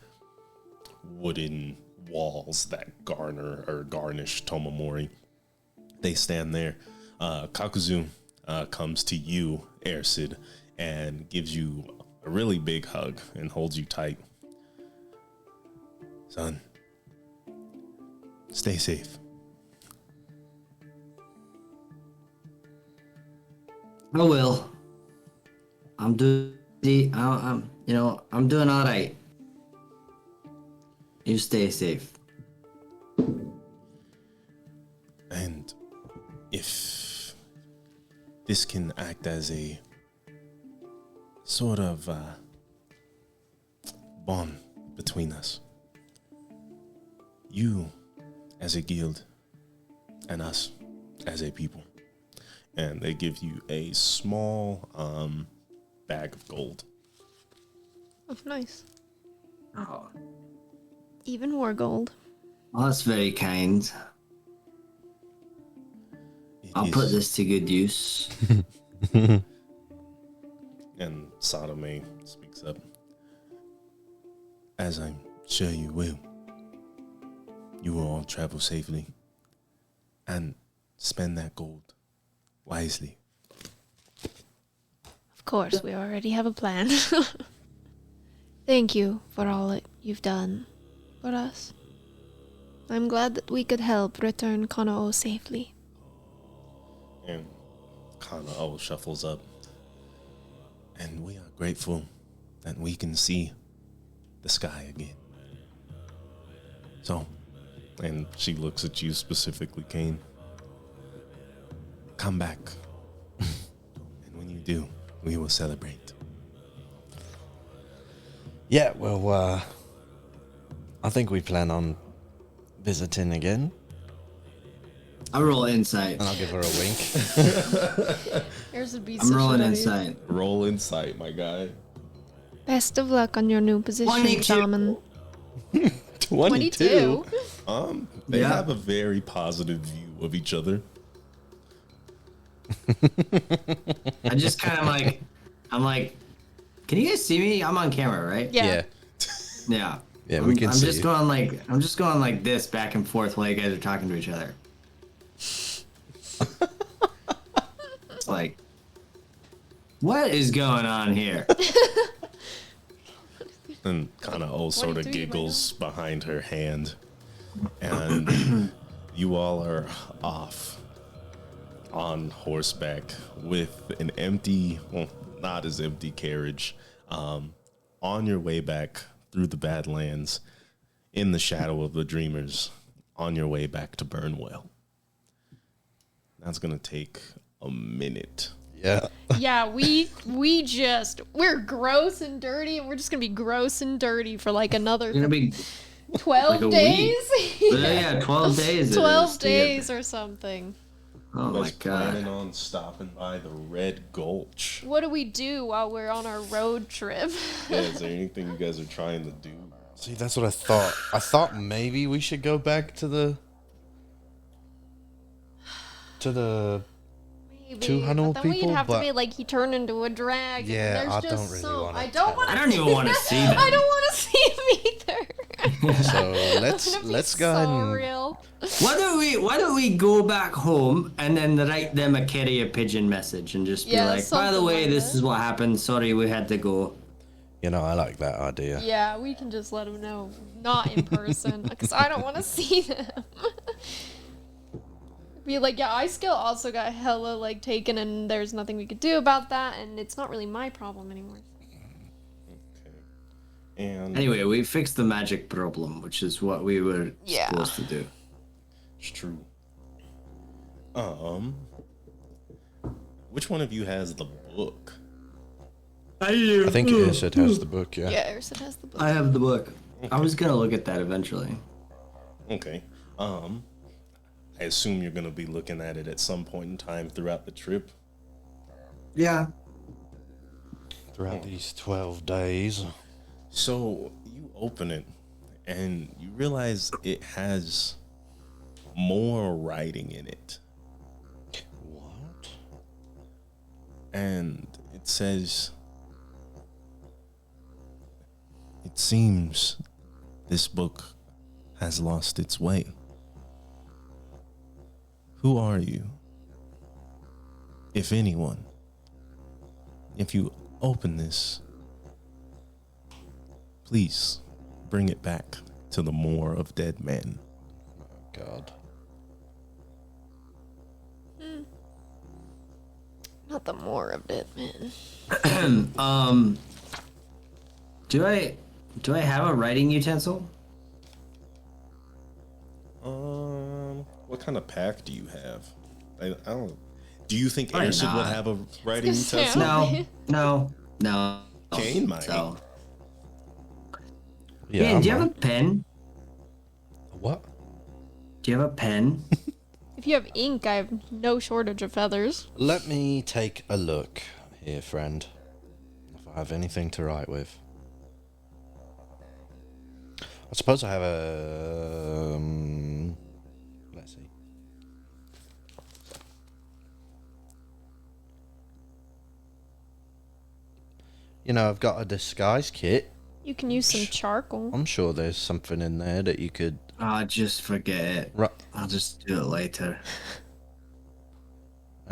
wooden walls that garnish Tomomori. They stand there. Kakuzu comes to you, Ersid, and gives you a really big hug and holds you tight. Son, stay safe. I will. I'm doing. I'm doing all right. You stay safe. And if this can act as a sort of bond between us, you as a guild and us as a people, and they give you a small bag of gold. Oh, nice. Oh, Even more gold. well, that's very kind. It I'll is- put this to good use. And Sadame speaks up. As I'm sure you will, you will all travel safely and spend that gold wisely. Of course, we already have a plan. Thank you for all that you've done for us. I'm glad that we could help return Kanao safely. And Kanao shuffles up. And we are grateful that we can see the sky again. So, and she looks at you specifically, Kane. Come back. And when you do, we will celebrate. Yeah, well, I think we plan on visiting again. I roll insight. And I'll give her a wink. Here's a beast. I'm rolling insight. Roll insight, my guy. Best of luck on your new position, 22. shaman. 22. They Yeah. have a very positive view of each other. I just kind of like, I'm like, can you guys see me? I'm on camera, right? Yeah. Yeah. Yeah, we can I'm see just you. going like, I'm just going like this back and forth while you guys are talking to each other. It's like, what is going on here? And kind of sort of 22, giggles behind her hand. And you all are off on horseback with an empty, well, not as empty carriage, on your way back through the Badlands in the shadow of the Dreamers, on your way back to Burnwell. That's going to take a minute. Yeah. Yeah, we're gross and dirty, and we're just gonna be gross and dirty for like another It's gonna be 12 like a days. yeah, 12 days. it 12 is to get- days or something. Oh my was planning god. on stopping by the Red Gulch. What do we do while we're on our road trip? Yeah, is there anything you guys are trying to do? See, that's what I thought. I thought maybe we should go back to the Maybe, Two Hunnell but then people, we'd have but- to be like he turned into a dragon. Yeah, There's I just don't really so wanna I don't want. I don't even want to see them. I don't want to see him either. So It's gonna be let's go so ahead and real. Why don't we go back home and then write them a carrier pigeon message and just be Yeah, like, by the something way, like this that. is what happened. Sorry, we had to go. I like that idea. Yeah, we can just let him know, not in person, because I don't want to see them. Be like, yeah, iSkill also got hella like taken, and there's nothing we could do about that, and it's not really my problem anymore. And Anyway, we fixed the magic problem, which is what we were Yeah. supposed to do. it's true. Which one of you has the book? I think Ursid has the book, yeah. Yeah, Ursid has the book. I have the book. I was gonna look at that eventually. Okay. I assume you're gonna be looking at it at some point in time throughout the trip. Yeah. Throughout these 12 days. So you open it and you realize it has more writing in it. What? And it says, it seems this book has lost its way. Who are you? If anyone, if you open this, please bring it back to the Moor of Dead Men. God. Not the more of it, man. Do I have a writing utensil? What kind of pack do you have? I don't. Do you think Probably Ersid would not. have a writing gonna say, utensil? No. Kane might. So, Yeah. Ian, I'm do you have a right. pen? What? Do you have a pen? If you have ink, I have no shortage of feathers. Let me take a look here, friend. If I have anything to write with. I suppose I have a. Let's see. I've got a disguise kit. You can use some charcoal. I'm sure there's something in there that you could. Just forget it. Right. I'll just do it later.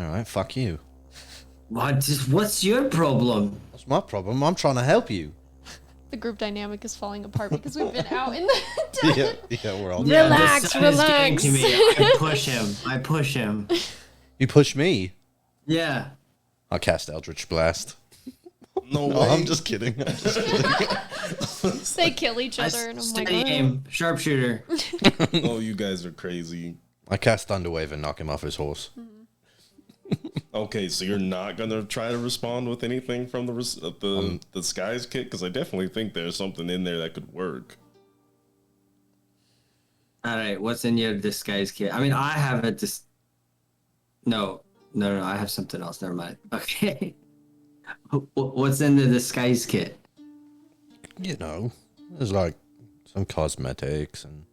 All right, fuck you. What's your problem? That's my problem. I'm trying to help you. The group dynamic is falling apart because we've been out in the. Yeah, we're all. Relax, the sun is getting relax. to me. I push him. You push me. Yeah. I cast Eldritch Blast. No No, way. I'm just kidding. They kill each other, and I'm like, Steady "Oh." aim, sharpshooter. Oh, you guys are crazy. I cast Thunderwave and knock him off his horse. Okay, so you're not gonna try to respond with anything from the disguise kit, because I definitely think there's something in there that could work. All right, what's in your disguise kit? I mean, I have a No, no, I have something else. Never mind. Okay. What's in the disguise kit? You know, there's like some cosmetics and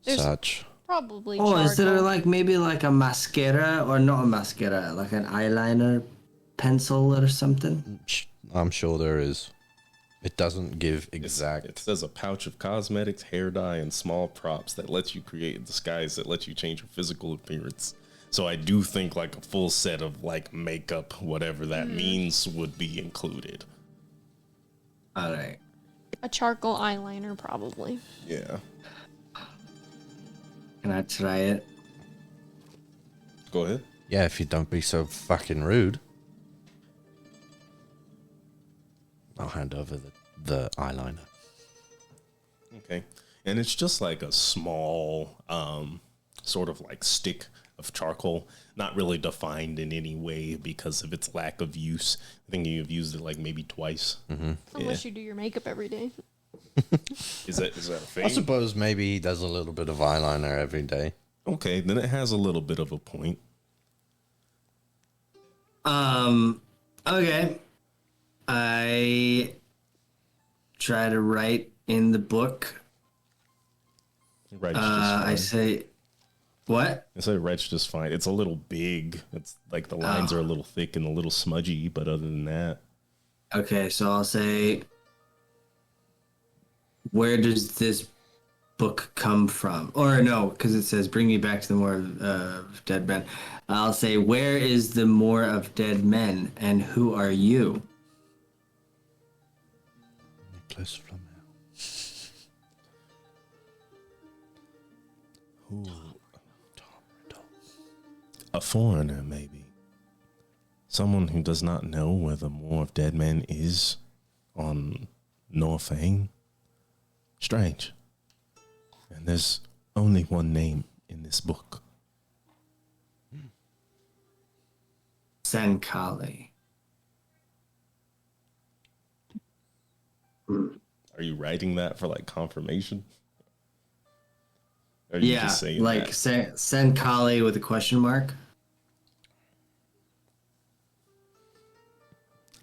There's- such. Probably Oh, is there charcoal. like maybe like a mascara or not a mascara, like an eyeliner pencil or something? I'm sure there is. It doesn't give It exact. says a pouch of cosmetics, hair dye, and small props that lets you create a disguise that lets you change your physical appearance. So I do think like a full set of like makeup, whatever that means, would be included. All right. A charcoal eyeliner, probably. Yeah. Can I try it? Go ahead. Yeah, if you don't be so fucking rude. I'll hand over the eyeliner. Okay. And it's just like a small, sort of like stick of charcoal, not really defined in any way because of its lack of use. I think you've used it like maybe twice. Unless you do your makeup every day. Is that a thing? I suppose maybe he does a little bit of eyeliner every day. Okay, then it has a little bit of a point. Okay. I try to write in the book. Right. I say, what? I say red's just fine. It's a little big. It's like the lines are a little thick and a little smudgy, but other than that, Okay, so I'll say, where does this book come from? Or no, because it says, bring me back to the more of dead men. I'll say, where is the more of dead men, and who are you? Nicholas Flamel. a foreigner maybe, someone who does not know where the Moor of Dead Men is on Norfang. Strange. And there's only one name in this book. Senkali. Are you writing that for like confirmation? Or are you Yeah, just saying like that? Senkali with a question mark.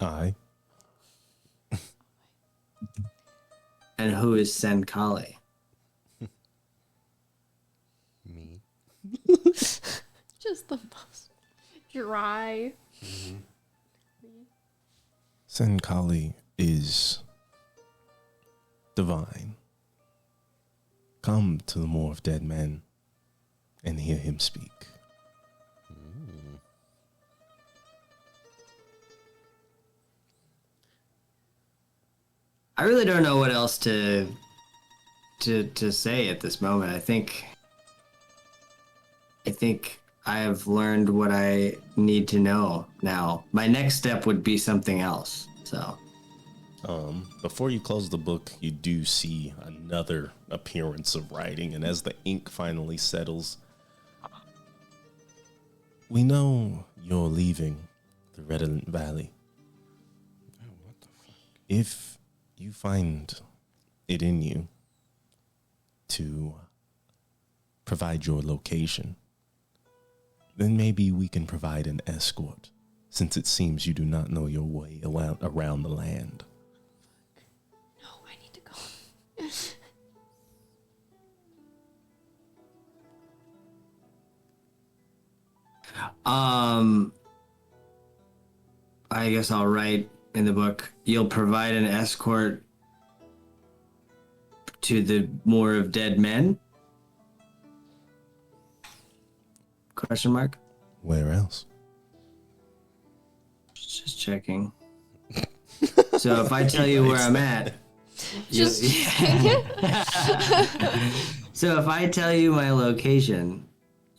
I. And who is Senkali? Me. Just the most dry. Senkali is divine. Come to the Moor of Dead Men and hear him speak. I really don't know what else to say at this moment. I think I have learned what I need to know now. My next step would be something else. So, Before you close the book, you do see another appearance of writing, and as the ink finally settles, we know you're leaving the Redolent Valley. If you find it in you to provide your location, then maybe we can provide an escort, since it seems you do not know your way around the land. No, I need to go. I guess I'll write in the book. You'll provide an escort to the Moor of Dead Men? Question mark. Where else? Just checking. So if I tell you where I'm at, Just so if I tell you my location,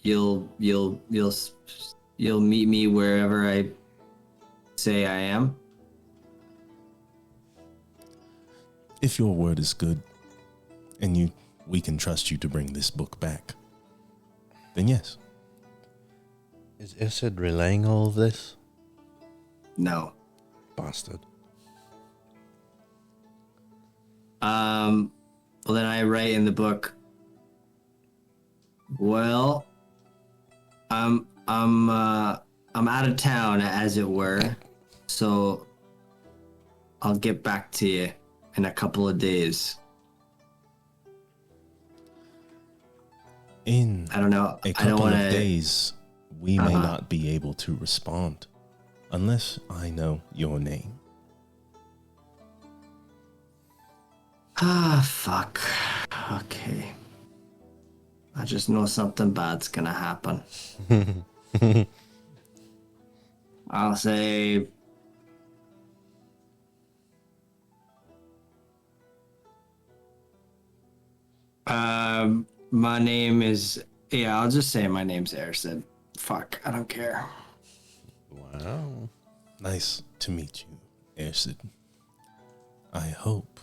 you'll meet me wherever I say I am. If your word is good, and we can trust you to bring this book back, then yes. Is Isid relaying all of this? No. Bastard. Well then I write in the book. Well, I'm out of town, as it were, so I'll get back to you in a couple of days. In I don't know. a I don't couple want of to. days, we may Uh-huh. not be able to respond unless I know your name. Ah, fuck. Okay. I just know something bad's gonna happen. I'll say. My name is. Yeah, I'll just say my name's Ersid. Fuck, I don't care. Wow. Nice to meet you, Ersid. I hope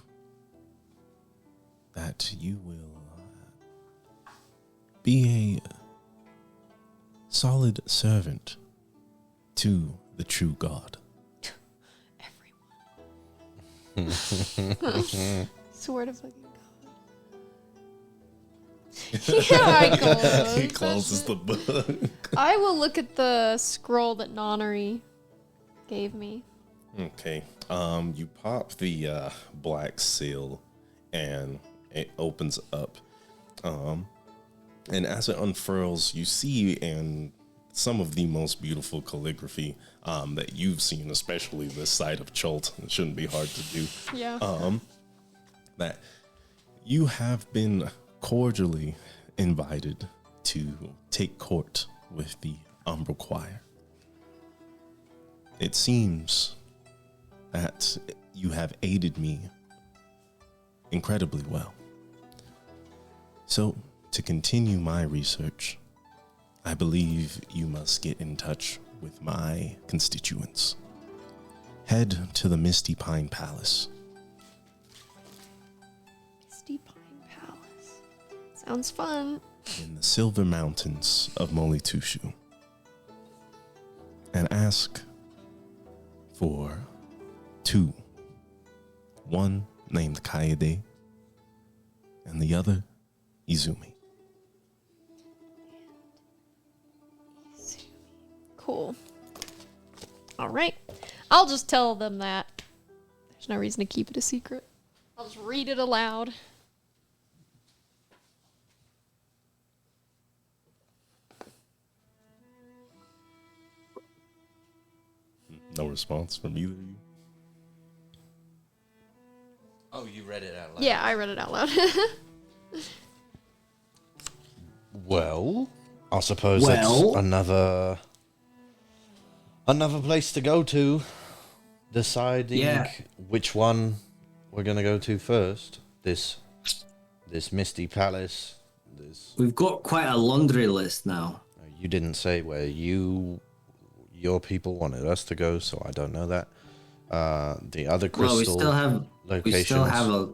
that you will be a solid servant to the true God. Everyone. Swear to fucking God. Yeah, I close. He closes the book. I will look at the scroll that Nonnery gave me. Okay. You pop the black seal and it opens up. And as it unfurls, you see and some of the most beautiful calligraphy that you've seen, especially this side of Chult. It shouldn't be hard to do. Yeah. That you have been cordially invited to take court with the Umbral Choir. It seems that you have aided me incredibly well. So, to continue my research, I believe you must get in touch with my constituents. Head to the Misty Pine Palace. Misty Pine Palace. Sounds fun. In the Silver Mountains of Molitushu, and ask for two. One named Kaede, and the other Izumi. Cool. All right. I'll just tell them that. There's no reason to keep it a secret. I'll just read it aloud. No response from either of you. Oh, you read it out loud. Yeah, I read it out loud. Well, I suppose Well? that's another place to go to. Deciding Yeah. which one we're gonna go to first. This Misty Palace. This We've got quite a laundry list now. you didn't say where your people wanted us to go, so I don't know that. The other crystal Well, we still have. locations. We still have a.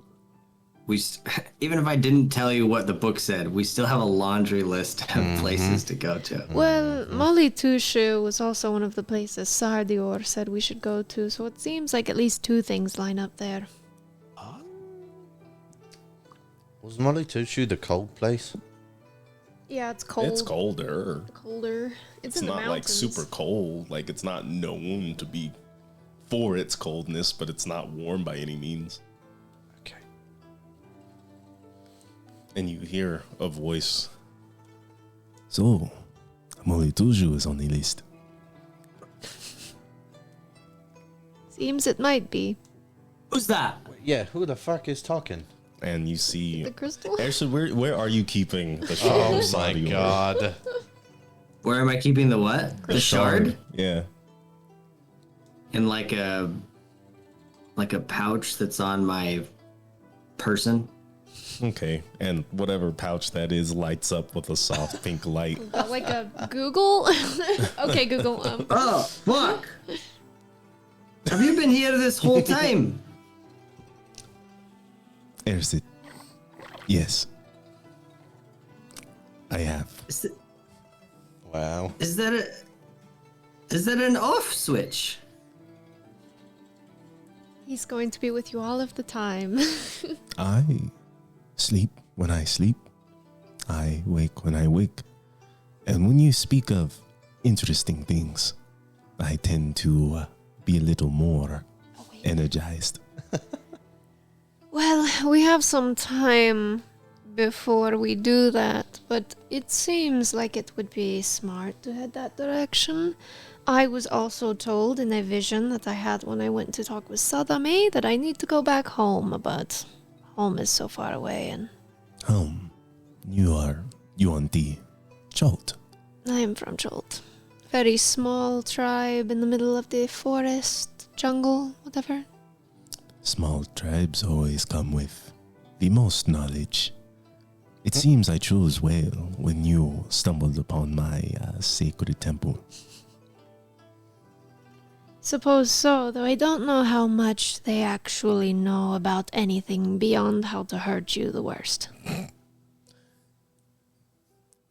Even if I didn't tell you what the book said, we still have a laundry list of places to go to. Well, Molitushu was also one of the places Sardior said we should go to, so it seems like at least two things line up there. Was Molitushu the cold place? Yeah, it's cold. It's colder. Colder. It's It's in the not like mountains. super cold. Like it's not known to be for its coldness, but it's not warm by any means. Okay. And you hear a voice. So, Molituju is on the list. Seems it might be. Who's that? Yeah, who the fuck is talking? And you see. The crystal? Actually, where are you keeping the shard? Oh of my Sadio? god. Where am I keeping the what? The shard? Yeah. In like a pouch that's on my person. Okay. And whatever pouch that is lights up with a soft pink light. Like a Google? Okay, Google. Oh, fuck! Have you been here this whole time? Ersid. Yes. I have. Wow. Is that an off switch? He's going to be with you all of the time. I sleep when I sleep, I wake when I wake. And when you speak of interesting things, I tend to be a little more energized. Well, we have some time before we do that, but it seems like it would be smart to head that direction. I was also told in a vision that I had when I went to talk with Sadame that I need to go back home, but home is so far away and You on the Jolt. I am from Jolt. Very small tribe in the middle of the forest, jungle, whatever. Small tribes always come with the most knowledge. It seems I chose well when you stumbled upon my sacred temple. Suppose so, though I don't know how much they actually know about anything beyond how to hurt you the worst.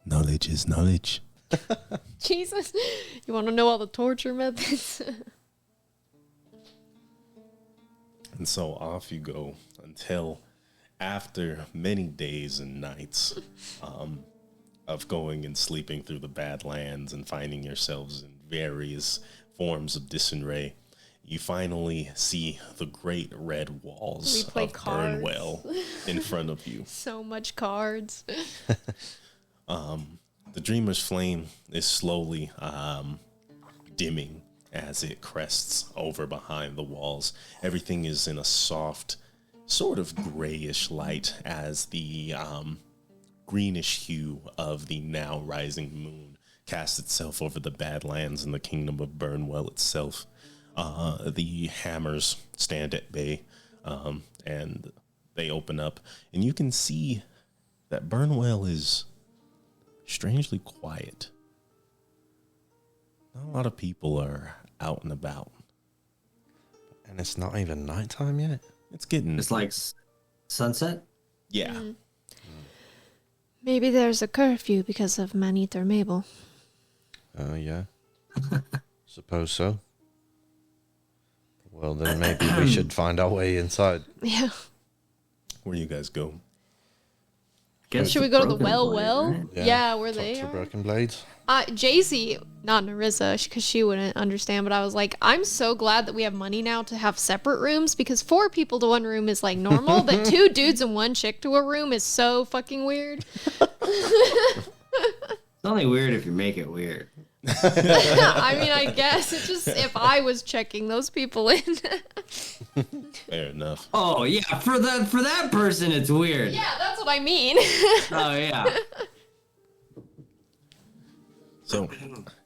Knowledge is knowledge. Jesus, you want to know all the torture methods? And so off you go until after many days and nights of going and sleeping through the Badlands and finding yourselves in various forms of disarray, you finally see the great red walls We play of cards. Burnwell in front of you. So much cards. The Dreamer's Flame is slowly dimming as it crests over behind the walls. Everything is in a soft, sort of grayish light as the greenish hue of the now rising moon casts itself over the Badlands and the kingdom of Burnwell itself. The hammers stand at bay, and they open up, and you can see that Burnwell is strangely quiet. Not a lot of people are out and about. And it's not even nighttime yet? It's getting... It's like sunset. Yeah. Maybe there's a curfew because of Maneater Mabel. Yeah. Suppose so. Well, then maybe we should find our way inside. Yeah. Where you guys go? Guess Should we go to the Broken Blade, well? right? Yeah, where Talk they to are. Broken Blades. Jaycee, not Narissa, because she wouldn't understand, but I was like, I'm so glad that we have money now to have separate rooms, because 4 people to one room is like normal, but 2 dudes and 1 chick to a room is so fucking weird. It's only weird if you make it weird. I mean, I guess it's just if I was checking those people in. Fair enough. Oh yeah, for that person it's weird. Yeah, that's what I mean. Oh yeah. So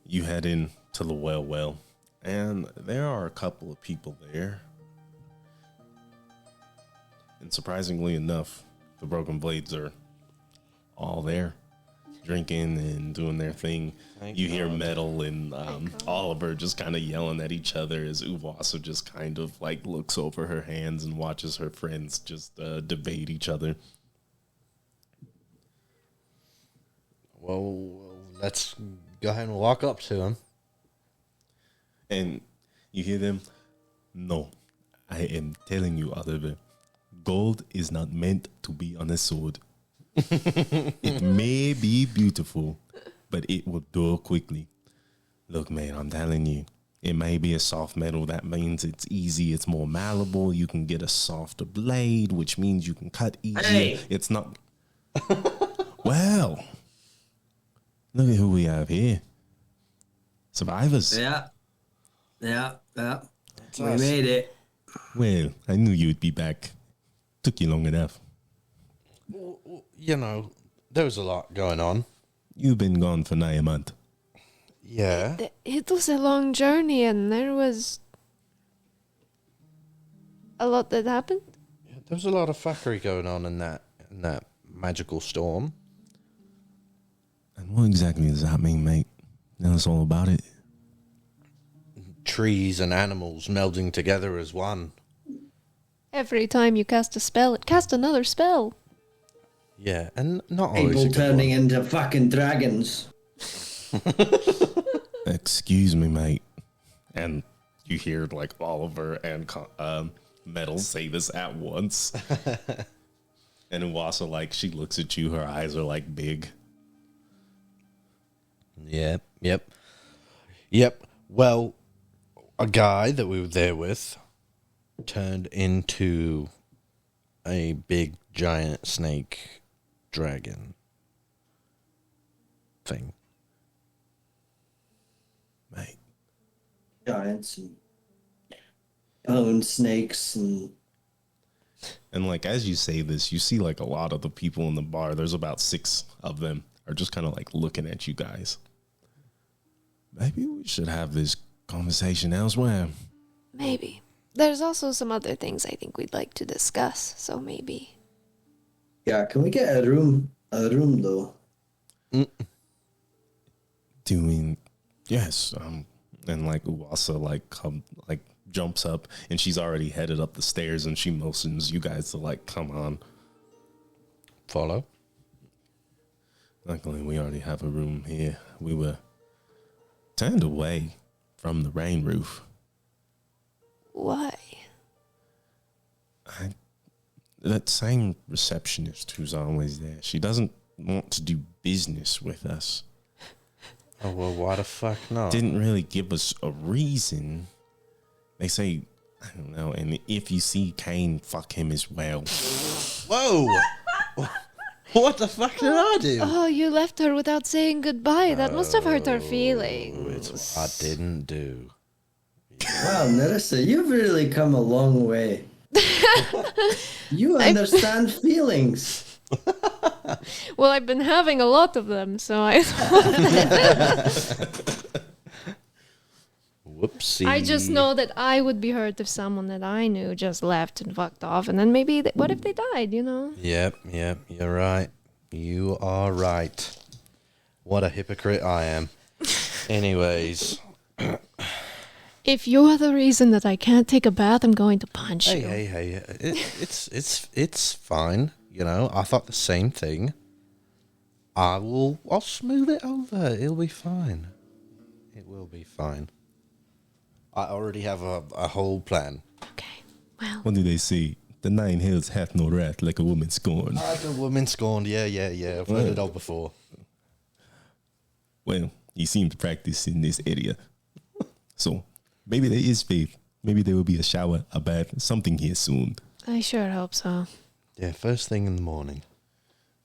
you head in to the well, and there are a couple of people there. And surprisingly enough, the Broken Blades are all there, drinking and doing their thing. You hear Metal and Oliver just kind of yelling at each other as Uvasa just kind of like looks over her hands and watches her friends just debate each other. Well, let's go ahead and walk up to him. And you hear them, "No, I am telling you, Oliver, gold is not meant to be on a sword. It may be beautiful, but it will dull quickly. Look, man, I'm telling you, it may be a soft metal. That means it's easy. It's more malleable. You can get a softer blade, which means you can cut easier. Hey. It's not... Well, look at who we have here. Survivors. Yeah. Yeah. Yeah. We us. made it. Well, I knew you'd be back. Took you long enough. You know, there was a lot going on. You've been gone for nigh a month. Yeah. It was a long journey, and there was a lot that happened. There was a lot of fuckery going on in that magical storm. And what exactly does that mean, mate? Tell us all about it. Trees and animals melding together as one. Every time you cast a spell, it cast another spell. Yeah, and not always a People good turning one. into fucking dragons. Excuse me, mate. And you hear like Oliver and Metal say this at once. And Uwasa, like, she looks at you, her eyes are like big. Yep. Well, a guy that we were there with turned into a big giant snake dragon thing. Mate. Giants and bone snakes and And like as you say this, you see like a lot of the people in the bar, there's about 6 of them, are just kind of like looking at you guys. Maybe we should have this conversation elsewhere. Maybe. There's also some other things I think we'd like to discuss, so maybe. yeah. Can we get a room? A room though. Doing yes, and like Uwasa like jumps up and she's already headed up the stairs and she motions you guys to like come on. Follow. Luckily we already have a room here. We were turned away from the rain roof. Why? That same receptionist who's always there, she doesn't want to do business with us. Oh, well, why the fuck not? Didn't really give us a reason. They say, I don't know, and if you see Kane, fuck him as well. Whoa! What the fuck did I do? Oh, you left her without saying goodbye. That must have hurt her It's feelings. what I didn't do. Wow, Nerissa, you've really come a long way. You understand feelings. Well, I've been having a lot of them, so I Whoopsie. I just know that I would be hurt if someone that I knew just left and fucked off, and then maybe what if they died? You know? Yep, you're right. You are right. What a hypocrite I am. Anyways. If you're the reason that I can't take a bath, I'm going to punch you. Hey. It's fine. You know, I thought the same thing. I'll smooth it over. It'll be fine. It will be fine. I already have a whole plan. Okay. Well, What do they say? The 9 hills hath no wrath like a woman scorned. The woman scorned. Yeah. I've heard it all before. Well, you seem to practice in this area. So, maybe there is faith. Maybe there will be a shower, a bath, something here soon. I sure hope so. Yeah, first thing in the morning.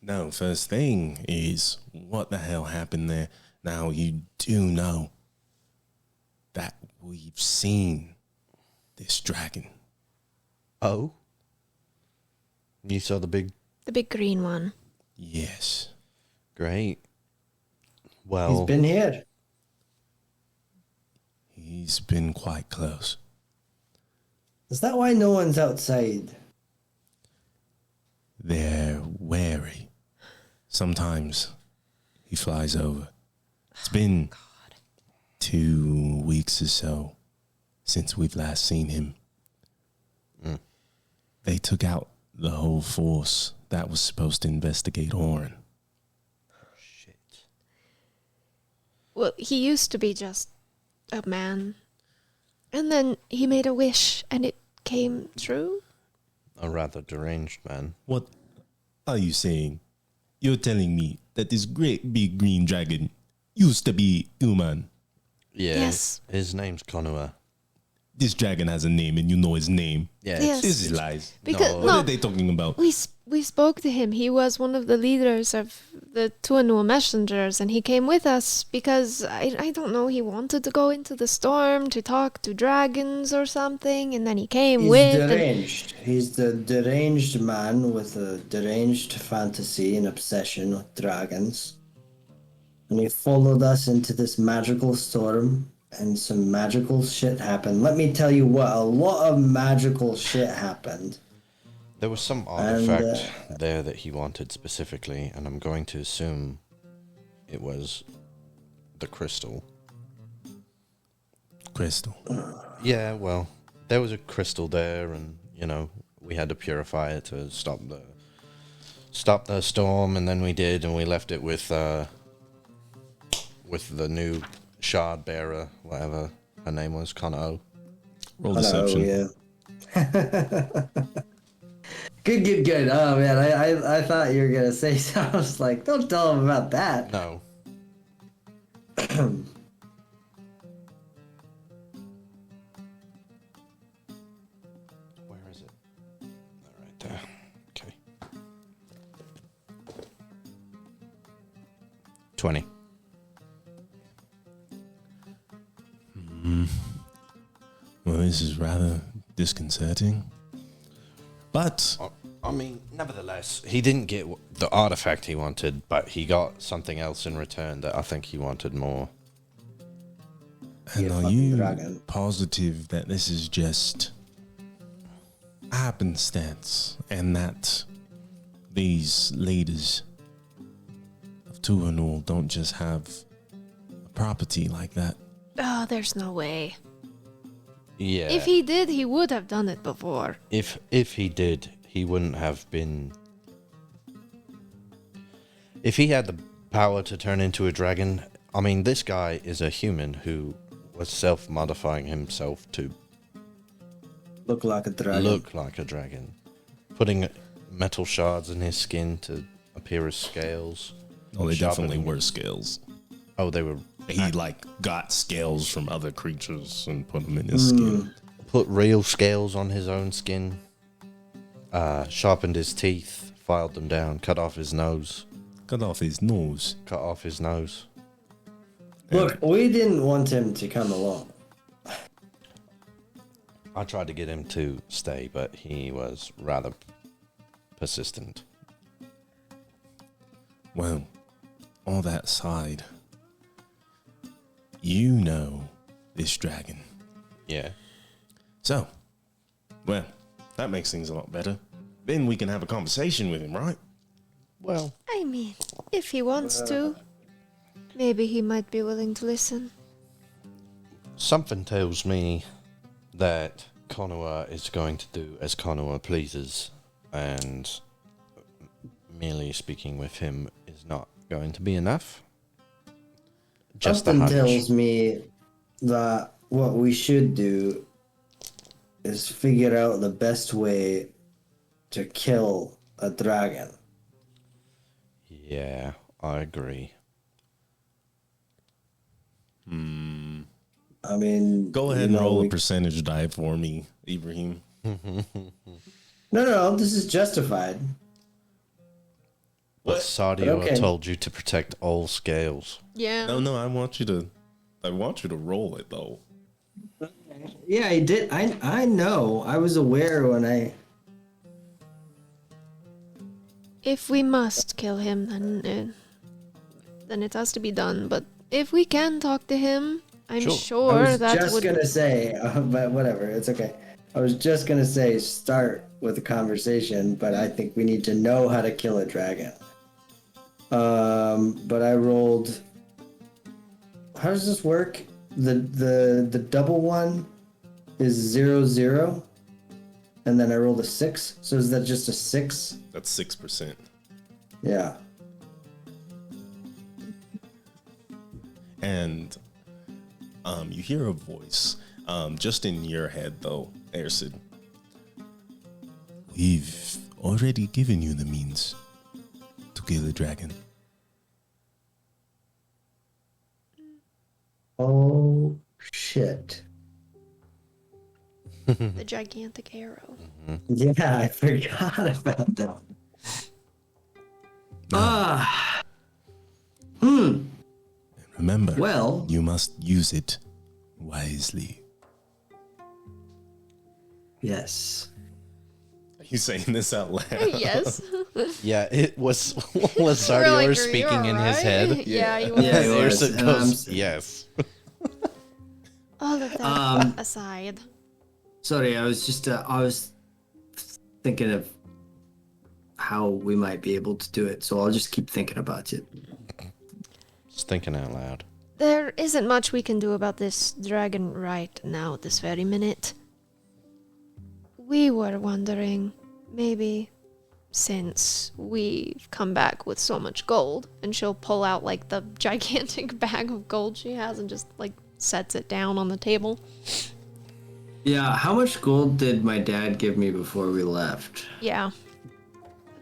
No, first thing is, what the hell happened there? Now, you do know that we've seen this dragon. Oh? You saw the big... The big green one. Yes. Great. He's Well, been here. He's been quite close. Is that why no one's outside? They're wary. Sometimes he flies over. It's been 2 weeks or so since we've last seen him. They took out the whole force that was supposed to investigate Orin. shit. Well, he used to be just a man. And then he made a wish, and it came true. A rather deranged man. What are you saying? You're telling me that this great big green dragon used to be human. Yeah. Yes. His name's Konua. This dragon has a name and you know his name. Yeah. Yes. This is lies. Because No. What no, are they talking about? we spoke to him. He was one of the leaders of the Tuanua messengers, and he came with us because I don't know. He wanted to go into the storm to talk to dragons or something, and then he came He's with. and- deranged. He's the deranged man with a deranged fantasy and obsession with dragons. And he followed us into this magical storm, and some magical shit happened. Let me tell you what, a lot of magical shit happened. There was some And, artifact there that he wanted specifically, and I'm going to assume it was the crystal. Crystal. Yeah, well, there was a crystal there, and you know we had to purify it to stop the storm, and then we did, and we left it with the new shard bearer, whatever her name was, Kono. Roll Hello, deception. yeah. Good. Oh man, I thought you were gonna say something. I was like, don't tell him about that. No. Where is it? Right there. Okay. 20. Well, this is rather disconcerting. But I mean, nevertheless, he didn't get the artifact he wanted, but he got something else in return that I think he wanted more. and a are fucking you dragon. positive that this is just happenstance and that these leaders of Tuanul don't just have a property like that? Oh, there's no way. Yeah. If he did, he would have done it before. If he did, he wouldn't have been. If he had the power to turn into a dragon, I mean, this guy is a human who was self-modifying himself to Look like a dragon. look like a dragon, putting metal shards in his skin to appear as scales. Oh, they definitely sharpening- were scales. Oh, they were. He got scales from other creatures and put them in his skin. Put real scales on his own skin. Sharpened his teeth, filed them down, cut off his nose. Cut off his nose. Cut off his nose. Look, we didn't want him to come along. I tried to get him to stay, but he was rather persistent. Well, all that aside, you know this dragon. Yeah. So, well, that makes things a lot better. Then we can have a conversation with him, right? Well, I mean, if he wants to, maybe he might be willing to listen. something tells me that Konua is going to do as Konua pleases, and merely speaking with him is not going to be enough. Just a Something hunch. tells me that what we should do is figure out the best way to kill a dragon. Yeah, I agree. I mean, Go ahead you and know, roll we- a percentage die for me, Ibrahim. No, this is justified. But Sadio Okay. told you to protect all scales. Yeah. No, I want you to roll it though. Yeah, I did. I know. I was aware when I. If we must kill him, then it has to be done. But if we can talk to him, I'm Sure. sure, I was that just would. gonna say, but whatever, it's okay. I was just gonna say start with a conversation, but I think we need to know how to kill a dragon. But I rolled. How does this work? The double one is 0-0, and then I rolled a 6. So is that just a 6? That's 6%. Yeah. And you hear a voice just in your head though, Ersid. We've already given you the means to kill a dragon. Oh shit. The gigantic arrow. Yeah, I forgot about that. Ah. Remember, Well, you must use it wisely. yes. Are you saying this out loud? Yes. Yeah, it was We're Sadio like, "Are you speaking in his alright?" head. Yeah, he was. Yeah, he There's was. a And ghost. I'm- Yes. All of that Um, aside. Sorry, I was thinking of how we might be able to do it, so I'll just keep thinking about it. Just thinking out loud. There isn't much we can do about this dragon right now, this very minute. We were wondering, maybe since we've come back with so much gold, and she'll pull out like the gigantic bag of gold she has and just like sets it down on the table. Yeah, how much gold did my dad give me before we left? Yeah,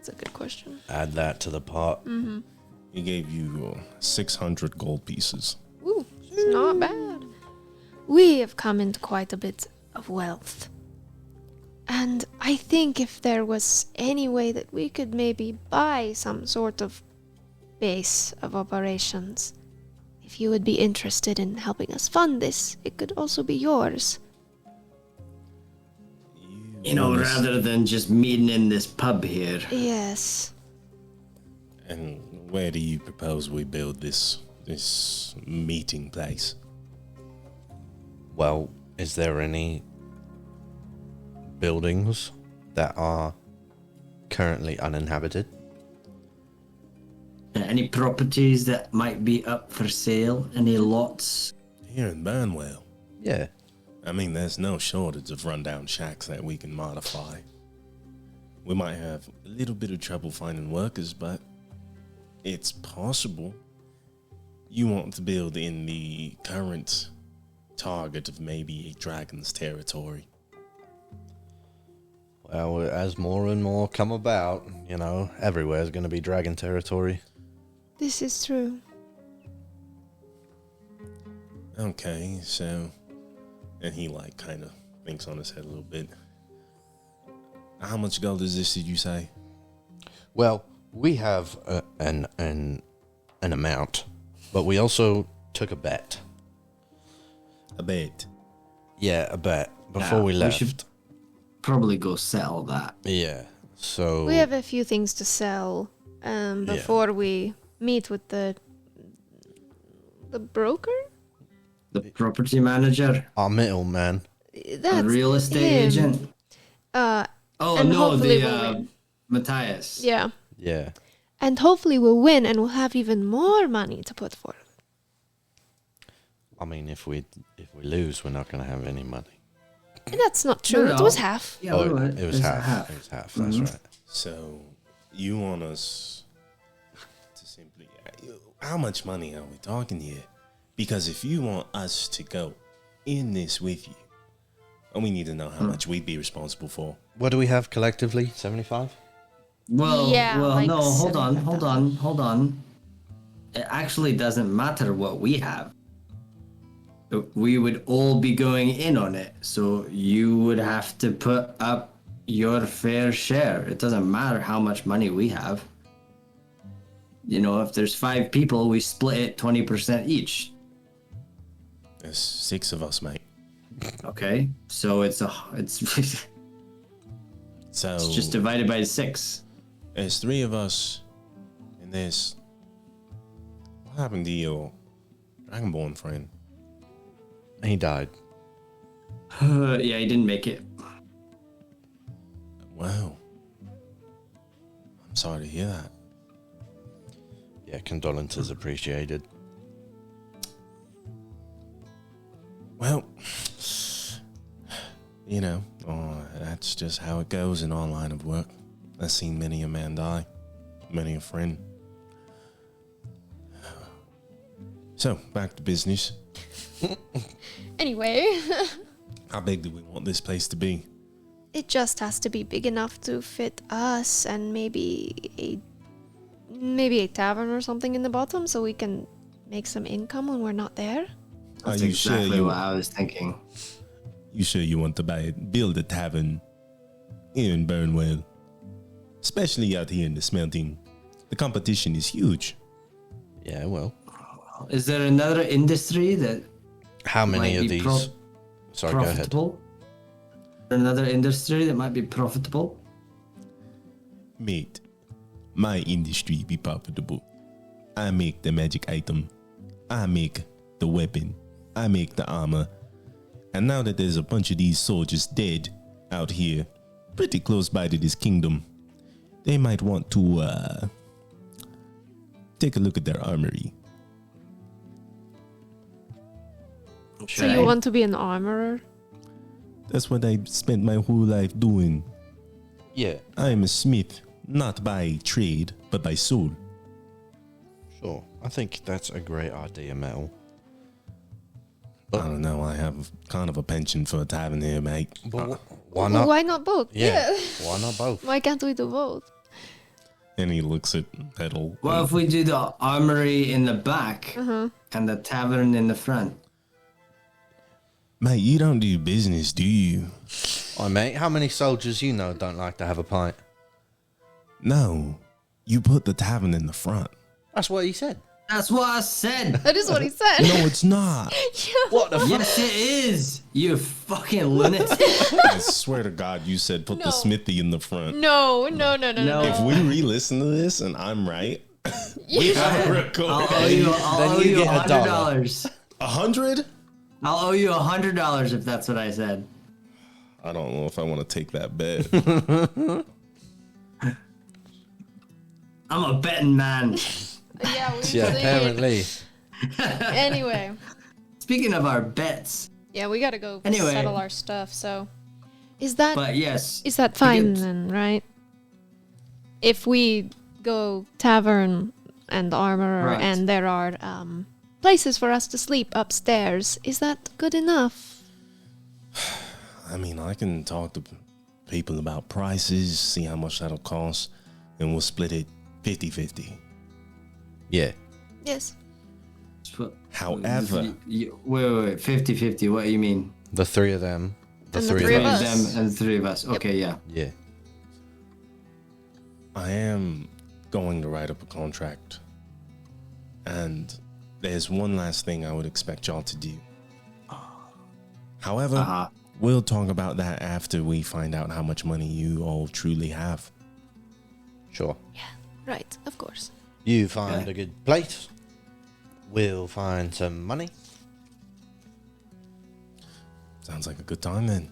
That's a good question. Add that to the pot. He gave you 600 gold pieces. Ooh, it's not bad. We have come into quite a bit of wealth. And I think if there was any way that we could maybe buy some sort of base of operations, if you would be interested in helping us fund this, it could also be yours. You know, rather than just meeting in this pub here. Yes. And where do you propose we build this meeting place? Well, is there any buildings that are currently uninhabited? Any properties that might be up for sale? Any lots? Here in Burnwell. Yeah. I mean, there's no shortage of rundown shacks that we can modify. We might have a little bit of trouble finding workers, but it's possible. You want to build in the current target of maybe a dragon's territory. Well, as more and more come about, you know, everywhere's going to be dragon territory. This is true. Okay, so... And he, kind of thinks on his head a little bit. How much gold is this, did you say? Well, we have an amount, but we also took a bet. A bet. Yeah, a bet before we left. We should probably go sell that. Yeah, so... We have a few things to sell before we meet with the broker? The property manager? Our middleman. That's a real estate him. agent? And no, hopefully we'll win. Matthias. Yeah. Yeah. And hopefully we'll win and we'll have even more money to put forward. I mean, if we lose, we're not going to have any money. And that's not true. No. It was half. Yeah, we would. It was There's a half. It was half. That's right. So, you want us to simply... How much money are we talking here? Because if you want us to go in this with you, we need to know how much we'd be responsible for. What do we have collectively? 75? Well, Yeah, like no, hold on. 7,000. It actually doesn't matter what we have. We would all be going in on it, so you would have to put up your fair share. It doesn't matter how much money we have. You know, if there's 5 people, we split it 20% each. There's 6 of us, mate. Okay, so it's So just divided by 6. there's 3 of us, and there's... What happened to your Dragonborn friend? He died. Yeah, he didn't make it. Wow. I'm sorry to hear that. Yeah, condolences appreciated. Well, you know, that's just how it goes in our line of work. I've seen many a man die, many a friend. So, back to business. Anyway, How big do we want this place to be? it just has to be big enough to fit us and maybe a tavern or something in the bottom so we can make some income when we're not there. That's Are you exactly sure you what I was thinking. You sure you want to build a tavern here in Burnwell? Especially out here in the smelting. The competition is huge. Yeah, well. Is there another industry that How many might of be these... Sorry, go ahead. profitable? Another industry that might be profitable? Mate, my industry be profitable. I make the magic item. I make the weapon. I make the armor. And now that there's a bunch of these soldiers dead out here, pretty close by to this kingdom, they might want to take a look at their armory. So you want to be an armorer? That's what I spent my whole life doing. Yeah, I am a smith, not by trade, but by soul. sure. I think that's a great idea, Metal. I don't know, I have kind of a penchant for a tavern here, mate. But why not? Why not both? Yeah. Why not both? Why can't we do both? And he looks at Petal. What if we do the armory in the back and the tavern in the front? Mate, you don't do business, do you? Oh, mate, how many soldiers you know don't like to have a pint? No. You put the tavern in the front. That's what he said. That's what I said. That is what he said. No, it's not. What the fuck? Yes, it is. You fucking lunatic. I swear to God, you said put No. the smithy in the front. No. If we re-listen to this and I'm right, we have a record. I'll owe you get a dollar. $100. 100? I'll owe you $100 if that's what I said. I don't know if I want to take that bet. I'm a betting man. Yeah, we've Yeah, seen. apparently. Anyway, Speaking of our bets, yeah, we gotta go Anyway. settle our stuff. So, is that but yes, fine get- then, right? If we go tavern and armor, Right. and there are places for us to sleep upstairs, is that good enough? I mean, I can talk to people about prices, see how much that'll cost, and we'll split it 50-50. Yeah. Yes. However, wait, 50-50. What do you mean? The three of them. The And the three three of of us. us. Them and the three of us. Okay, yeah. Yeah. I am going to write up a contract. And there's one last thing I would expect y'all to do. However, Uh-huh. we'll talk about that after we find out how much money you all truly have. Sure. Right, of course. You find Okay. a good place. We'll find some money. Sounds like a good time then.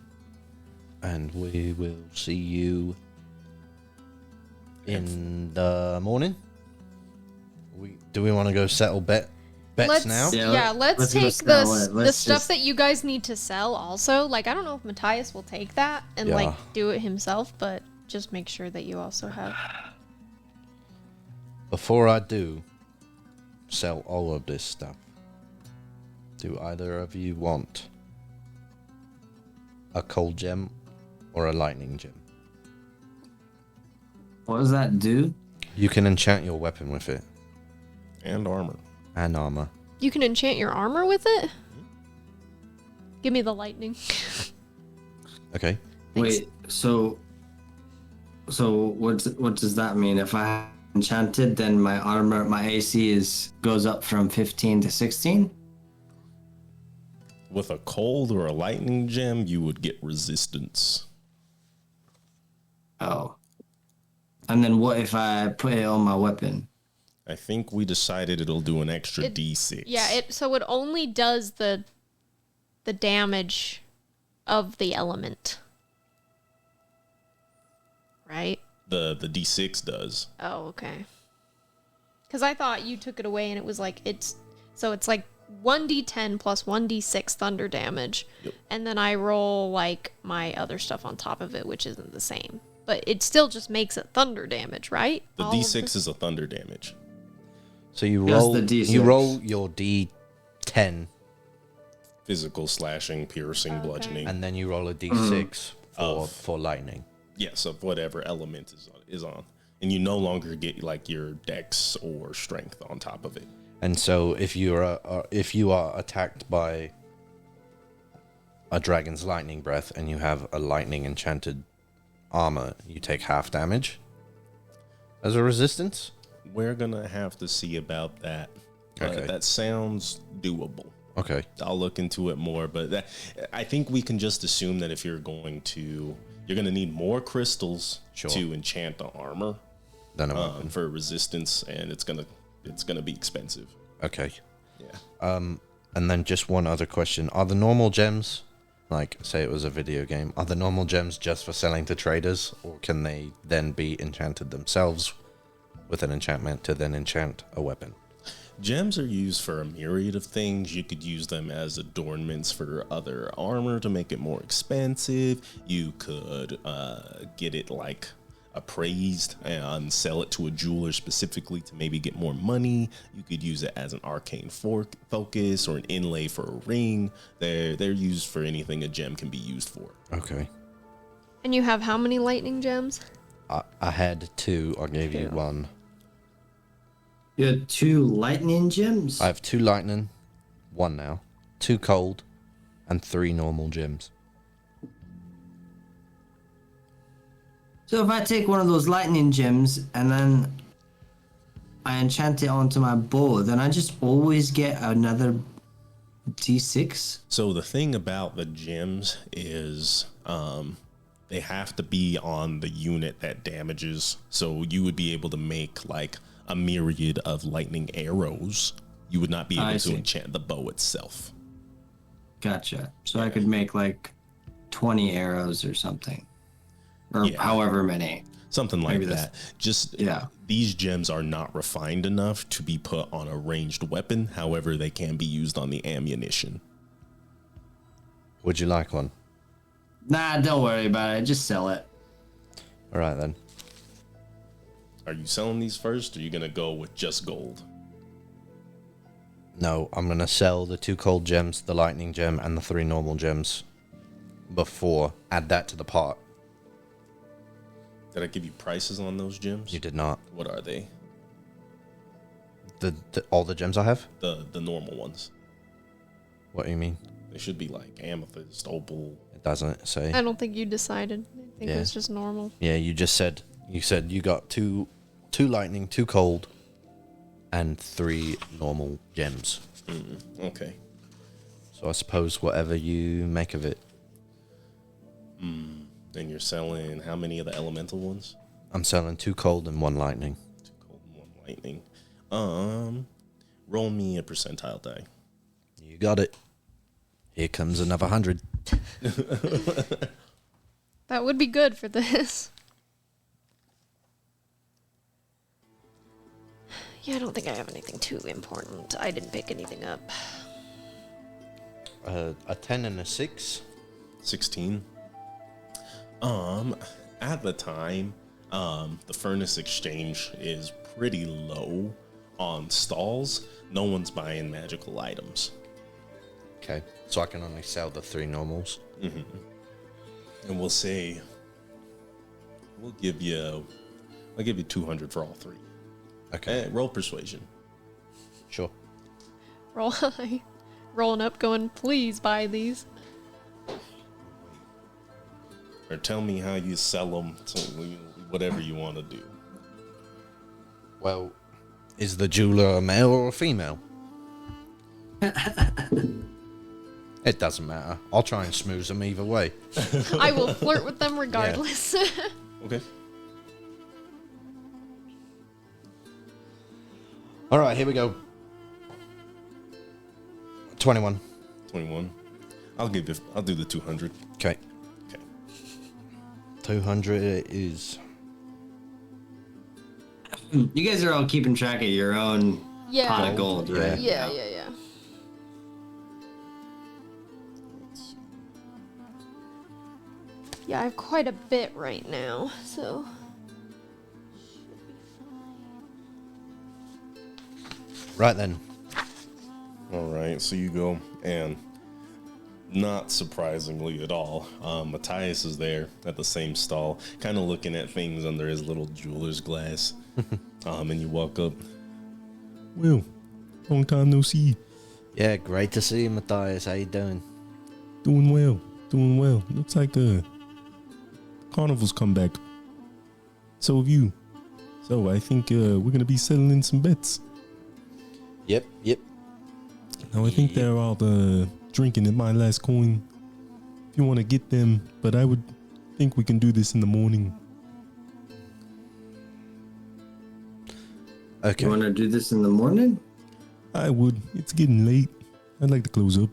And we will see you in the morning. Do we want to go settle bets now? Let's let's take just sell the it. Let's stuff just- that you guys need to sell also. Like, I don't know if Matthias will take that and Yeah. like do it himself, but just make sure that you also have. Before I do sell all of this stuff, do either of you want a cold gem or a lightning gem? What does that do? You can enchant your weapon with it And armor. and armor. You can enchant your armor with it? Give me the lightning. Okay. Thanks. Wait, so what does that mean? If I have enchanted, then my armor, my AC goes up from 15 to 16? With a cold or a lightning gem, you would get resistance. Oh. And then what if I put it on my weapon? I think we decided it'll do an extra It- D6. Yeah, so it only does the damage of the element. Right? The D6 does. Oh, okay. Because I thought you took it away and it was like, it's like 1d10 plus 1d6 thunder damage. Yep. And then I roll like my other stuff on top of it, which isn't the same. But it still just makes it thunder damage, right? The All of D6 is a thunder damage. So you Just roll the D6. you roll your D10 Physical, slashing, piercing, Okay. bludgeoning. and then you roll a D6 Of- for lightning. Yes, of whatever element is on. And you no longer get like your dex or strength on top of it. And so if you are attacked by a dragon's lightning breath and you have a lightning enchanted armor, you take half damage as a resistance. We're gonna have to see about that. Okay. That sounds doable. Okay. I'll look into it more, but I think we can just assume that if you're going to need more crystals Sure. to enchant the armor Then a weapon. for resistance, and it's gonna be expensive. Okay. Yeah. And then just one other question. Are the normal gems, like say it was a video game, are the normal gems just for selling to traders, or can they then be enchanted themselves with an enchantment to then enchant a weapon? Gems are used for a myriad of things. You could use them as adornments for other armor to make it more expensive. You could get it like appraised and sell it to a jeweler specifically to maybe get more money. You could use it as an arcane focus or an inlay for a ring. They're used for anything a gem can be used for. Okay. And you have how many lightning gems? I had 2. I gave you 1. You had 2 lightning gems? I have 2 lightning, 1 now, 2 cold, and 3 normal gems. So if I take one of those lightning gems and then I enchant it onto my bow, then I just always get another D6? So the thing about the gems is they have to be on the unit that damages. So you would be able to make like a myriad of lightning arrows. You would not be able to enchant the bow itself. Gotcha. So I could make like 20 arrows or something. Or however many. Something like that. Just yeah. These gems are not refined enough to be put on a ranged weapon. However, they can be used on the ammunition. Would you like one? Nah, don't worry about it. Just sell it. All right, then. Are you selling these first, or are you going to go with just gold? No, I'm going to sell the 2 cold gems, the lightning gem, and the 3 normal gems before. Add that to the pot. Did I give you prices on those gems? You did not. What are they? The all the gems I have? The normal ones. What do you mean? They should be like amethyst, opal. It doesn't say. I don't think you decided. I think it was just normal. Yeah, you just said you got 2 lightning, 2 cold, and 3 normal gems. Okay. So I suppose whatever you make of it. And you're selling how many of the elemental ones? I'm selling 2 cold and 1 lightning. 2 cold and 1 lightning. Roll me a percentile die. You got it. Here comes another 100. That would be good for this. Yeah, I don't think I have anything too important. I didn't pick anything up. A 10 and a 6. 16. At the time, the furnace exchange is pretty low on stalls. No one's buying magical items. Okay, so I can only sell the 3 normals. And we'll say, I'll give you 200 for all 3. Okay, Roll persuasion. sure. Roll high. Rolling up, going, please buy these. Or tell me how you sell them to whatever you want to do. Well, is the jeweler a male or a female? It doesn't matter. I'll try and smooth them either way. I will flirt with them regardless. Okay. All right, here we go. 21. 21. I'll do the 200. Okay. Okay. 200 it is. You guys are all keeping track of your own Yeah. pot of gold, right? Yeah. Yeah, I have quite a bit right now, so. Right then. All right, so you go, and not surprisingly at all, Matthias is there at the same stall, kind of looking at things under his little jeweler's glass. And you walk up. Well, long time no see. Yeah, great to see you, Matthias. How you doing? Doing well. Looks like carnival's come back. So have you. So I think we're gonna be settling some bets. Yep. Now I think they're all drinking at my last coin. If you want to get them, but I would think we can do this in the morning. Okay. You want to do this in the morning? I would. It's getting late. I'd like to close up.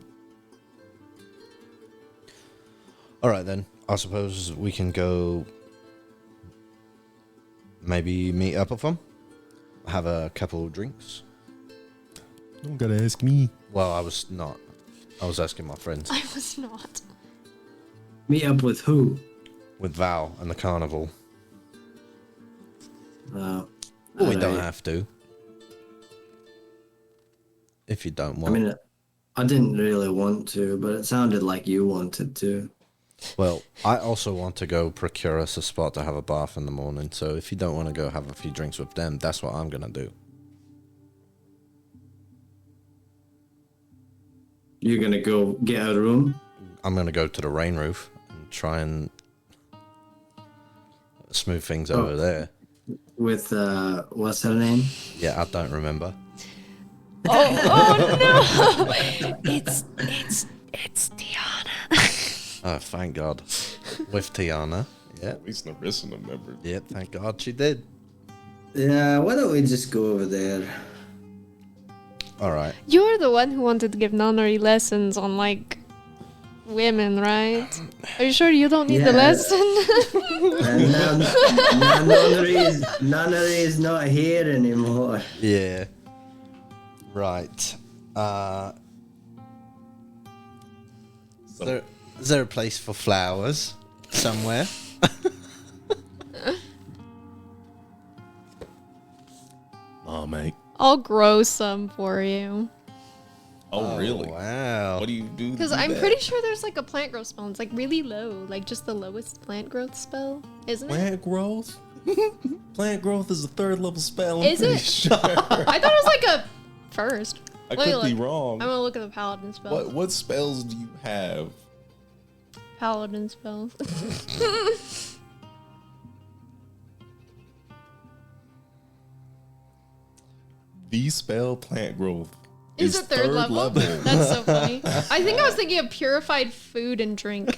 All right then. I suppose we can go. Maybe meet up with them. Have a couple of drinks. Don't gotta ask me. Well, I was not. I was asking my friends. I was not. Meet up with who? With Val and the carnival. We don't alright. have to. If you don't I want. mean, I didn't really want to, but it sounded like you wanted to. Well, I also want to go procure us a spot to have a bath in the morning. So if you don't want to go have a few drinks with them, that's what I'm gonna do. You're gonna go get a room? I'm gonna go to the rain roof and try and smooth things over there. With what's her name? Yeah, I don't remember. Oh no! It's Tiana. Oh, thank God. With Tiana. Yeah. At least Narissa remembered. Yeah, thank God she did. Yeah, why don't we just go over there? All right. You're the one who wanted to give nunnery lessons on like women, right? Are you sure you don't need the Yeah. lesson? And now nunnery is not here anymore. Yeah. Right. Is there a place for flowers somewhere? Oh, mate. I'll grow some for you. Oh, really? Wow. What do you do? Because to do I'm that? pretty sure there's like a plant growth spell. It's like really low, like just the lowest plant growth spell, isn't it? Plant growth? Plant growth is a third level spell. I'm Is pretty it? sure. I thought it was like a first. I Let me could be look. wrong. I'm gonna look at the paladin spells. What spells do you have? Paladin spells. The spell plant growth Is it third level? That's so funny. I think I was thinking of purified food and drink.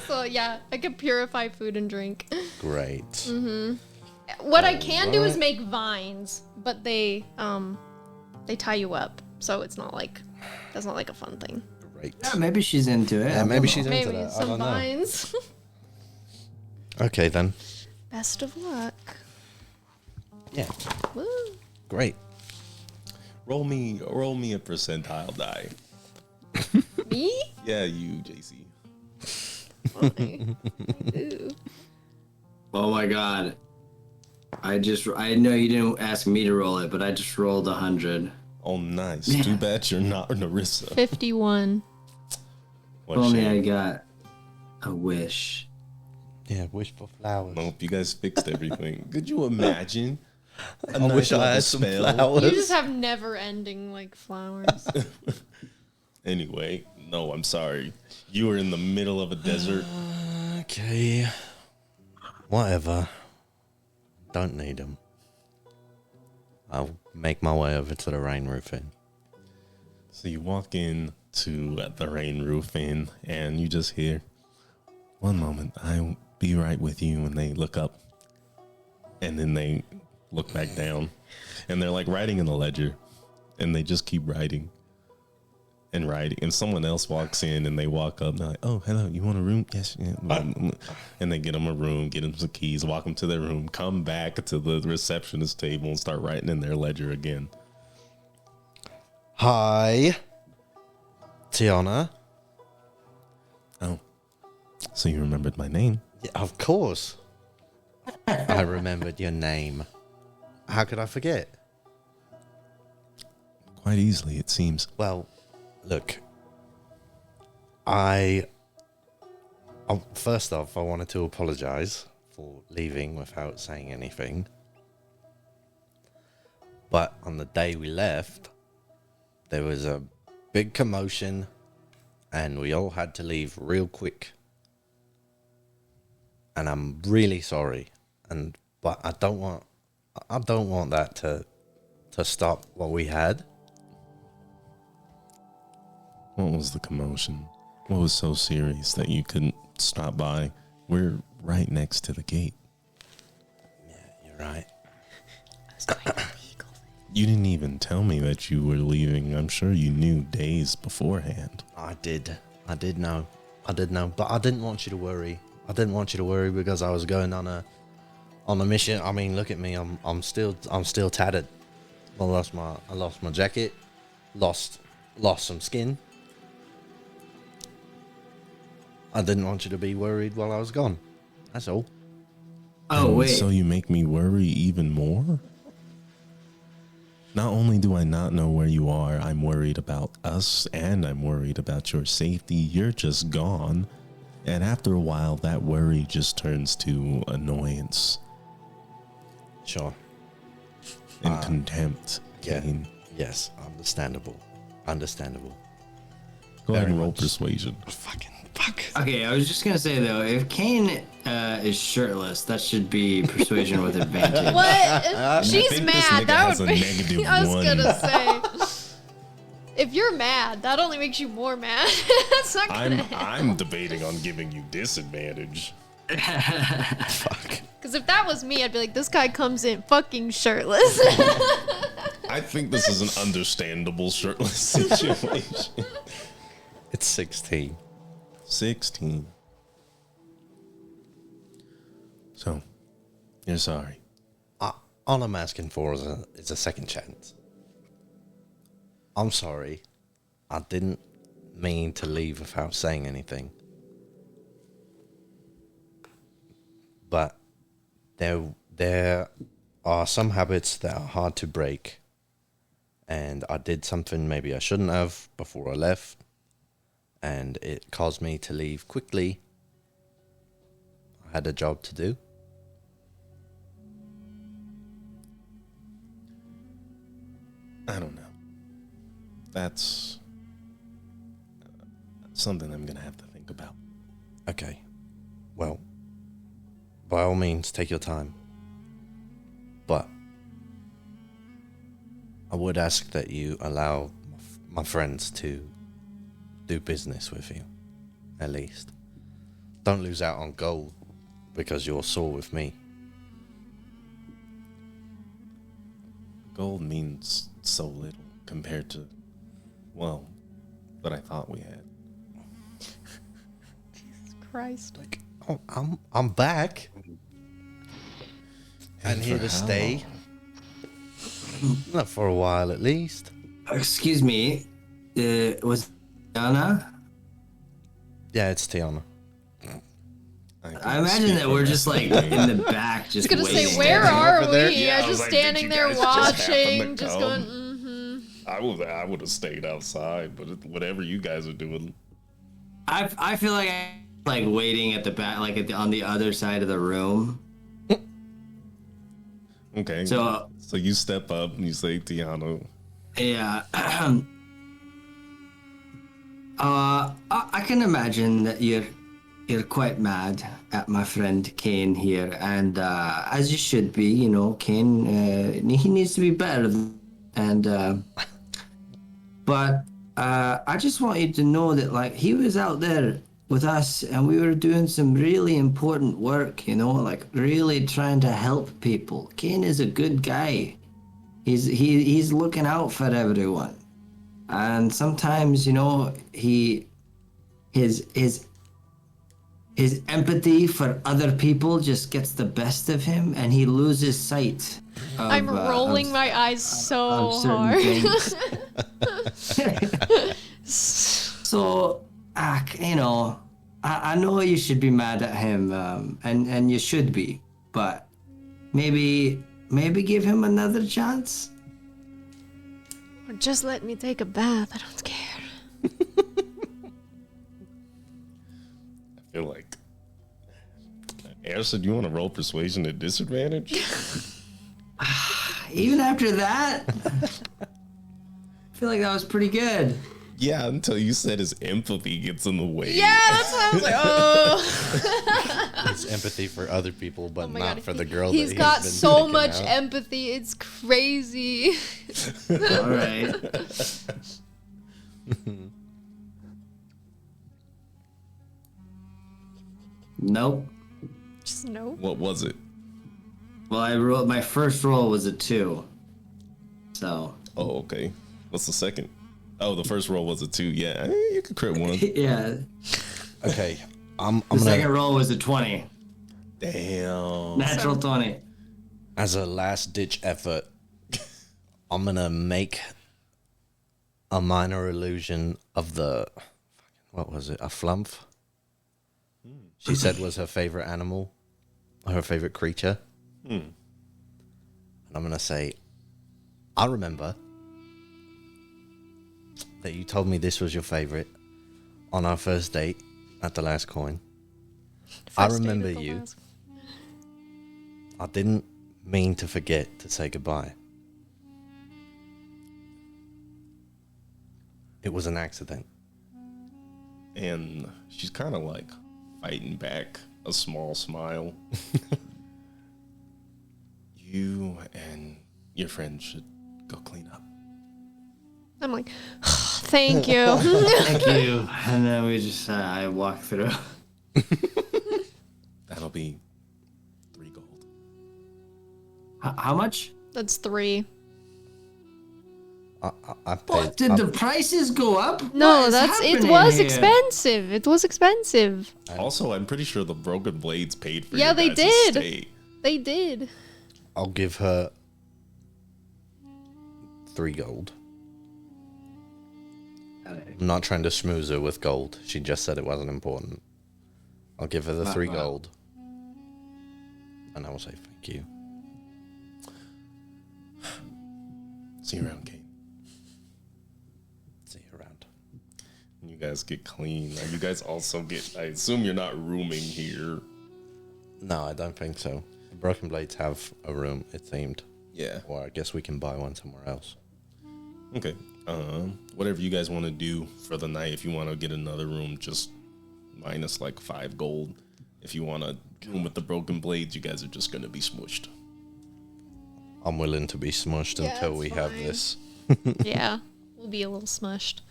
So yeah, I could purify food and drink. Great. What I can do is make vines, but they tie you up, so it's not like that's not like a fun thing. Great. Yeah, maybe she's into it. Yeah, maybe she's into Maybe that. I some don't know. vines. Okay then. Best of luck. Yeah. Woo. Great. Roll me a percentile die. Me? Yeah, you, JC. Ooh. Oh my god. I know you didn't ask me to roll it, but I just rolled 100. Oh, nice. Too bad you're not Narissa. 51. What a Only I shame. got a wish. Yeah, wish for flowers. Nope, you guys fixed everything. Could you imagine? I wish I had some flowers. You just have never-ending like flowers. Anyway, no, I'm sorry. You were in the middle of a desert. Okay. Whatever. Don't need them. I'll make my way over to the rain roof inn. So you walk in to the rain roof inn, and you just hear, "One moment, I'll be right with you." And they look up, and then they look back down, and they're like writing in the ledger, and they just keep writing and writing. And someone else walks in, and they walk up, and they're like, "Oh, hello, you want a room?" "Yes." Yeah. And they get them a room, get them some keys, walk them to their room, come back to the receptionist table, and start writing in their ledger again. Hi. Tiana. Oh, so you remembered my name? Yeah, of course. I remembered your name. How could I forget? Quite easily, it seems. Well, look. First off, I wanted to apologize for leaving without saying anything. But on the day we left, there was a big commotion and we all had to leave real quick. And I'm really sorry. But I don't want that to stop what we had. What was the commotion? What was so serious that you couldn't stop by? We're right next to the gate. You're right. You didn't even tell me that you were leaving. I'm sure you knew days beforehand. I did know. But I didn't want you to worry. I didn't want you to worry because I was going on a mission. I mean, look at me. I'm still tattered. I lost my jacket. Lost some skin. I didn't want you to be worried while I was gone. That's all. Oh, And wait. So you make me worry even more? Not only do I not know where you are, I'm worried about us and I'm worried about your safety. You're just gone. And after a while, that worry just turns to annoyance Sure. and contempt. Yeah. Kane, Yes. Understandable. Understandable. go ahead Very and roll much. persuasion. Fucking fuck. Okay, I was just gonna say though, if Kane is shirtless, that should be persuasion with advantage. What? She's think this mad. nigga That has would a be. negative I was one. gonna say. If you're mad, that only makes you more mad. That's not gonna help. I'm debating on giving you disadvantage. Fuck. Because if that was me, I'd be like, this guy comes in fucking shirtless. I think this is an understandable shirtless situation. It's 16. 16. So, you're sorry. All I'm asking for is a second chance. I'm sorry. I didn't mean to leave without saying anything. But there are some habits that are hard to break. And I did something maybe I shouldn't have before I left. And it caused me to leave quickly. I had a job to do. I don't know. That's something I'm going to have to think about. Okay. Well, by all means, take your time. But I would ask that you allow my friends to do business with you, at least. Don't lose out on gold because you're sore with me. Gold means so little compared to, well, what I thought we had. Christ. Like, oh, I'm back. And here for to how stay. Not for a while, at least. Excuse me, was Anna? Yeah, it's Tiana. I imagine that we're just like in the back, I just was gonna waiting. say, where Standing are over there? we? Yeah, I I'm was just like, did standing you there guys just happen to watching, just come? going, mm-hmm. I would have stayed outside, but whatever you guys are doing. I feel like I'm like waiting at the back, like on the other side of the room. Okay. So you step up and you say, Tiana, yeah, I can imagine that you're quite mad at my friend Kane here, and as you should be. You know, Kane, he needs to be better, and but I just want you to know that like he was out there with us, and we were doing some really important work. You know, like really trying to help people. Kane is a good guy. He's looking out for everyone. And sometimes, you know, his empathy for other people just gets the best of him, and he loses sight. I'm rolling my eyes so of certain hard. things. So, you know, I know you should be mad at him, and you should be, but maybe give him another chance. Or just let me take a bath. I don't care. I feel like. Ersa, do you want to roll persuasion at disadvantage? Even after that, I feel like that was pretty good. Yeah, until you said his empathy gets in the way. Yeah, that's why I was like, oh. It's empathy for other people, but Oh my not God. for the girl He's that got been so picking much out. empathy. It's crazy. All right. Nope. Just no. What was it? Well, I rolled my first roll was a 2. So Oh, okay. What's the second? Oh, the first roll was a 2. Yeah, you could crit one. yeah, Okay, I'm the second gonna, roll was a 20. Damn. Natural 20. as a last ditch effort, I'm gonna make a minor illusion of the, what was it? A flumph. She said was her favorite animal, her favorite creature. And I'm gonna say, I remember that you told me this was your favorite on our first date at the last coin. I stayed remember at the you. last- I didn't mean to forget to say goodbye. It was an accident. And she's kind of like fighting back a small smile. You and your friend should go clean up. I'm like, thank you. Thank you. And then we just, I walk through. That'll be 3 gold. How much? That's 3. I paid. What? Did the prices go up? No, What is it happening was here? expensive. It was expensive. Also, I'm pretty sure the Broken Blades paid for Yeah, your they guys' did. stay. They did. I'll give her 3 gold. I'm not trying to schmooze her with gold. She just said it wasn't important. I'll give her the 3 Wow. gold. And I will say thank you. See you around, Kate. See you around. You guys get clean. You guys also get. I assume you're not rooming here. No, I don't think so. The Broken Blades have a room, it seemed. Yeah. Or I guess we can buy one somewhere else. Okay. Whatever you guys want to do for the night. If you want to get another room, just minus like 5 gold. If you want a room with the Broken Blades, you guys are just gonna be smushed. I'm willing to be smushed Yeah, until it's we have fine. this. Yeah, we'll be a little smushed.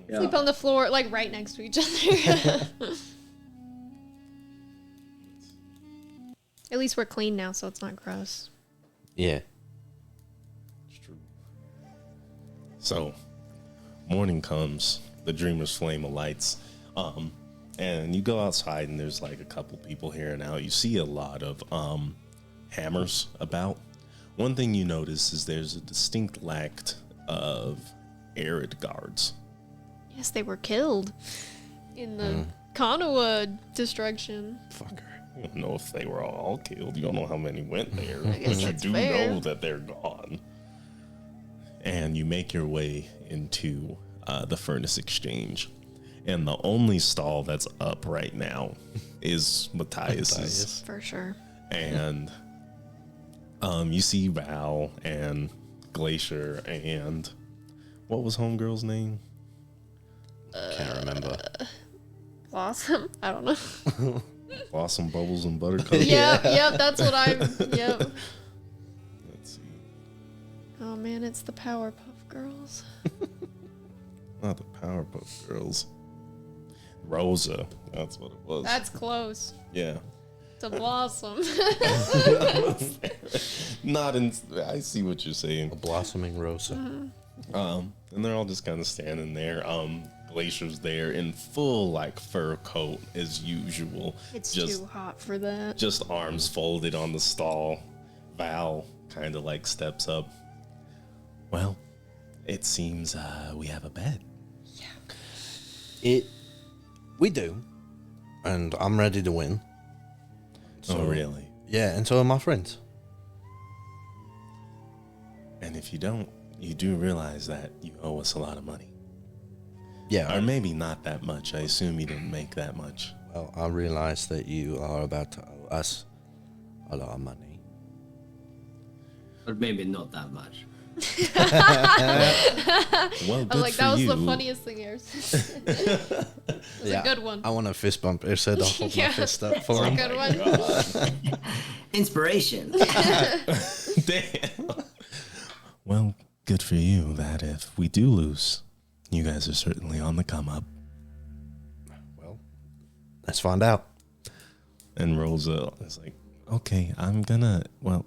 Yeah. Sleep on the floor, like right next to each other. At least we're clean now, so it's not gross. Yeah. It's true. So, morning comes. The Dreamer's Flame alights. And you go outside, and there's like a couple people here and out. You see a lot of hammers about. One thing you notice is there's a distinct lack of arid guards. Yes, they were killed in the Kanawa destruction. Fucker. You don't know if they were all killed. You don't know how many went there. guess But you that's do fair. know that they're gone. And you make your way into the Furnace Exchange. And the only stall that's up right now is Matthias's. For sure. And you see Val and Glacier and what was Homegirl's name? Can't remember. Blossom? I don't know. Blossom, Bubbles, and Buttercup. Yep, that's what I'm. Yep. Let's see. Oh man, it's the Powerpuff Girls. Not the Powerpuff Girls. Rosa. That's what it was. That's close Yeah. to Blossom. Not in. I see what you're saying. A blossoming Rosa. Mm-hmm. And they're all just kind of standing there. Glacier's there in full like fur coat as usual. It's just too hot for that. just arms folded on the stall. Val kind of like steps up. Well, it seems we have a bed. We do. And I'm ready to win. Oh, really? Yeah, and so are my friends. And if you don't, you do realize that you owe us a lot of money. Yeah, Or maybe not that much. I assume you didn't make that much. well, I realize that you are about to owe us a lot of money. But maybe not that much. Well, good I'm like, for that was you. the funniest thing ever. It was a good one. I want a fist bump. It said I'll hold Yeah, my fist up for It's a him. good one. Inspiration. Damn. Well, good for you that if we do lose, you guys are certainly on the come up. Well, let's find out. And Rosa is like, okay, I'm gonna, well,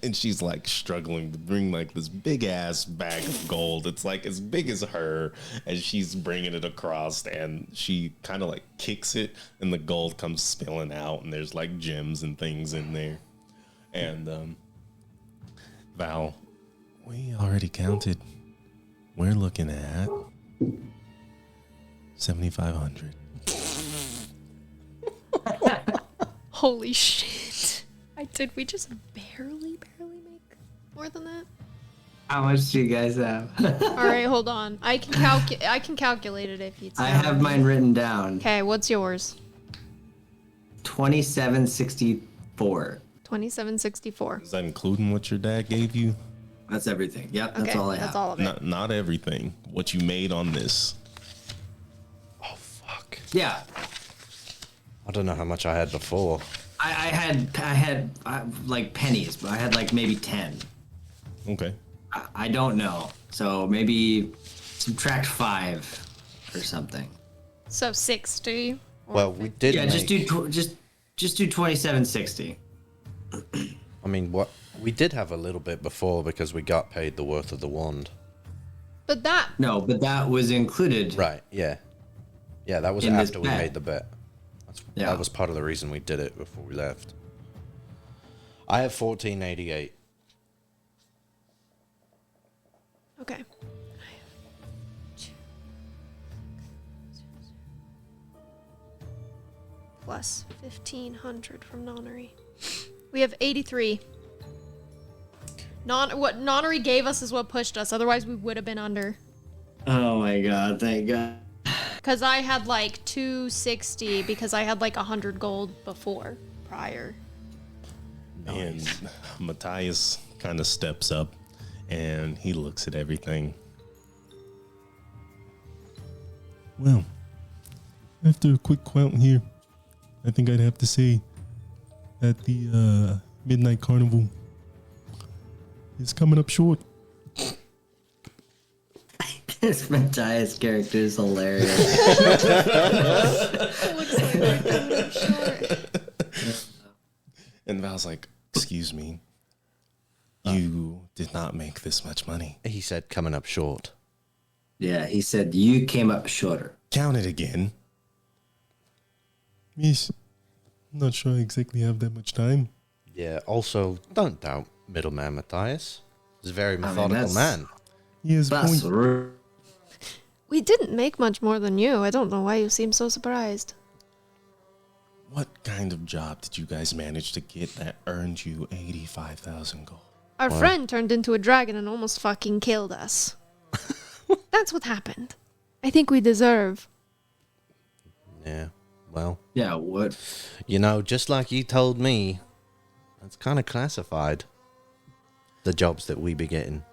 and she's like struggling to bring like this big ass bag of gold. It's like as big as her, and she's bringing it across, and she kind of like kicks it, and the gold comes spilling out, and there's like gems and things in there. And Val, we already counted. We're looking at 7,500. Holy shit. Did we just barely make more than that? How much do you guys have? All right, hold on. I can calculate it if you. I have mine written down. Okay, what's yours? 2764. 2764. Is that including what your dad gave you? That's everything. Yep, that's Okay, all I have. that's all of it. Not everything. What you made on this. Oh fuck! Yeah, I don't know how much I had before. I had like pennies, but I had like maybe 10. Okay. I don't know. So maybe subtract 5 or something. So 60. Well, we did. Yeah, just make- do just do 2760. I mean, what we did have a little bit before because we got paid the worth of the wand. But that. No, but that was included. Right? Yeah. Yeah, that was In this after we bet. made the bet. Yeah. That was part of the reason we did it before we left. I have 1488. Okay. Plus 1500 from Nonnery. We have 83. What Nonnery gave us is what pushed us. Otherwise, we would have been under. Oh my god, thank god. Because I had like 260 because I had like 100 gold before, prior. And Matthias kind of steps up and he looks at everything. Well, after a quick count here, I think I'd have to say that the Midnight Carnival is coming up short. This Matthias character is hilarious. It looks like they're coming up short. And Val's like, excuse me, you did not make this much money. He said coming up short. Yeah, he said you came up shorter. Count it again. Yes, I'm not sure I exactly have that much time. Yeah. Also, don't doubt middleman Matthias. He's a very methodical that's- man. He has a That's point. rude. We didn't make much more than you. I don't know why you seem so surprised. What kind of job did you guys manage to get that earned you 85,000 gold? Our friend turned into a dragon and almost fucking killed us. That's what happened. I think we deserve. Yeah. Well, Yeah, what? you know, just like you told me, it's kind of classified. The jobs that we be getting.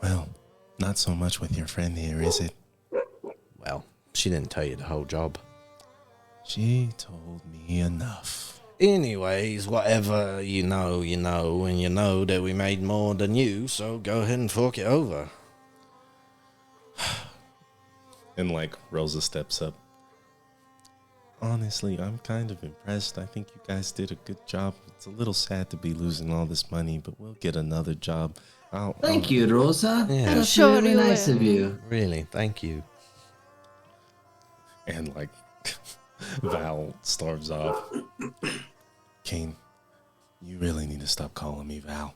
Well, not so much with your friend here, is it? Well, she didn't tell you the whole job. She told me enough. Anyways, whatever you know, and you know that we made more than you, so go ahead and fork it over. And like Rosa steps up. Honestly, I'm kind of impressed. I think you guys did a good job. It's a little sad to be losing all this money, but we'll get another job. Thank you, Rosa. Yeah. That's Sure really you nice will. of you. Really, thank you. And like Val storms off. Kane, you really need to stop calling me Val.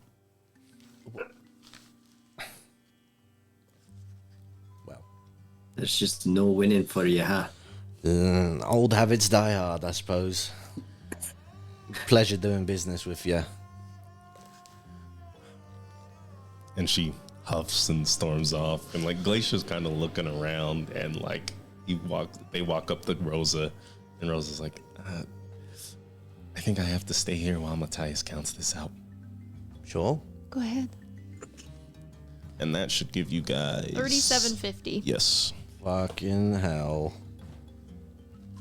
Well, There's just no winning for you, huh? old habits die hard, I suppose. Pleasure doing business with you. And she huffs and storms off. And like Glacier's kind of looking around and like they walk up to Rosa. And Rosa's like, I think I have to stay here while Matthias counts this out. Sure. Go ahead. And that should give you guys 3750. Yes. Fucking hell.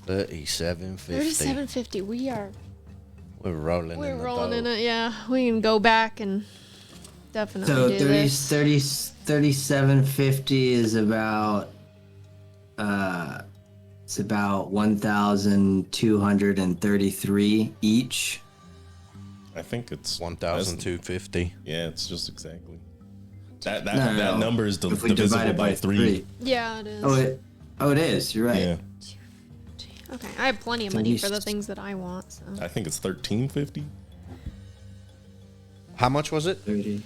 3750. 3750. We're rolling We're in the rolling in dough. it. Yeah, we can go back and definitely So do 30, this. 3750 is about it's about 1,233 each. I think it's 1,250. Yeah, it's just exactly. That No. number is If we divisible divide it by three. Yeah, it is. Oh, it is. You're right. Yeah. Okay, I have plenty of money for the things that I want. So I think it's 1350. How much was it? 30.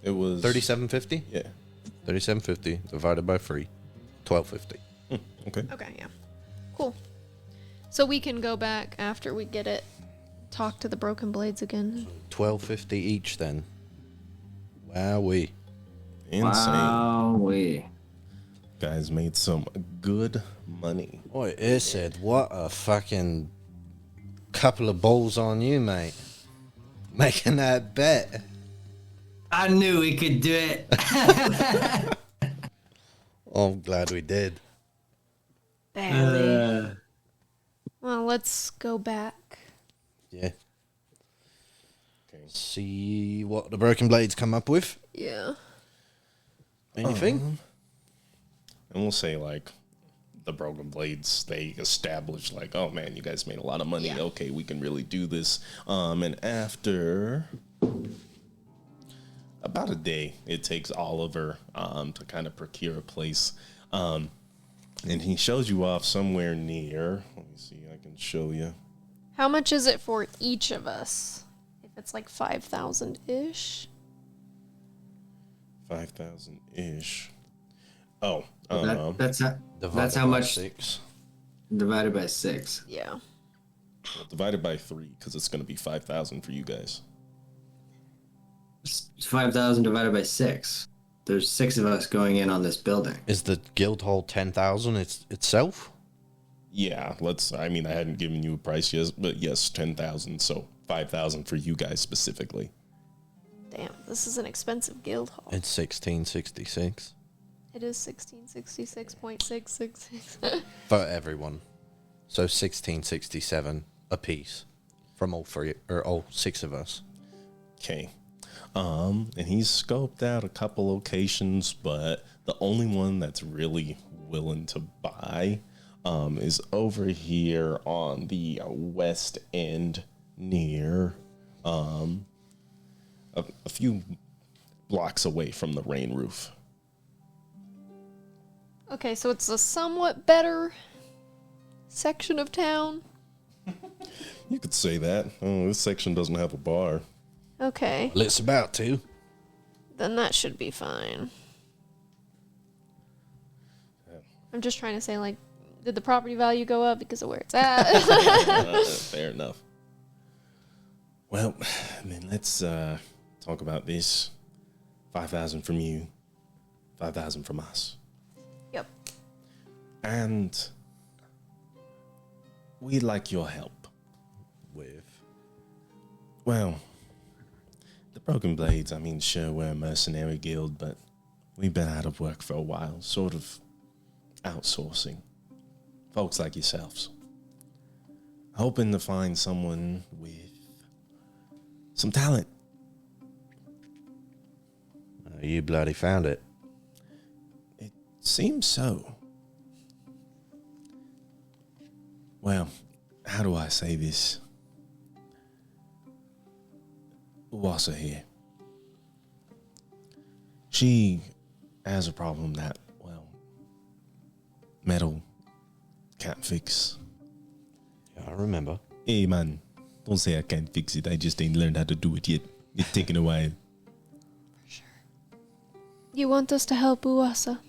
It was 3750? Yeah. 3750 divided by 3. 1250. Okay. okay, yeah, cool. So we can go back after we get it. Talk to the Broken Blades again. 1250 each then. Wowee. Insane. Wow, we. Guys made some good money. Boy, it said, what a fucking couple of balls on you, mate. Making that bet. I knew we could do it. Oh, I'm glad we did. Barely. Well, let's go back. Yeah. Okay. See what the Broken Blades come up with. Yeah. Anything? And we'll say, like, the Broken Blades, they established, like, oh man, you guys made a lot of money. Yeah. Okay, we can really do this. And after about a day, it takes Oliver to kind of procure a place. And he shows you off somewhere near. Let me see, I can show you. How much is it for each of us? If it's like 5,000 ish. 5,000 ish. Oh, That's how Divided by much 6. divided by 6. Yeah. well, divided by 3, because it's going to be 5,000 for you guys. 5,000 divided by 6. There's 6 of us going in on this building. Is the guild hall 10,000 itself? Yeah, I mean, I hadn't given you a price yet, but yes, 10,000. So 5,000 for you guys specifically. Damn, this is an expensive guild hall. It's 1666 It is 1666.666. for everyone. So 1667 a piece from all 6 of us. Okay. And he's scoped out a couple locations, but the only one that's really willing to buy is over here on the west end near a few blocks away from the rain roof. Okay, so it's a somewhat better section of town. You could say that. Oh, this section doesn't have a bar. Okay, Well, it's about to. then that should be fine. I'm just trying to say, like, did the property value go up because of where it's at? Fair enough. Well, then let's talk about this. 5,000 from you, 5,000 from us. Yep. And we'd like your help. With. Well, the Broken Blades, I mean, sure, we're a mercenary guild, but we've been out of work for a while, sort of outsourcing. Folks like yourselves. Hoping to find someone with some talent. You bloody found it. It seems so. Well, how do I say this? Uwasa here. She has a problem that, well, metal can't fix. Yeah, I remember. Hey man, don't say I can't fix it. I just ain't learned how to do it yet. It's taking a while. You want us to help Uwasa?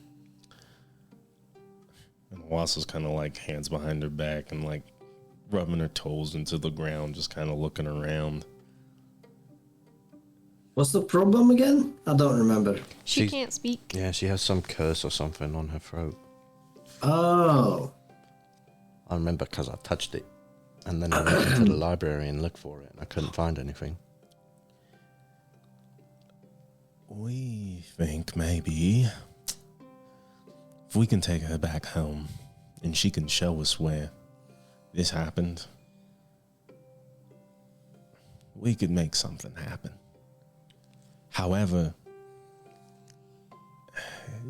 And Uwasa's kind of like hands behind her back and like rubbing her toes into the ground, just kind of looking around. What's the problem again? I don't remember. She She's- can't speak. Yeah, she has some curse or something on her throat. Oh. I remember because I touched it. And then I went into the library and looked for it, and I couldn't find anything. We think maybe if we can take her back home and she can show us where this happened, we could make something happen. However,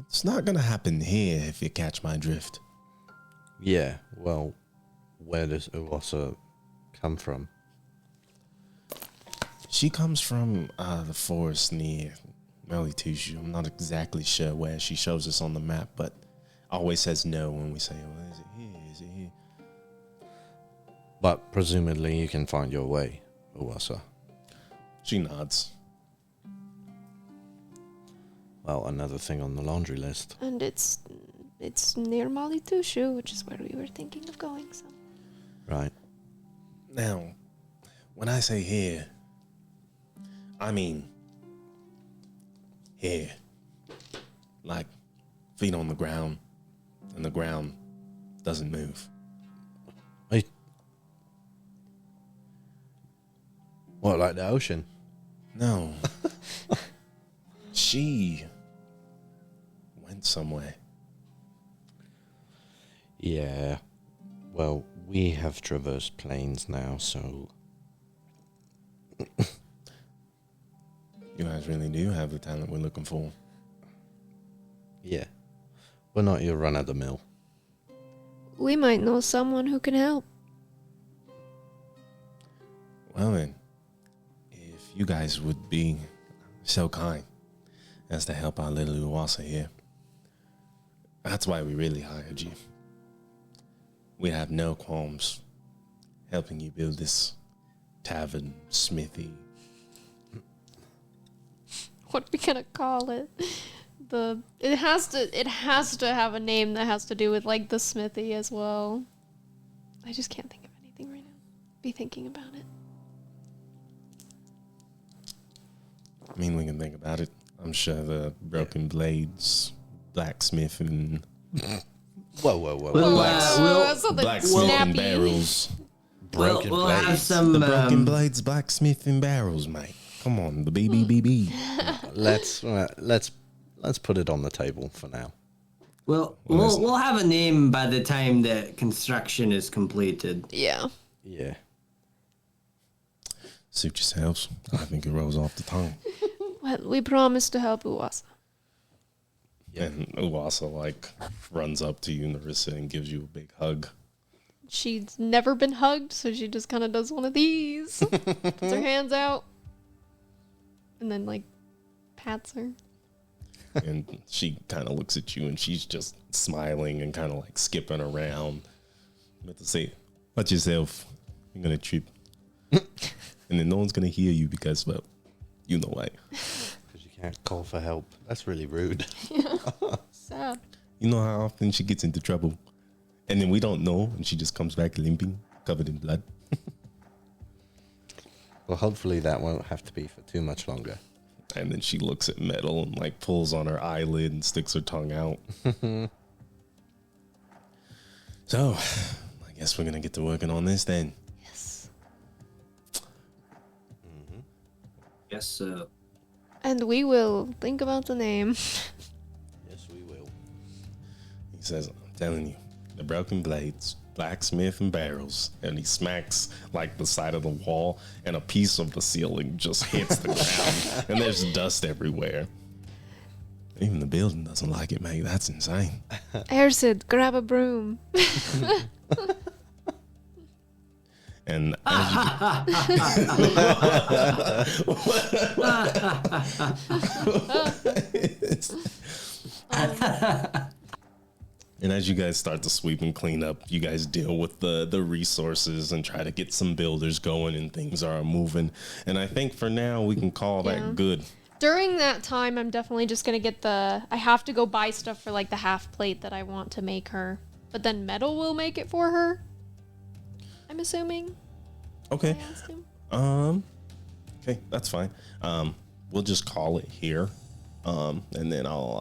it's not going to happen here, if you catch my drift. Yeah, well, where does Uwasa come from? She comes from the forest near Melitushu. I'm not exactly sure where. She shows us on the map, but always says no when we say, well, is it here? Is it here? But presumably you can find your way, Uwasa. She nods. Well, another thing on the laundry list. And it's near Malitushu, which is where we were thinking of going. So Right. Now, when I say here, I mean here, like feet on the ground, and the ground doesn't move. I, what, like the ocean? No. She went somewhere. Yeah. Well, we have traversed planes now, so You guys really do have the talent we're looking for. yeah. We're not your run of the mill. We might know someone who can help. Well then, if you guys would be so kind as to help our little Uwasa here. That's why we really hired you. We have no qualms helping you build this tavern, smithy. What are we gonna call it? It has to have a name that has to do with like the smithy as well. I just can't think of anything right now. Be thinking about it. I mean, we can think about it. I'm sure the Broken Blades, blacksmith, and Whoa. We'll, something blacksmith and snappy. barrels. Broken we'll have blades. some. The Broken Blades, blacksmith, and barrels, mate. Come on, the BBBB. Let's put it on the table for now. We'll have a name by the time that construction is completed. Yeah. Yeah. Suit yourselves. I think it rolls off the tongue. Well, we promise to help Uwasa. And Uwasa, like, runs up to you, Narissa, and gives you a big hug. She's never been hugged, so she just kind of does one of these. Puts her hands out. And then, like, pats her. And she kind of looks at you, and she's just smiling and kind of, like, skipping around. But to say, watch yourself. You're going to trip. And then no one's going to hear you because, well, you know why. Because you can't call for help. That's really rude. Sad. You know how often she gets into trouble? And then we don't know, and she just comes back limping, covered in blood. Well, hopefully that won't have to be for too much longer. And then she looks at Metal and, like, pulls on her eyelid and sticks her tongue out. So, I guess we're going to get to working on this then. Yes. Yes, sir. And we will think about the name. Yes, we will. He says, I'm telling you, the Broken Blades, blacksmith, and barrels. And he smacks, like, the side of the wall, and a piece of the ceiling just hits the ground. And there's dust everywhere. Even the building doesn't like it, mate. That's insane. Ersid, grab a broom. And as you and as you guys start to sweep and clean up, you guys deal with the resources and try to get some builders going, and things are moving. And I think for now we can call Yeah. that good. During that time, I'm definitely just going to get I have to go buy stuff for like the half plate that I want to make her. But then Metal will make it for her. I'm assuming. Okay. I asked him. Okay, that's fine. We'll just call it here. And then I'll